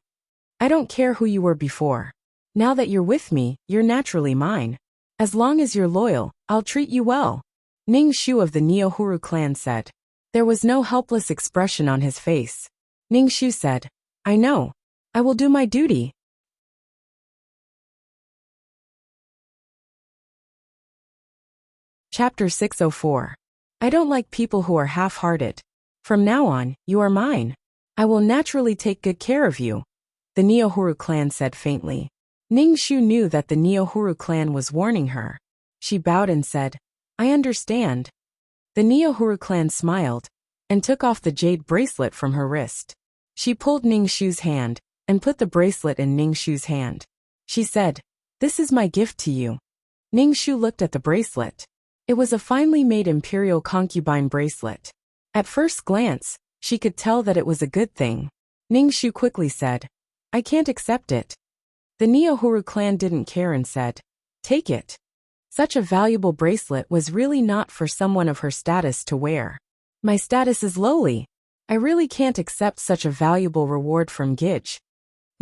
Speaker 1: I don't care who you were before. Now that you're with me, you're naturally mine. As long as you're loyal, I'll treat you well. Ningxu of the Neohuru clan said. There was no helpless expression on his face. Ningxu said, I know. I will do my duty. Chapter 604. I don't like people who are half-hearted. From now on, you are mine. I will naturally take good care of you. The Neohuru clan said faintly. Ningxu knew that the Neohuru clan was warning her. She bowed and said, I understand. The Neohuru clan smiled, and took off the jade bracelet from her wrist. She pulled Ningxu's hand, and put the bracelet in Ningxu's hand. She said, This is my gift to you. Ningxu looked at the bracelet. It was a finely made imperial concubine bracelet. At first glance, she could tell that it was a good thing. Ningxu quickly said, I can't accept it. The Neohuru clan didn't care and said, Take it. Such a valuable bracelet was really not for someone of her status to wear. My status is lowly. I really can't accept such a valuable reward from Gij.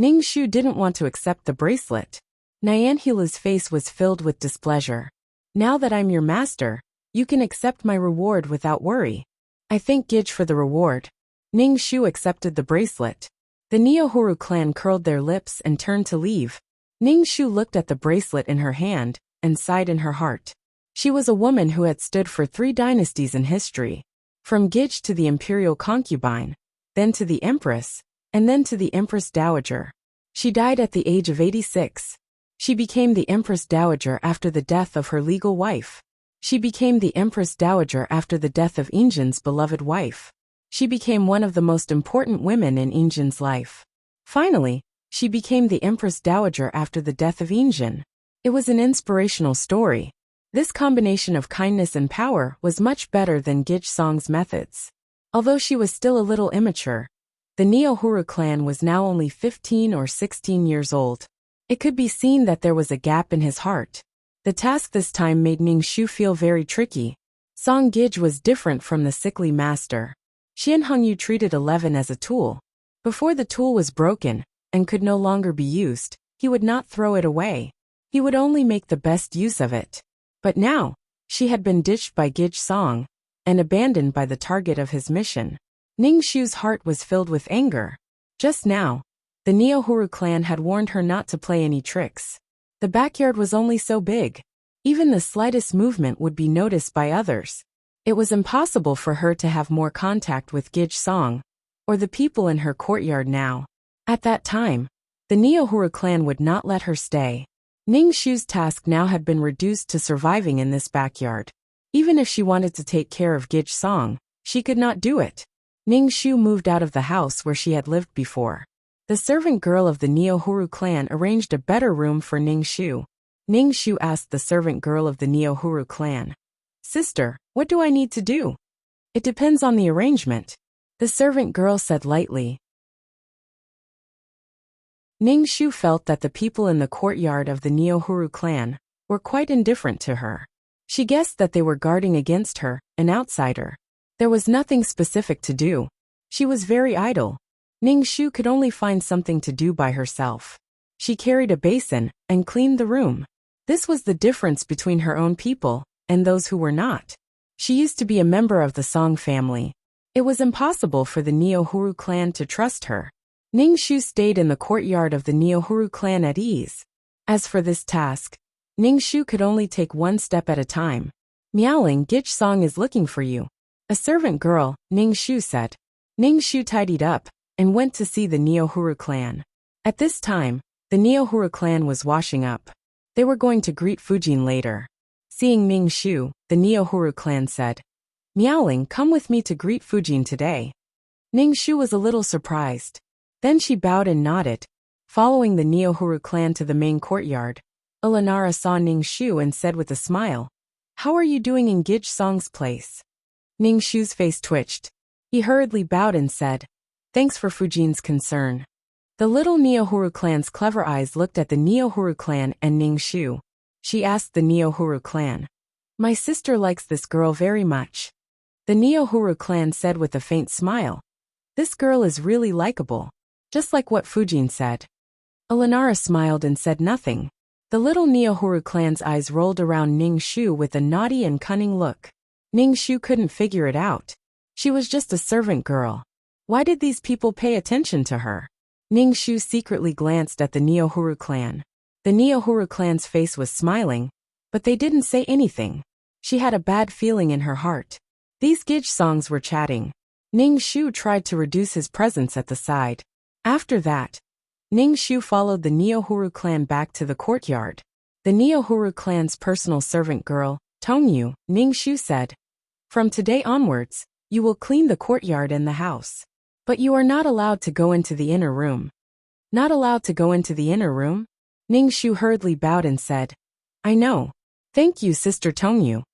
Speaker 1: Ningxu didn't want to accept the bracelet. Nyanhula's face was filled with displeasure. Now that I'm your master, you can accept my reward without worry. I thank Gij for the reward. Ningxu accepted the bracelet. The Neohuru clan curled their lips and turned to leave. Ningxu looked at the bracelet in her hand, and sighed in her heart. She was a woman who had stood for 3 dynasties in history. From Gij to the imperial concubine, then to the empress, and then to the empress dowager. She died at the age of 86. She became the empress dowager after the death of her legal wife. She became the empress dowager after the death of Injin's beloved wife. She became one of the most important women in Injin's life. Finally, she became the empress dowager after the death of Injin. It was an inspirational story. This combination of kindness and power was much better than Gij Song's methods. Although she was still a little immature, the Neohuru clan was now only 15 or 16 years old. It could be seen that there was a gap in his heart. The task this time made Ningxu feel very tricky. Song Gij was different from the sickly master. Xian Hongyu treated 11 as a tool. Before the tool was broken, and could no longer be used, he would not throw it away. He would only make the best use of it. But now, she had been ditched by Gij Song, and abandoned by the target of his mission. Ningxu's heart was filled with anger. Just now, the Neohuru clan had warned her not to play any tricks. The backyard was only so big. Even the slightest movement would be noticed by others. It was impossible for her to have more contact with Gij Song, or the people in her courtyard now. At that time, the Neohuru clan would not let her stay. Ning Shu's task now had been reduced to surviving in this backyard. Even if she wanted to take care of Gij Song, she could not do it. Ning Shu moved out of the house where she had lived before. The servant girl of the Neohuru clan arranged a better room for Ning Shu. Ning Shu asked the servant girl of the Neohuru clan, "Sister, what do I need to do?" "It depends on the arrangement," the servant girl said lightly. Ning Shu felt that the people in the courtyard of the Neohuru clan were quite indifferent to her. She guessed that they were guarding against her, an outsider. There was nothing specific to do. She was very idle. Ning Shu could only find something to do by herself. She carried a basin and cleaned the room. This was the difference between her own people and those who were not. She used to be a member of the Song family. It was impossible for the Neohuru clan to trust her. Ning Shu stayed in the courtyard of the Neohuru clan at ease. As for this task, Ning Shu could only take one step at a time. "Miaoling, Gij Song is looking for you," a servant girl, Ning Shu said. Ning Shu tidied up and went to see the Neohuru clan. At this time, the Neohuru clan was washing up. They were going to greet Fujin later. Seeing Ning Shu, the Neohuru clan said, "Miaoling, come with me to greet Fujin today." Ning Shu was a little surprised. Then she bowed and nodded. Following the Neohuru clan to the main courtyard, Elenara saw Ning Shu and said with a smile, "How are you doing in Gij Song's place?" Ning Shu's face twitched. He hurriedly bowed and said, "Thanks for Fujin's concern." The little Neohuru clan's clever eyes looked at the Neohuru clan and Ning Shu. She asked the Neohuru clan, "My sister likes this girl very much." The Neohuru clan said with a faint smile, "This girl is really likable, just like what Fujin said." Elenara smiled and said nothing. The little Neohuru clan's eyes rolled around Ning Shu with a naughty and cunning look. Ning Shu couldn't figure it out. She was just a servant girl. Why did these people pay attention to her? Ning Shu secretly glanced at the Neohuru clan. The Neohuru clan's face was smiling, but they didn't say anything. She had a bad feeling in her heart. These Gij Songs were chatting. Ning Shu tried to reduce his presence at the side. After that, Ning Shu followed the Neohuru clan back to the courtyard. The Neohuru clan's personal servant girl, Tongyu, Ning Shu said, "From today onwards, you will clean the courtyard and the house. But you are not allowed to go into the inner room." "Not allowed to go into the inner room?" Ning Shu hurriedly bowed and said, "I know. Thank you, Sister Tongyu."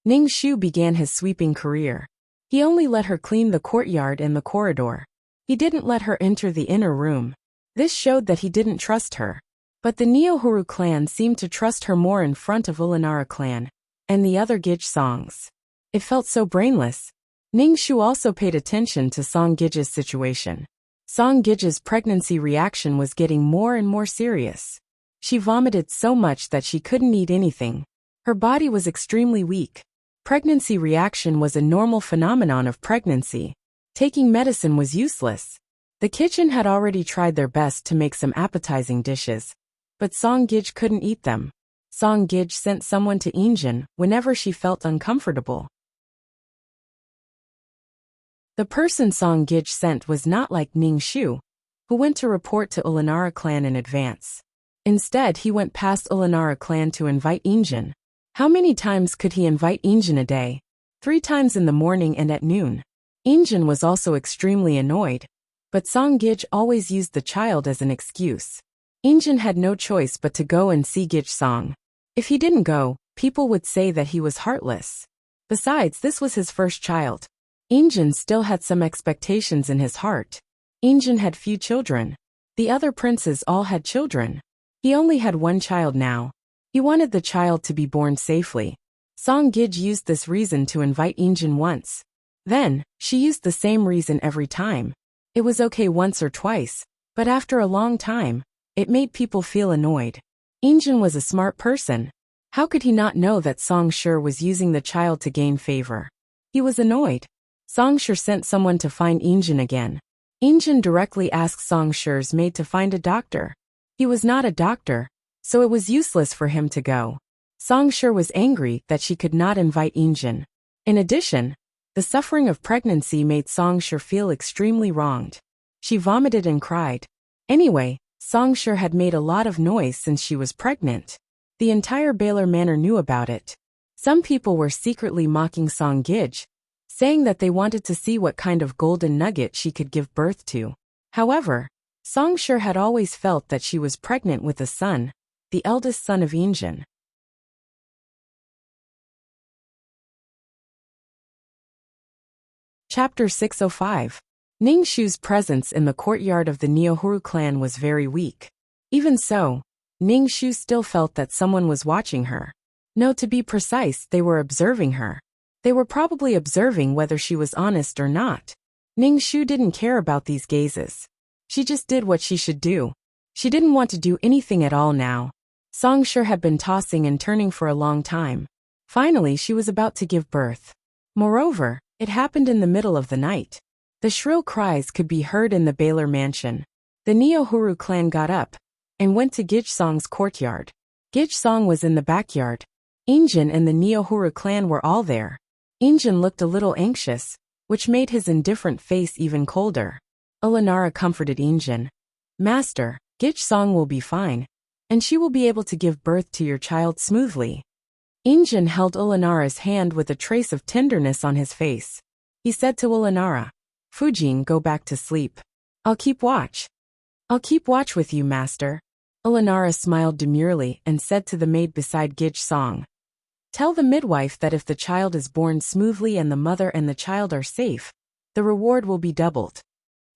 Speaker 1: Ning Shu began his sweeping career. He only let her clean the courtyard and the corridor. He didn't let her enter the inner room. This showed that he didn't trust her. But the Neohuru clan seemed to trust her more in front of Ulanara clan and the other Gij Songs. It felt so brainless. Ning Shu also paid attention to Song Gij's situation. Song Gij's pregnancy reaction was getting more and more serious. She vomited so much that she couldn't eat anything. Her body was extremely weak. Pregnancy reaction was a normal phenomenon of pregnancy. Taking medicine was useless. The kitchen had already tried their best to make some appetizing dishes, but Song Gij couldn't eat them. Song Gij sent someone to Injin whenever she felt uncomfortable. The person Song Gij sent was not like Ning Shu, who went to report to Ulanara clan in advance. Instead, he went past Ulanara clan to invite Injin. How many times could he invite Injin a day? 3 times in the morning and at noon. Injin was also extremely annoyed, but Song Gij always used the child as an excuse. Injin had no choice but to go and see Gij Song. If he didn't go, people would say that he was heartless. Besides, this was his first child. Injin still had some expectations in his heart. Injin had few children. The other princes all had children. He only had one child now. He wanted the child to be born safely. Song Gij used this reason to invite Injin once. Then, she used the same reason every time. It was okay once or twice, but after a long time, it made people feel annoyed. Injin was a smart person. How could he not know that Song Shi was using the child to gain favor? He was annoyed. Song Shi sent someone to find Injin again. Injin directly asked Song Shi's maid to find a doctor. He was not a doctor, so it was useless for him to go. Songshur was angry that she could not invite Injin. In addition, the suffering of pregnancy made Songshur feel extremely wronged. She vomited and cried. Anyway, Songshur had made a lot of noise since she was pregnant. The entire Baylor Manor knew about it. Some people were secretly mocking Song Gij, saying that they wanted to see what kind of golden nugget she could give birth to. However, Songshur had always felt that she was pregnant with a son, the eldest son of Injin. Chapter 605. Ningshu's presence in the courtyard of the Neohuru clan was very weak. Even so, Ningshu still felt that someone was watching her. No, to be precise, they were observing her. They were probably observing whether she was honest or not. Ningshu didn't care about these gazes. She just did what she should do. She didn't want to do anything at all now. Songshur had been tossing and turning for a long time. Finally, she was about to give birth. Moreover, it happened in the middle of the night. The shrill cries could be heard in the Baylor mansion. The Neohuru clan got up and went to Gij-song's courtyard. Gij-song was in the backyard. Injin and the Neohuru clan were all there. Injin looked a little anxious, which made his indifferent face even colder. Ulanara comforted Injin. Master, Gij-song will be fine, and she will be able to give birth to your child smoothly. Injin held Ulanara's hand with a trace of tenderness on his face. He said to Ulanara, Fujin, go back to sleep. I'll keep watch. I'll keep watch with you, master. Ulanara smiled demurely and said to the maid beside Gij-song, tell the midwife that if the child is born smoothly and the mother and the child are safe, the reward will be doubled.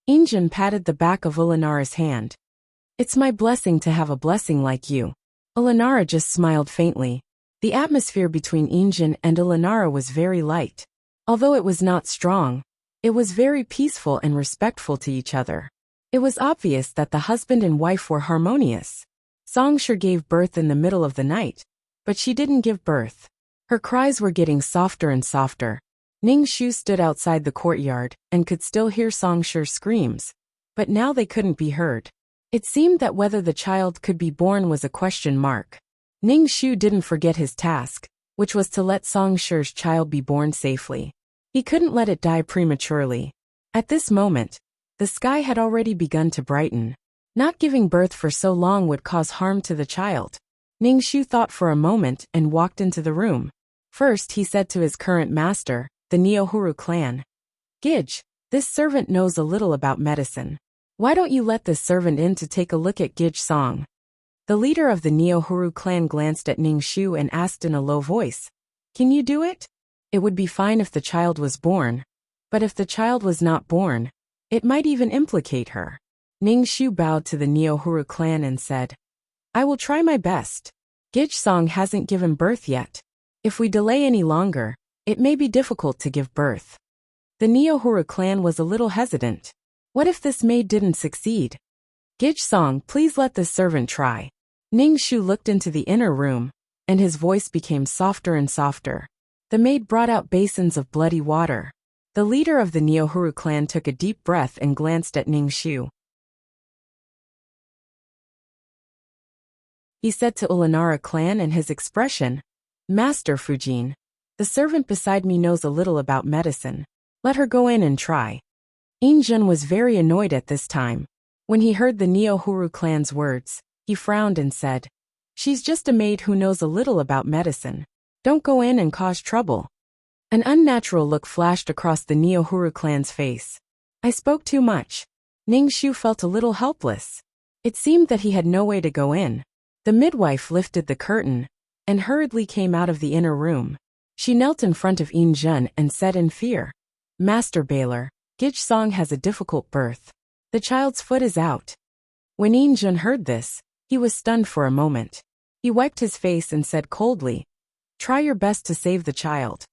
Speaker 1: Injin patted the back of Ulanara's hand. It's my blessing to have a blessing like you. Ulanara just smiled faintly. The atmosphere between Injin and Ulanara was very light. Although it was not strong, it was very peaceful and respectful to each other. It was obvious that the husband and wife were harmonious. Songshur gave birth in the middle of the night, but she didn't give birth. Her cries were getting softer and softer. Ningshu stood outside the courtyard and could still hear Songshur's screams, but now they couldn't be heard. It seemed that whether the child could be born was a question mark. Ningshu didn't forget his task, which was to let Songshur's child be born safely. He couldn't let it die prematurely. At this moment, the sky had already begun to brighten. Not giving birth for so long would cause harm to the child. Ningshu thought for a moment and walked into the room. First, he said to his current master, the Neohuru clan, Gij, this servant knows a little about medicine. Why don't you let this servant in to take a look at Gij-song? The leader of the Neohuru clan glanced at Ningshu and asked in a low voice, can you do it? It would be fine if the child was born, but if the child was not born, it might even implicate her. Ningshu bowed to the Neohuru clan and said, I will try my best. Gij-song hasn't given birth yet. If we delay any longer, it may be difficult to give birth. The Neohuru clan was a little hesitant. What if this maid didn't succeed? Gij-song, please let this servant try. Ningshu looked into the inner room, and his voice became softer and softer. The maid brought out basins of bloody water. The leader of the Neohuru clan took a deep breath and glanced at Ningshu. He said to Ulanara clan and his expression, Master Fujin, the servant beside me knows a little about medicine. Let her go in and try. Injin was very annoyed at this time. When he heard the Neohuru clan's words, he frowned and said, she's just a maid who knows a little about medicine. Don't go in and cause trouble. An unnatural look flashed across the Neohuru clan's face. I spoke too much. Ningshu felt a little helpless. It seemed that he had no way to go in. The midwife lifted the curtain and hurriedly came out of the inner room. She knelt in front of Injun and said in fear, Master Baylor, Gij-song has a difficult birth. The child's foot is out. When Injun heard this, he was stunned for a moment. He wiped his face and said coldly, try your best to save the child.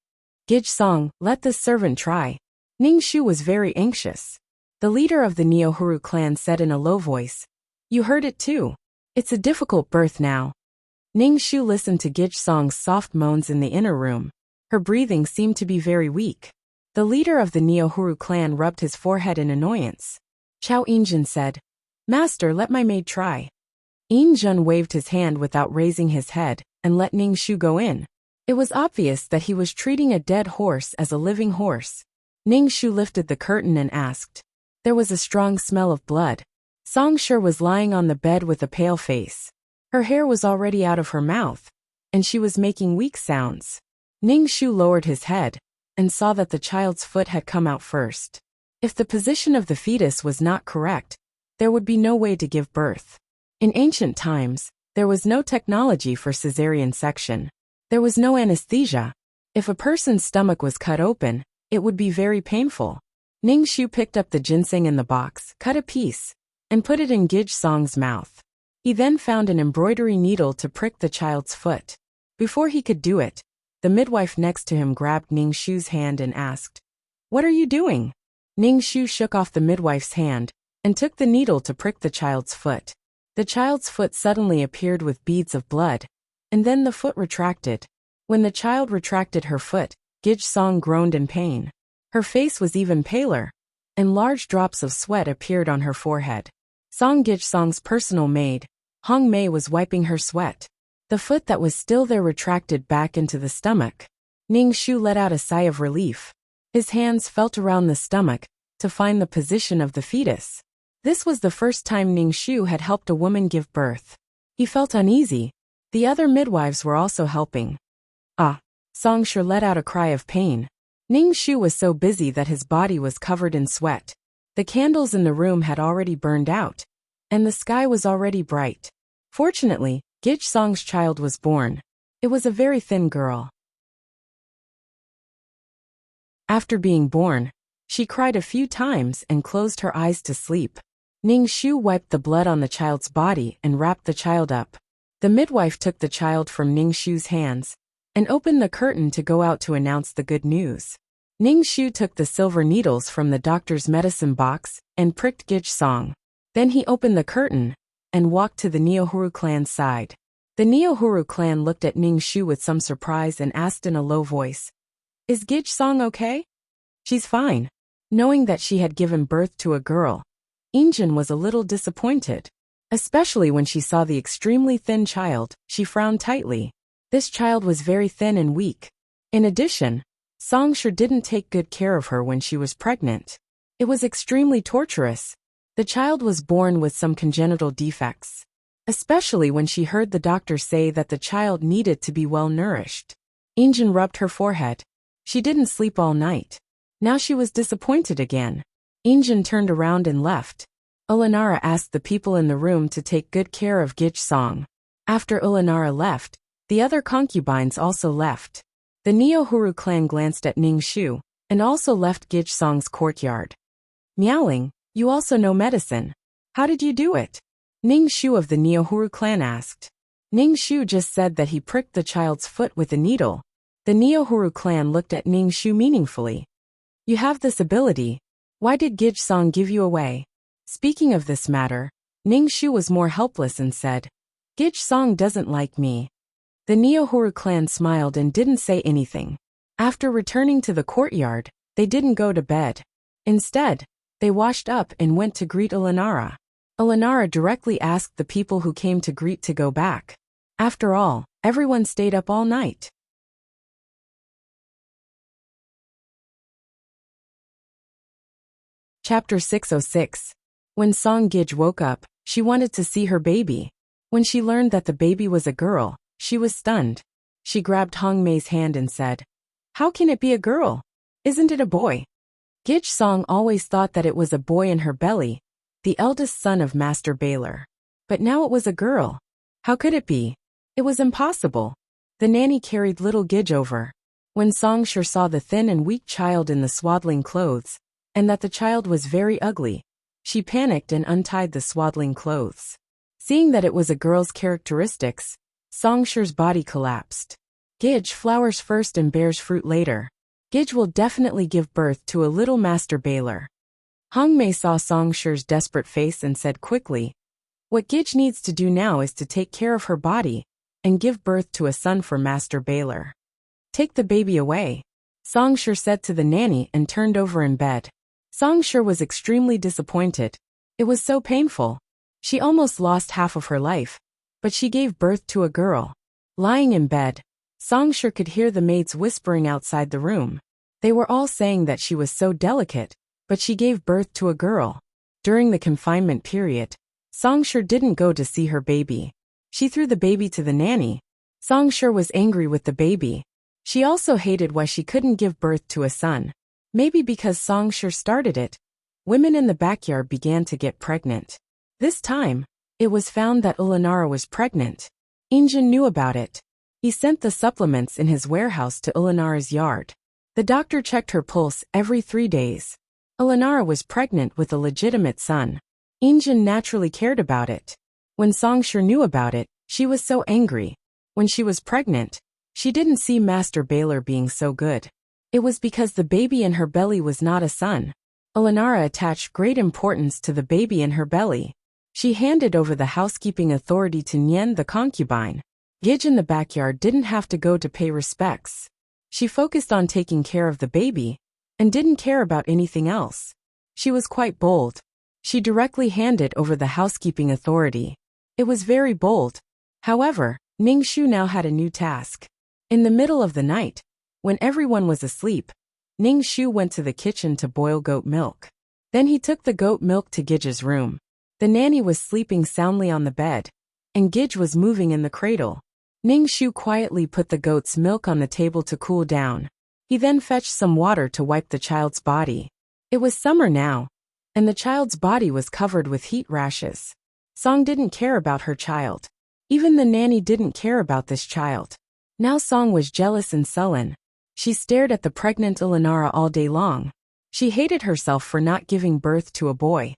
Speaker 1: Gij-song, let this servant try. Ningshu was very anxious. The leader of the Neohuru clan said in a low voice, you heard it too. It's a difficult birth now. Ningshu listened to Gij-song's soft moans in the inner room. Her breathing seemed to be very weak. The leader of the Neohuru clan rubbed his forehead in annoyance. Chao Injin said, Master, let my maid try. Jun waved his hand without raising his head and let Ningxu go in. It was obvious that he was treating a dead horse as a living horse. Ningxu lifted the curtain and asked. There was a strong smell of blood. Songshi was lying on the bed with a pale face. Her hair was already out of her mouth, and she was making weak sounds. Ningxu lowered his head and saw that the child's foot had come out first. If the position of the fetus was not correct, there would be no way to give birth. In ancient times, there was no technology for cesarean section. There was no anesthesia. If a person's stomach was cut open, it would be very painful. Ningxu picked up the ginseng in the box, cut a piece, and put it in Gij Song's mouth. He then found an embroidery needle to prick the child's foot. Before he could do it, the midwife next to him grabbed Ningxu's hand and asked, "What are you doing?" Ningxu shook off the midwife's hand and took the needle to prick the child's foot. The child's foot suddenly appeared with beads of blood, and then the foot retracted. When the child retracted her foot, Gij Song groaned in pain. Her face was even paler, and large drops of sweat appeared on her forehead. Song Gij Song's personal maid, Hong Mei, was wiping her sweat. The foot that was still there retracted back into the stomach. Ningxu let out a sigh of relief. His hands felt around the stomach to find the position of the fetus. This was the first time Ningxu had helped a woman give birth. He felt uneasy. The other midwives were also helping. Ah! Songshi let out a cry of pain. Ningxu was so busy that his body was covered in sweat. The candles in the room had already burned out, and the sky was already bright. Fortunately, Gij Song's child was born. It was a very thin girl. After being born, she cried a few times and closed her eyes to sleep. Ningxu wiped the blood on the child's body and wrapped the child up. The midwife took the child from Ningxu's hands and opened the curtain to go out to announce the good news. Ningxu took the silver needles from the doctor's medicine box and pricked Gij Song. Then he opened the curtain and walked to the Neohuru clan's side. The Neohuru clan looked at Ningxu with some surprise and asked in a low voice, "Is Gij Song okay?" "She's fine." Knowing that she had given birth to a girl, Injin was a little disappointed. Especially when she saw the extremely thin child, she frowned tightly. This child was very thin and weak. In addition, Songshi didn't take good care of her when she was pregnant. It was extremely torturous. The child was born with some congenital defects. Especially when she heard the doctor say that the child needed to be well nourished. Injin rubbed her forehead. She didn't sleep all night. Now she was disappointed again. Injin turned around and left. Ulanara asked the people in the room to take good care of Gij Song. After Ulanara left, the other concubines also left. The Neohuru clan glanced at Ningxu and also left Gij Song's courtyard. "Miaoling, you also know medicine. How did you do it?" Ningxu of the Neohuru clan asked. Ningxu just said that he pricked the child's foot with a needle. The Neohuru clan looked at Ningxu meaningfully. "You have this ability. Why did Gij Song give you away?" Speaking of this matter, Ningxu was more helpless and said, "Gij Song doesn't like me." The Neohuru clan smiled and didn't say anything. After returning to the courtyard, they didn't go to bed. Instead, they washed up and went to greet Ulanara. Ulanara directly asked the people who came to greet to go back. After all, everyone stayed up all night. Chapter 606. When Song Gij woke up, she wanted to see her baby. When she learned that the baby was a girl, she was stunned. She grabbed Hong Mei's hand and said, "How can it be a girl? Isn't it a boy?" Gij Song always thought that it was a boy in her belly, the eldest son of Master Baylor. But now it was a girl. How could it be? It was impossible. The nanny carried little Gij over. When Songshi saw the thin and weak child in the swaddling clothes, and that the child was very ugly, she panicked and untied the swaddling clothes. Seeing that it was a girl's characteristics, Songshi's body collapsed. Gij flowers first and bears fruit later. Gij will definitely give birth to a little Master Baylor. Hong Mei saw Songshi's desperate face and said quickly, "What Gij needs to do now is to take care of her body and give birth to a son for Master Baylor." "Take the baby away," Songshi said to the nanny and turned over in bed. Songshi was extremely disappointed. It was so painful. She almost lost half of her life, but she gave birth to a girl. Lying in bed, Songshur could hear the maids whispering outside the room. They were all saying that she was so delicate, but she gave birth to a girl. During the confinement period, Songshur didn't go to see her baby. She threw the baby to the nanny. Songshur was angry with the baby. She also hated why she couldn't give birth to a son. Maybe because Songshur started it. Women in the backyard began to get pregnant. This time, it was found that Ulanara was pregnant. Injin knew about it. He sent the supplements in his warehouse to Ulanara's yard. The doctor checked her pulse every 3 days. Ulanara was pregnant with a legitimate son. Injin naturally cared about it. When Songshur knew about it, she was so angry. When she was pregnant, she didn't see Master Baylor being so good. It was because the baby in her belly was not a son. Ulanara attached great importance to the baby in her belly. She handed over the housekeeping authority to Nyen the concubine. Gij in the backyard didn't have to go to pay respects. She focused on taking care of the baby, and didn't care about anything else. She was quite bold. She directly handed over the housekeeping authority. It was very bold. However, Ningxu now had a new task. In the middle of the night, when everyone was asleep, Ningxu went to the kitchen to boil goat milk. Then he took the goat milk to Gij's room. The nanny was sleeping soundly on the bed, and Gij was moving in the cradle. Ningxu quietly put the goat's milk on the table to cool down. He then fetched some water to wipe the child's body. It was summer now, and the child's body was covered with heat rashes. Song didn't care about her child. Even the nanny didn't care about this child. Now Song was jealous and sullen. She stared at the pregnant Ulanara all day long. She hated herself for not giving birth to a boy.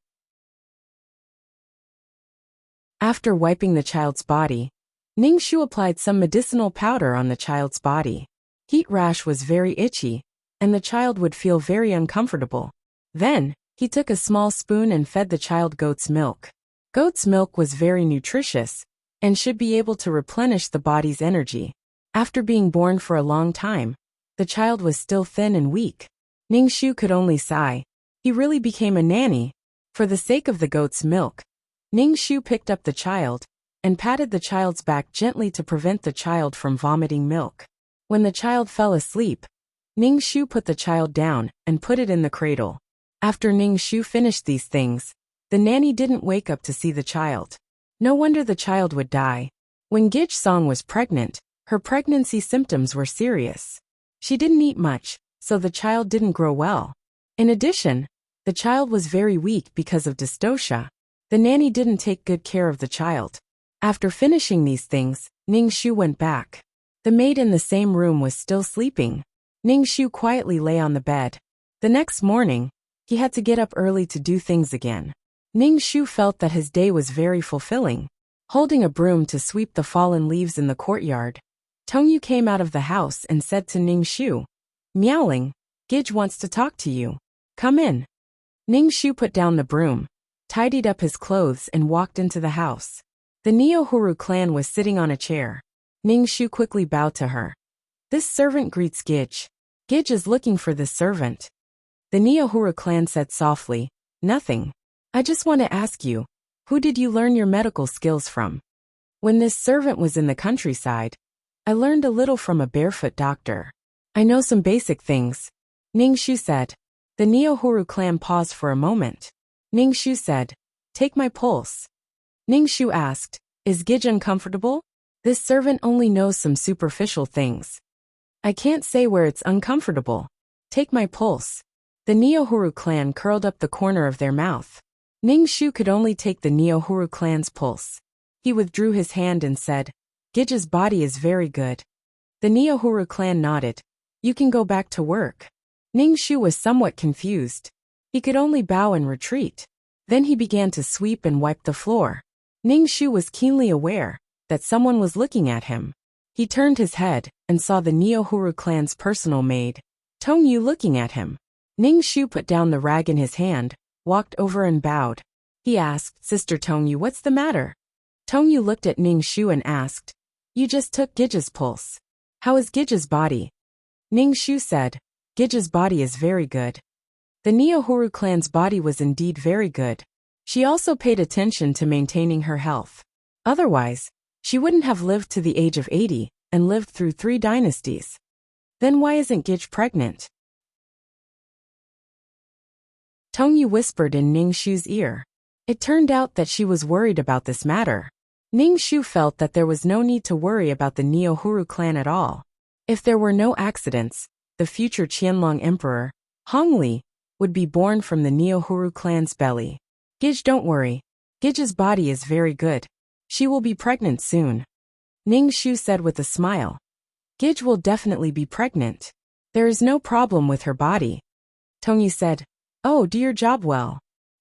Speaker 1: After wiping the child's body, Ningxu applied some medicinal powder on the child's body. Heat rash was very itchy, and the child would feel very uncomfortable. Then, he took a small spoon and fed the child goat's milk. Goat's milk was very nutritious, and should be able to replenish the body's energy. After being born for a long time, the child was still thin and weak. Ningxu could only sigh. He really became a nanny. For the sake of the goat's milk, Ningxu picked up the child, and patted the child's back gently to prevent the child from vomiting milk. When the child fell asleep, Ningxu put the child down and put it in the cradle. After Ningxu finished these things, the nanny didn't wake up to see the child. No wonder the child would die. When Gij Song was pregnant, her pregnancy symptoms were serious. She didn't eat much, so the child didn't grow well. In addition, the child was very weak because of dystocia. The nanny didn't take good care of the child. After finishing these things, Ningxu went back. The maid in the same room was still sleeping. Ningxu quietly lay on the bed. The next morning, he had to get up early to do things again. Ningxu felt that his day was very fulfilling. Holding a broom to sweep the fallen leaves in the courtyard, Tongyu came out of the house and said to Ningxu, "Miaoling, Gij wants to talk to you. Come in." Ningxu put down the broom, tidied up his clothes and walked into the house. The Neohuru clan was sitting on a chair. Ningxu quickly bowed to her. "This servant greets Gij. Gij is looking for this servant." The Neohuru clan said softly, "Nothing. I just want to ask you, who did you learn your medical skills from?" "When this servant was in the countryside, I learned a little from a barefoot doctor. I know some basic things," Ningxu said. The Neohuru clan paused for a moment. Ningxu said, "Take my pulse." Ningxu asked, "Is Gij uncomfortable? This servant only knows some superficial things. I can't say where it's uncomfortable. Take my pulse." The Neohuru clan curled up the corner of their mouth. Ningxu could only take the Neohuru clan's pulse. He withdrew his hand and said, "Gij's body is very good." The Neohuru clan nodded. "You can go back to work." Ningxu was somewhat confused. He could only bow and retreat. Then he began to sweep and wipe the floor. Ningxu was keenly aware that someone was looking at him. He turned his head and saw the Neohuru clan's personal maid, Tongyu, looking at him. Ningxu put down the rag in his hand, walked over and bowed. He asked, "Sister Tongyu, what's the matter?" Tongyu looked at Ningxu and asked, "You just took Gij's pulse. How is Gij's body?" Ningxu said, "Gij's body is very good." The Neohuru clan's body was indeed very good. She also paid attention to maintaining her health. Otherwise, she wouldn't have lived to the age of 80 and lived through 3 dynasties. Then why isn't Gij pregnant? Tongyu whispered in Ningxu's ear. It turned out that she was worried about this matter. Ningxu felt that there was no need to worry about the Neo-Huru clan at all. If there were no accidents, the future Qianlong emperor, Hongli, would be born from the Neo-Huru clan's belly. Gij, don't worry. Gij's body is very good. She will be pregnant soon. Ningxu said with a smile. Gij will definitely be pregnant. There is no problem with her body. Tongyu said, oh, do your job well.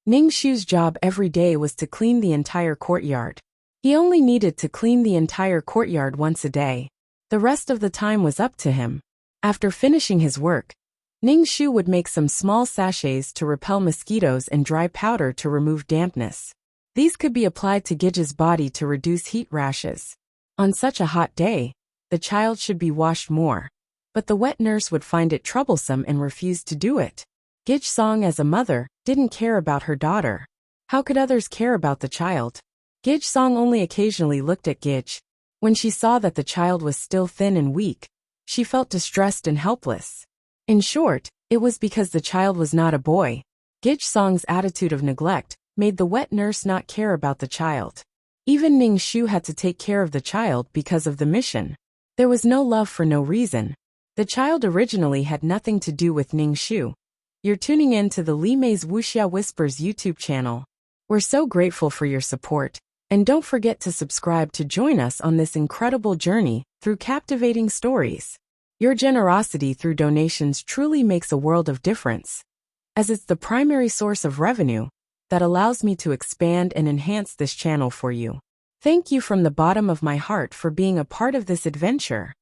Speaker 1: Ningxu's job every day was to clean the entire courtyard. He only needed to clean the entire courtyard once a day. The rest of the time was up to him. After finishing his work, Ningxu would make some small sachets to repel mosquitoes and dry powder to remove dampness. These could be applied to Gij's body to reduce heat rashes. On such a hot day, the child should be washed more. But the wet nurse would find it troublesome and refuse to do it. Gij Song, as a mother, didn't care about her daughter. How could others care about the child? Gij Song only occasionally looked at Gij. When she saw that the child was still thin and weak, she felt distressed and helpless. In short, it was because the child was not a boy. Gij Song's attitude of neglect made the wet nurse not care about the child. Even Ningxu had to take care of the child because of the mission. There was no love for no reason. The child originally had nothing to do with Ningxu. You're tuning in to the Li Mei's Wuxia Whispers YouTube channel. We're so grateful for your support, and don't forget to subscribe to join us on this incredible journey through captivating stories. Your generosity through donations truly makes a world of difference, as it's the primary source of revenue that allows me to expand and enhance this channel for you. Thank you from the bottom of my heart for being a part of this adventure.